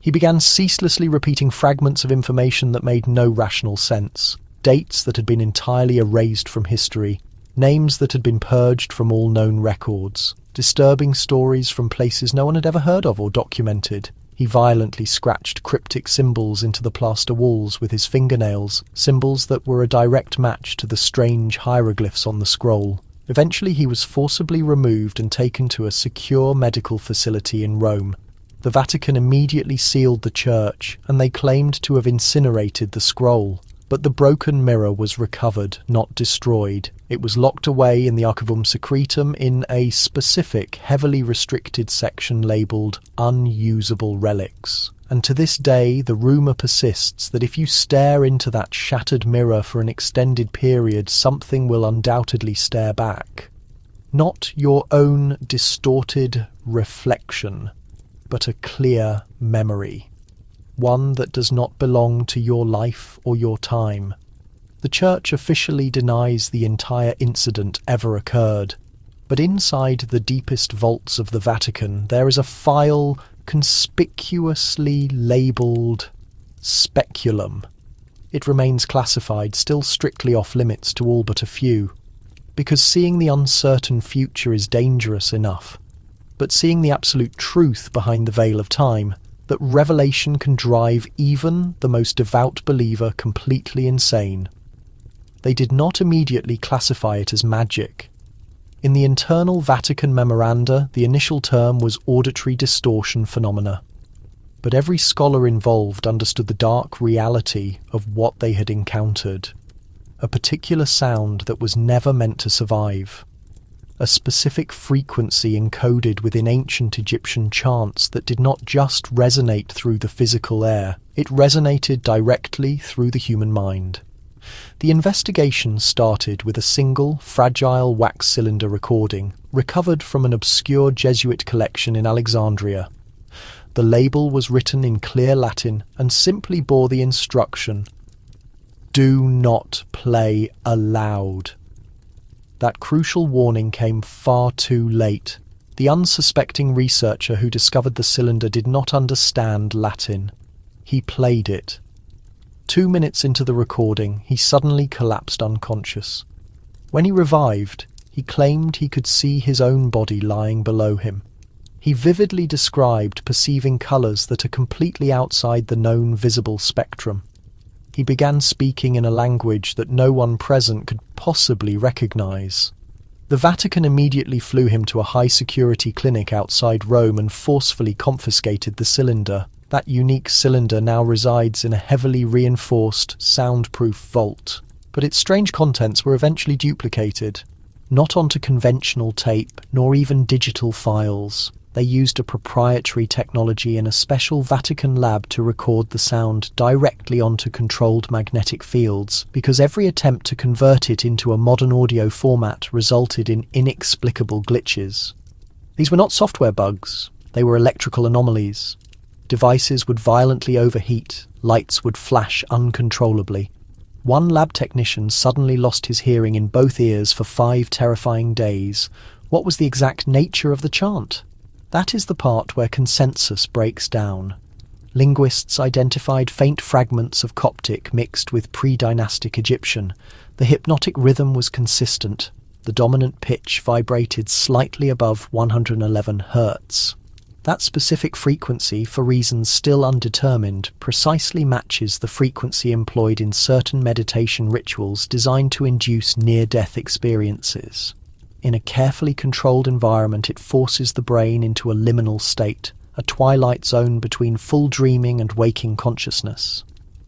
He began ceaselessly repeating fragments of information that made no rational sense. Dates that had been entirely erased from history. Names that had been purged from all known records. Disturbing stories from places no one had ever heard of or documented. He violently scratched cryptic symbols into the plaster walls with his fingernails, symbols that were a direct match to the strange hieroglyphs on the scroll. Eventually he was forcibly removed and taken to a secure medical facility in Rome. The Vatican immediately sealed the church, and they claimed to have incinerated the scroll. But the broken mirror was recovered, not destroyed. It was locked away in the Archivum Secretum in a specific, heavily restricted section labelled Unusable Relics. And to this day, the rumour persists that if you stare into that shattered mirror for an extended period, something will undoubtedly stare back. Not your own distorted reflection, but a clear memory. One that does not belong to your life or your time. The Church officially denies the entire incident ever occurred, but inside the deepest vaults of the Vatican there is a file conspicuously labelled Speculum. It remains classified, still strictly off-limits to all but a few, because seeing the uncertain future is dangerous enough, but seeing the absolute truth behind the veil of time, that revelation can drive even the most devout believer completely insane. They did not immediately classify it as magic. In the internal Vatican memoranda, the initial term was auditory distortion phenomena. But every scholar involved understood the dark reality of what they had encountered. A particular sound that was never meant to survive. A specific frequency encoded within ancient Egyptian chants that did not just resonate through the physical air, it resonated directly through the human mind. The investigation started with a single, fragile wax cylinder recording, recovered from an obscure Jesuit collection in Alexandria. The label was written in clear Latin and simply bore the instruction, "Do not play aloud." That crucial warning came far too late. The unsuspecting researcher who discovered the cylinder did not understand Latin. He played it. 2 minutes into the recording, he suddenly collapsed unconscious. When he revived, he claimed he could see his own body lying below him. He vividly described perceiving colours that are completely outside the known visible spectrum. He began speaking in a language that no one present could possibly recognise. The Vatican immediately flew him to a high-security clinic outside Rome and forcefully confiscated the cylinder. That unique cylinder now resides in a heavily reinforced, soundproof vault. But its strange contents were eventually duplicated, not onto conventional tape, nor even digital files. They used a proprietary technology in a special Vatican lab to record the sound directly onto controlled magnetic fields, because every attempt to convert it into a modern audio format resulted in inexplicable glitches. These were not software bugs, they were electrical anomalies. Devices would violently overheat, lights would flash uncontrollably. One lab technician suddenly lost his hearing in both ears for 5 terrifying days. What was the exact nature of the chant? That is the part where consensus breaks down. Linguists identified faint fragments of Coptic mixed with pre-dynastic Egyptian. The hypnotic rhythm was consistent. The dominant pitch vibrated slightly above 111 Hz. That specific frequency, for reasons still undetermined, precisely matches the frequency employed in certain meditation rituals designed to induce near-death experiences. In a carefully controlled environment, it forces the brain into a liminal state, a twilight zone between full dreaming and waking consciousness.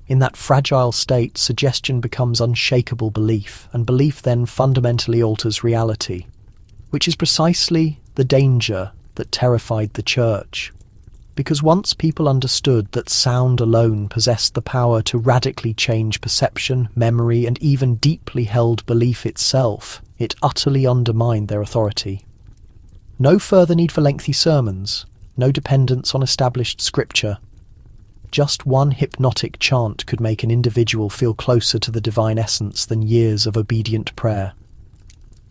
In that fragile state, suggestion becomes unshakable belief, and belief then fundamentally alters reality, which is precisely the danger that terrified the Church. Because once people understood that sound alone possessed the power to radically change perception, memory, and even deeply held belief itself, it utterly undermined their authority. No further need for lengthy sermons, no dependence on established scripture. Just one hypnotic chant could make an individual feel closer to the divine essence than years of obedient prayer.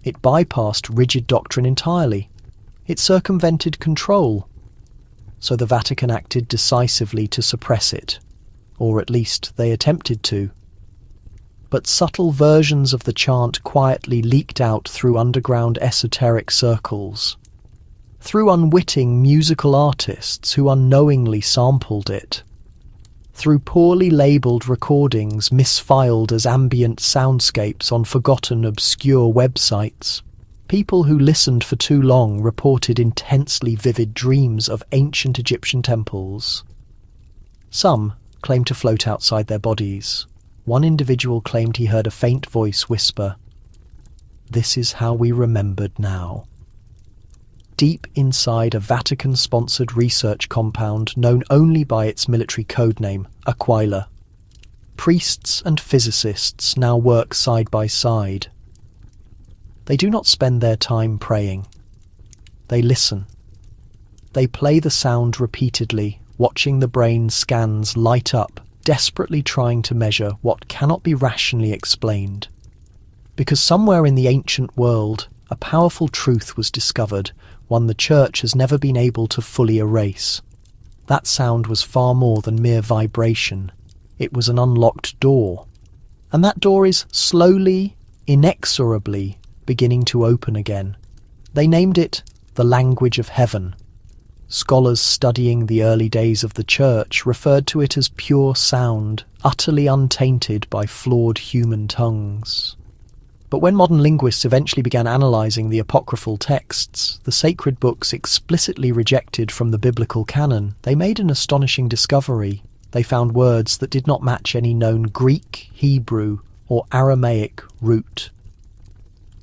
It bypassed rigid doctrine entirely. It circumvented control. So the Vatican acted decisively to suppress it, or at least they attempted to. But subtle versions of the chant quietly leaked out through underground esoteric circles, through unwitting musical artists who unknowingly sampled it, through poorly labelled recordings misfiled as ambient soundscapes on forgotten obscure websites. People who listened for too long reported intensely vivid dreams of ancient Egyptian temples. Some claimed to float outside their bodies. One individual claimed he heard a faint voice whisper, "This is how we remembered now." Deep inside a Vatican-sponsored research compound known only by its military codename, Aquila, priests and physicists now work side by side. They do not spend their time praying. They listen. They play the sound repeatedly, watching the brain scans light up, desperately trying to measure what cannot be rationally explained. Because somewhere in the ancient world, a powerful truth was discovered, one the Church has never been able to fully erase. That sound was far more than mere vibration. It was an unlocked door. And that door is slowly, inexorably beginning to open again. They named it the language of heaven. Scholars studying the early days of the Church referred to it as pure sound, utterly untainted by flawed human tongues. But when modern linguists eventually began analysing the apocryphal texts, the sacred books explicitly rejected from the biblical canon, they made an astonishing discovery. They found words that did not match any known Greek, Hebrew, or Aramaic root.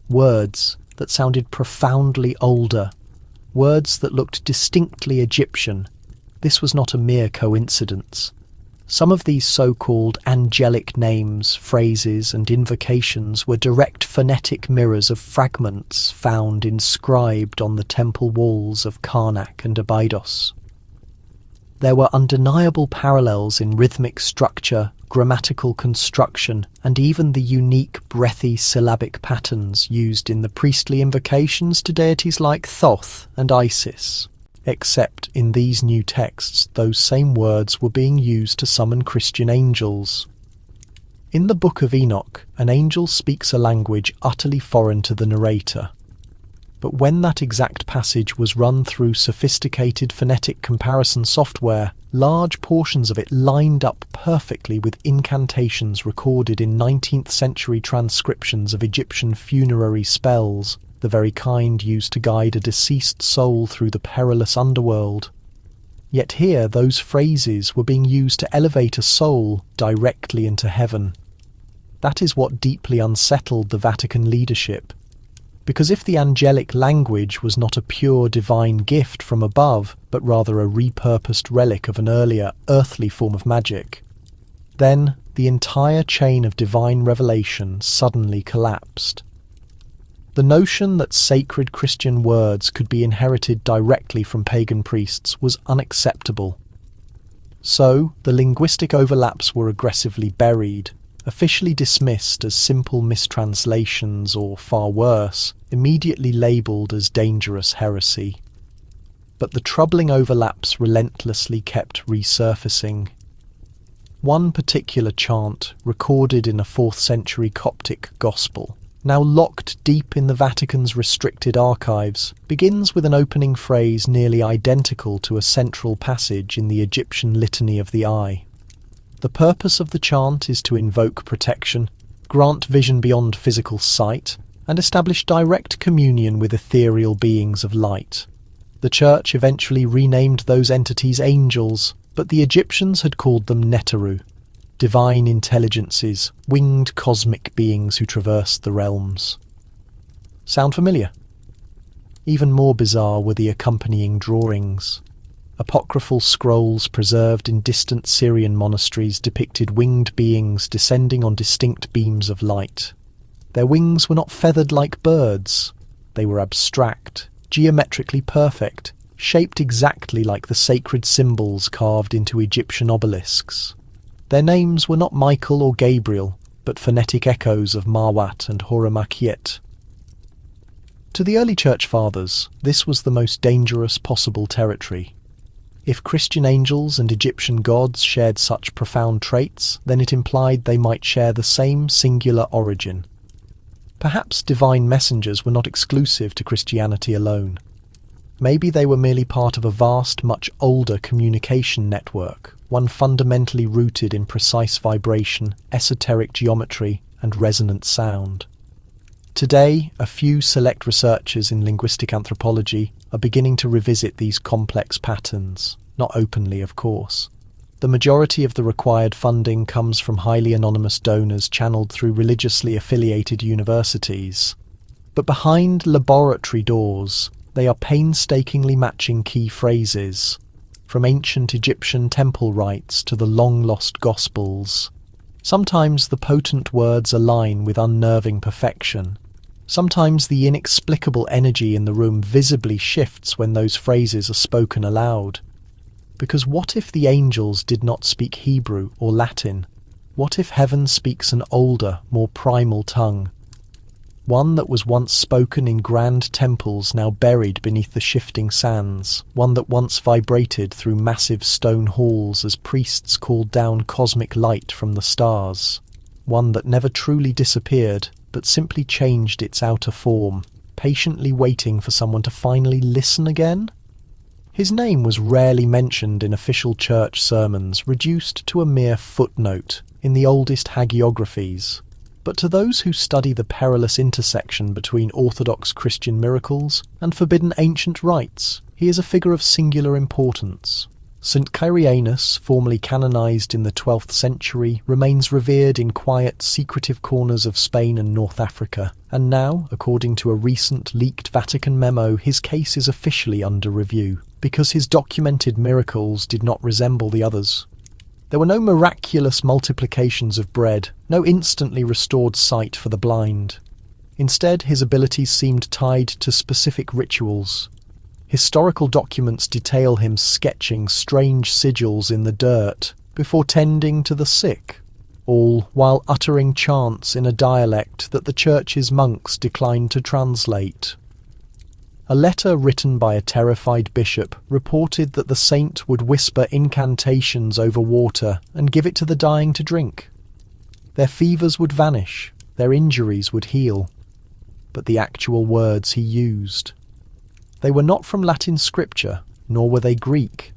Words that sounded profoundly older. Words that looked distinctly Egyptian. This was not a mere coincidence. Some of these so-called angelic names, phrases, and invocations were direct phonetic mirrors of fragments found inscribed on the temple walls of Karnak and Abydos. There were undeniable parallels in rhythmic structure, grammatical construction, and even the unique breathy syllabic patterns used in the priestly invocations to deities like Thoth and Isis. Except in these new texts, those same words were being used to summon Christian angels. In the Book of Enoch, an angel speaks a language utterly foreign to the narrator. But when that exact passage was run through sophisticated phonetic comparison software, large portions of it lined up perfectly with incantations recorded in 19th century transcriptions of Egyptian funerary spells, the very kind used to guide a deceased soul through the perilous underworld. Yet here those phrases were being used to elevate a soul directly into heaven. That is what deeply unsettled the Vatican leadership. Because if the angelic language was not a pure divine gift from above, but rather a repurposed relic of an earlier, earthly form of magic, then the entire chain of divine revelation suddenly collapsed. The notion that sacred Christian words could be inherited directly from pagan priests was unacceptable. So, the linguistic overlaps were aggressively buried, officially dismissed as simple mistranslations or, far worse, immediately labelled as dangerous heresy. But the troubling overlaps relentlessly kept resurfacing. One particular chant, recorded in a 4th century Coptic gospel, now locked deep in the Vatican's restricted archives, begins with an opening phrase nearly identical to a central passage in the Egyptian Litany of the Eye. The purpose of the chant is to invoke protection, grant vision beyond physical sight, and establish direct communion with ethereal beings of light. The Church eventually renamed those entities angels, but the Egyptians had called them Neteru, divine intelligences, winged cosmic beings who traversed the realms. Sound familiar? Even more bizarre were the accompanying drawings. Apocryphal scrolls preserved in distant Syrian monasteries depicted winged beings descending on distinct beams of light. Their wings were not feathered like birds. They were abstract, geometrically perfect, shaped exactly like the sacred symbols carved into Egyptian obelisks. Their names were not Michael or Gabriel, but phonetic echoes of Mawat and Horamakiet. To the early Church Fathers, this was the most dangerous possible territory. If Christian angels and Egyptian gods shared such profound traits, then it implied they might share the same singular origin. Perhaps divine messengers were not exclusive to Christianity alone. Maybe they were merely part of a vast, much older communication network, one fundamentally rooted in precise vibration, esoteric geometry, and resonant sound. Today, a few select researchers in linguistic anthropology are beginning to revisit these complex patterns, not openly, of course. The majority of the required funding comes from highly anonymous donors channeled through religiously affiliated universities. But behind laboratory doors, they are painstakingly matching key phrases, from ancient Egyptian temple rites to the long-lost Gospels. Sometimes the potent words align with unnerving perfection. Sometimes the inexplicable energy in the room visibly shifts when those phrases are spoken aloud. Because what if the angels did not speak Hebrew or Latin? What if heaven speaks an older, more primal tongue? One that was once spoken in grand temples now buried beneath the shifting sands, one that once vibrated through massive stone halls as priests called down cosmic light from the stars, one that never truly disappeared, but simply changed its outer form, patiently waiting for someone to finally listen again? His name was rarely mentioned in official church sermons, reduced to a mere footnote in the oldest hagiographies. But to those who study the perilous intersection between orthodox Christian miracles and forbidden ancient rites, he is a figure of singular importance. St. Kyrianus, formerly canonized in the 12th century, remains revered in quiet, secretive corners of Spain and North Africa, and now, according to a recent leaked Vatican memo, his case is officially under review, because his documented miracles did not resemble the others. There were no miraculous multiplications of bread, no instantly restored sight for the blind. Instead, his abilities seemed tied to specific rituals. Historical documents detail him sketching strange sigils in the dirt before tending to the sick, all while uttering chants in a dialect that the church's monks declined to translate. A letter written by a terrified bishop reported that the saint would whisper incantations over water and give it to the dying to drink. Their fevers would vanish, their injuries would heal. But the actual words he used, they were not from Latin scripture, nor were they Greek.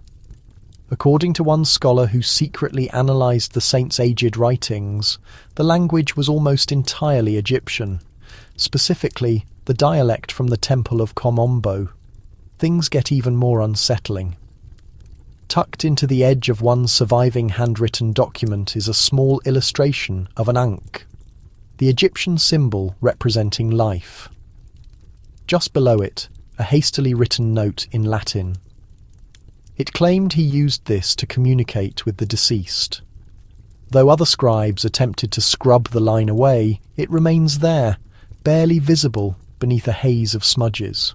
According to one scholar who secretly analysed the saint's aged writings, the language was almost entirely Egyptian, specifically the dialect from the Temple of Komombo. Things get even more unsettling. Tucked into the edge of one surviving handwritten document is a small illustration of an ankh, the Egyptian symbol representing life. Just below it, a hastily written note in Latin. It claimed he used this to communicate with the deceased. Though other scribes attempted to scrub the line away, it remains there, barely visible beneath a haze of smudges.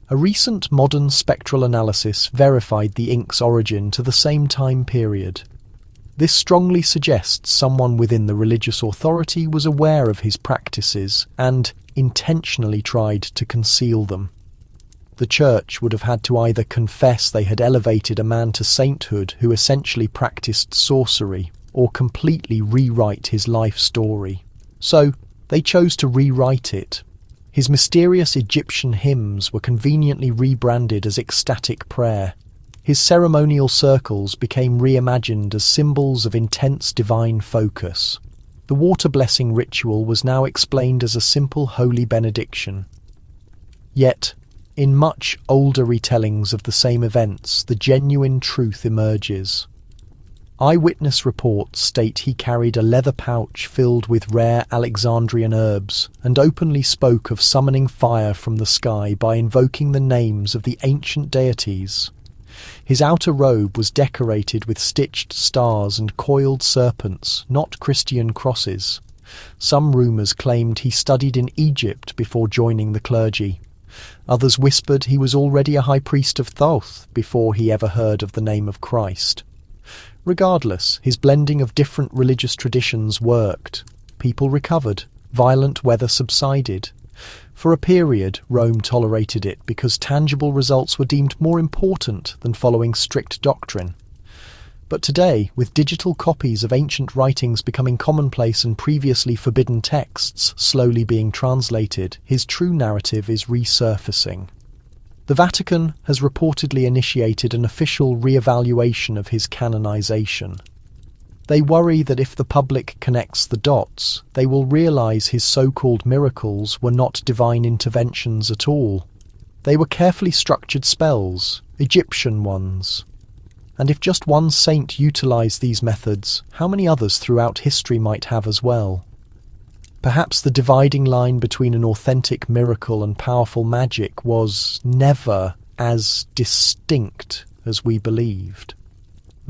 A recent modern spectral analysis verified the ink's origin to the same time period. This strongly suggests someone within the religious authority was aware of his practices and intentionally tried to conceal them. The church would have had to either confess they had elevated a man to sainthood who essentially practiced sorcery, or completely rewrite his life story. So, they chose to rewrite it. His mysterious Egyptian hymns were conveniently rebranded as ecstatic prayer. His ceremonial circles became reimagined as symbols of intense divine focus. The water blessing ritual was now explained as a simple holy benediction. Yet, in much older retellings of the same events, the genuine truth emerges. Eyewitness reports state he carried a leather pouch filled with rare Alexandrian herbs and openly spoke of summoning fire from the sky by invoking the names of the ancient deities. His outer robe was decorated with stitched stars and coiled serpents, not Christian crosses. Some rumours claimed he studied in Egypt before joining the clergy. Others whispered he was already a high priest of Thoth before he ever heard of the name of Christ. Regardless, his blending of different religious traditions worked. People recovered. Violent weather subsided. For a period, Rome tolerated it because tangible results were deemed more important than following strict doctrine. But today, with digital copies of ancient writings becoming commonplace and previously forbidden texts slowly being translated, his true narrative is resurfacing. The Vatican has reportedly initiated an official re-evaluation of his canonization. They worry that if the public connects the dots, they will realize his so-called miracles were not divine interventions at all. They were carefully structured spells, Egyptian ones. And if just one saint utilized these methods, how many others throughout history might have as well? Perhaps the dividing line between an authentic miracle and powerful magic was never as distinct as we believed.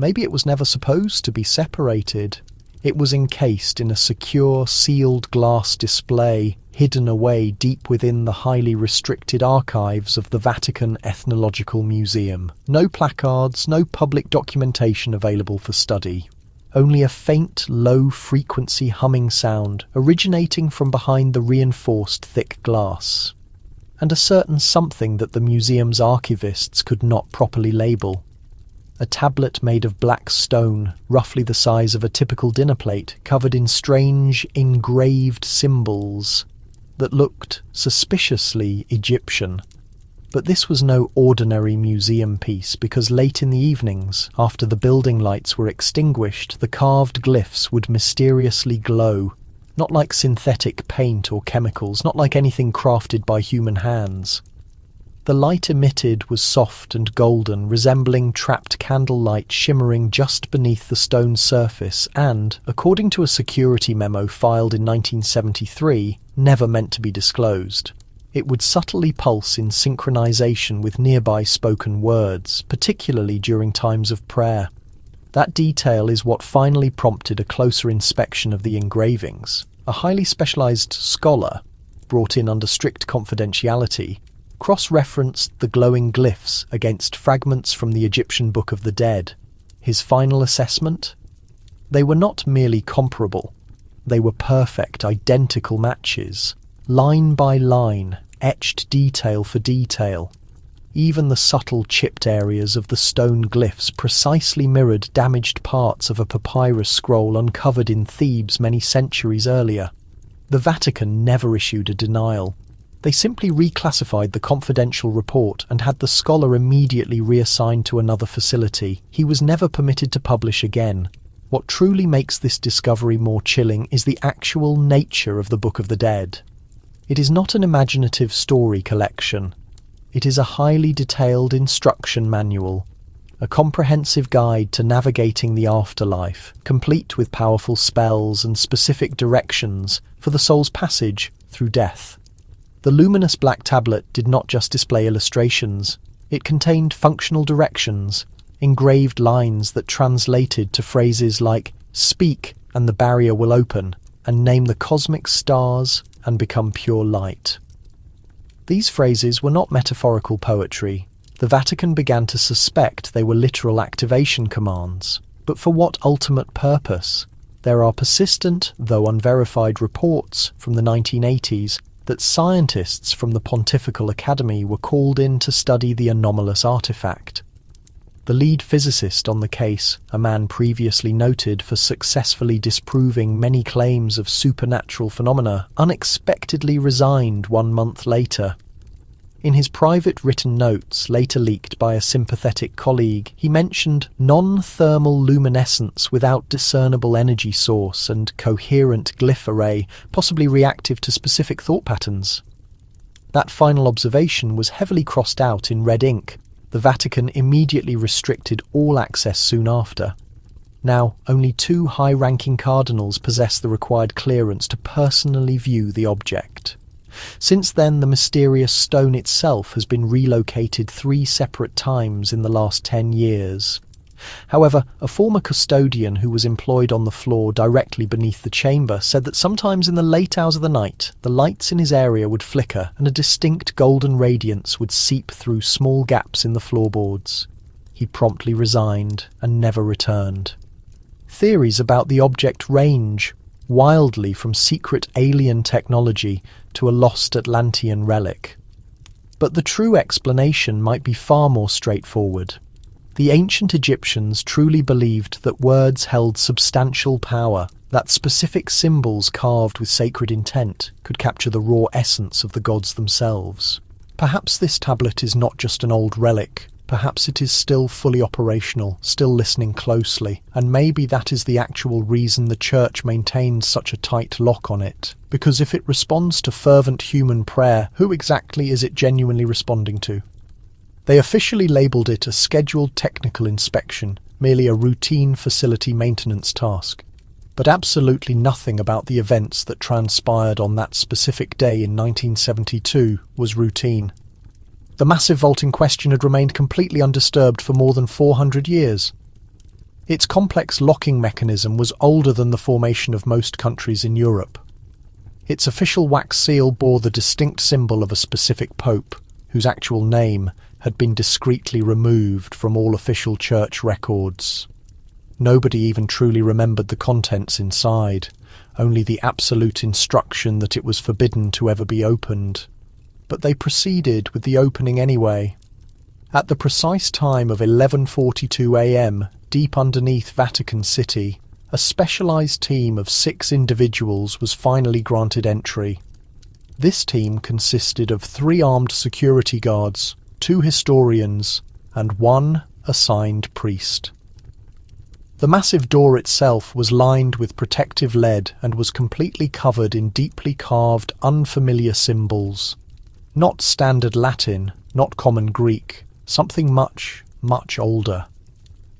Maybe it was never supposed to be separated. It was encased in a secure, sealed glass display, hidden away deep within the highly restricted archives of the Vatican Ethnological Museum. No placards, no public documentation available for study. Only a faint, low-frequency humming sound originating from behind the reinforced thick glass. And a certain something that the museum's archivists could not properly label. A tablet made of black stone, roughly the size of a typical dinner plate, covered in strange, engraved symbols that looked suspiciously Egyptian. But this was no ordinary museum piece, because late in the evenings, after the building lights were extinguished, the carved glyphs would mysteriously glow, not like synthetic paint or chemicals, not like anything crafted by human hands. The light emitted was soft and golden, resembling trapped candlelight shimmering just beneath the stone surface and, according to a security memo filed in 1973, never meant to be disclosed. It would subtly pulse in synchronization with nearby spoken words, particularly during times of prayer. That detail is what finally prompted a closer inspection of the engravings. A highly specialized scholar, brought in under strict confidentiality, cross-referenced the glowing glyphs against fragments from the Egyptian Book of the Dead. His final assessment? They were not merely comparable. They were perfect, identical matches, line by line, etched detail for detail. Even the subtle chipped areas of the stone glyphs precisely mirrored damaged parts of a papyrus scroll uncovered in Thebes many centuries earlier. The Vatican never issued a denial. They simply reclassified the confidential report and had the scholar immediately reassigned to another facility. He was never permitted to publish again. What truly makes this discovery more chilling is the actual nature of the Book of the Dead. It is not an imaginative story collection. It is a highly detailed instruction manual, a comprehensive guide to navigating the afterlife, complete with powerful spells and specific directions for the soul's passage through death. The luminous black tablet did not just display illustrations. It contained functional directions, engraved lines that translated to phrases like "speak and the barrier will open," and "name the cosmic stars and become pure light." These phrases were not metaphorical poetry. The Vatican began to suspect they were literal activation commands. But for what ultimate purpose? There are persistent, though unverified, reports from the 1980s that scientists from the Pontifical Academy were called in to study the anomalous artifact. The lead physicist on the case, a man previously noted for successfully disproving many claims of supernatural phenomena, unexpectedly resigned 1 month later. In his private written notes, later leaked by a sympathetic colleague, he mentioned non-thermal luminescence without discernible energy source and coherent glyph array, possibly reactive to specific thought patterns. That final observation was heavily crossed out in red ink. The Vatican immediately restricted all access soon after. Now, only 2 high-ranking cardinals possess the required clearance to personally view the object. Since then, the mysterious stone itself has been relocated 3 separate times in the last 10 years. However, a former custodian who was employed on the floor directly beneath the chamber said that sometimes in the late hours of the night, the lights in his area would flicker and a distinct golden radiance would seep through small gaps in the floorboards. He promptly resigned and never returned. Theories about the object range wildly from secret alien technology to a lost Atlantean relic. But the true explanation might be far more straightforward. The ancient Egyptians truly believed that words held substantial power, that specific symbols carved with sacred intent could capture the raw essence of the gods themselves. Perhaps this tablet is not just an old relic. Perhaps it is still fully operational, still listening closely, and maybe that is the actual reason the Church maintains such a tight lock on it. Because if it responds to fervent human prayer, who exactly is it genuinely responding to? They officially labelled it a scheduled technical inspection, merely a routine facility maintenance task. But absolutely nothing about the events that transpired on that specific day in 1972 was routine. The massive vault in question had remained completely undisturbed for more than 400 years. Its complex locking mechanism was older than the formation of most countries in Europe. Its official wax seal bore the distinct symbol of a specific pope, whose actual name had been discreetly removed from all official church records. Nobody even truly remembered the contents inside, only the absolute instruction that it was forbidden to ever be opened. But they proceeded with the opening anyway. At the precise time of 11:42 a.m., deep underneath Vatican City, a specialised team of 6 individuals was finally granted entry. This team consisted of 3 armed security guards, 2 historians, and 1 assigned priest. The massive door itself was lined with protective lead and was completely covered in deeply carved, unfamiliar symbols. Not standard Latin, not common Greek, something much, much older.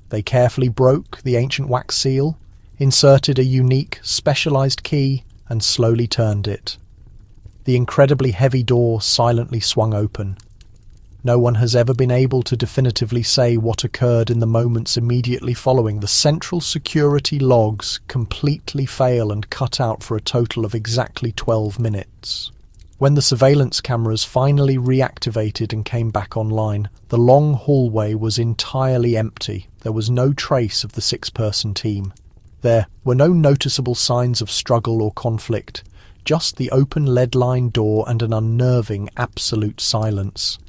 They carefully broke the ancient wax seal, inserted a unique, specialised key, and slowly turned it. The incredibly heavy door silently swung open. No one has ever been able to definitively say what occurred in the moments immediately following. The central security logs completely fail and cut out for a total of exactly 12 minutes. When the surveillance cameras finally reactivated and came back online, the long hallway was entirely empty. There was no trace of the 6-person team. There were no noticeable signs of struggle or conflict, just the open lead-lined door and an unnerving absolute silence.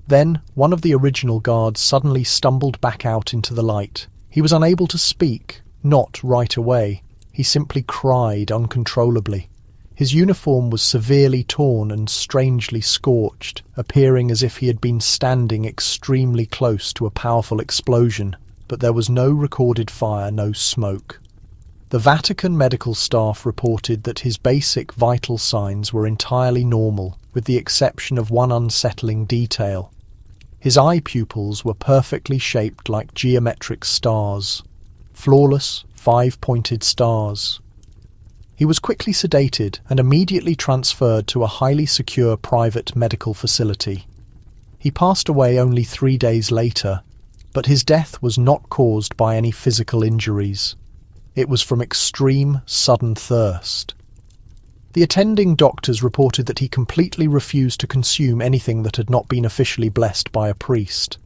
Then, one of the original guards suddenly stumbled back out into the light. He was unable to speak, not right away. He simply cried uncontrollably. His uniform was severely torn and strangely scorched, appearing as if he had been standing extremely close to a powerful explosion, but there was no recorded fire, no smoke. The Vatican medical staff reported that his basic vital signs were entirely normal, with the exception of one unsettling detail. His eye pupils were perfectly shaped like geometric stars. Flawless, 5-pointed stars. He was quickly sedated and immediately transferred to a highly secure private medical facility. He passed away only 3 days later, but his death was not caused by any physical injuries. It was from extreme, sudden thirst. The attending doctors reported that he completely refused to consume anything that had not been officially blessed by a priest.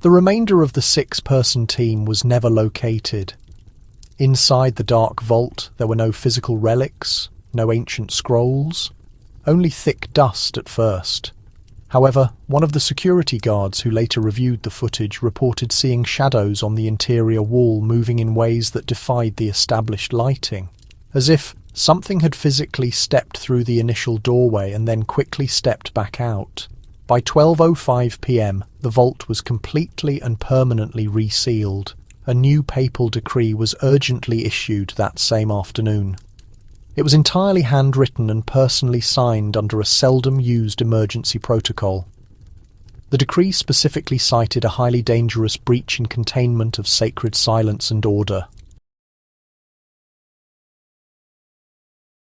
The remainder of the 6-person team was never located. Inside the dark vault, there were no physical relics, no ancient scrolls, only thick dust at first. However, one of the security guards who later reviewed the footage reported seeing shadows on the interior wall moving in ways that defied the established lighting, as if something had physically stepped through the initial doorway and then quickly stepped back out. By 12:05 p.m., the vault was completely and permanently resealed. A new papal decree was urgently issued that same afternoon. It was entirely handwritten and personally signed under a seldom-used emergency protocol. The decree specifically cited a highly dangerous breach in containment of sacred silence and order.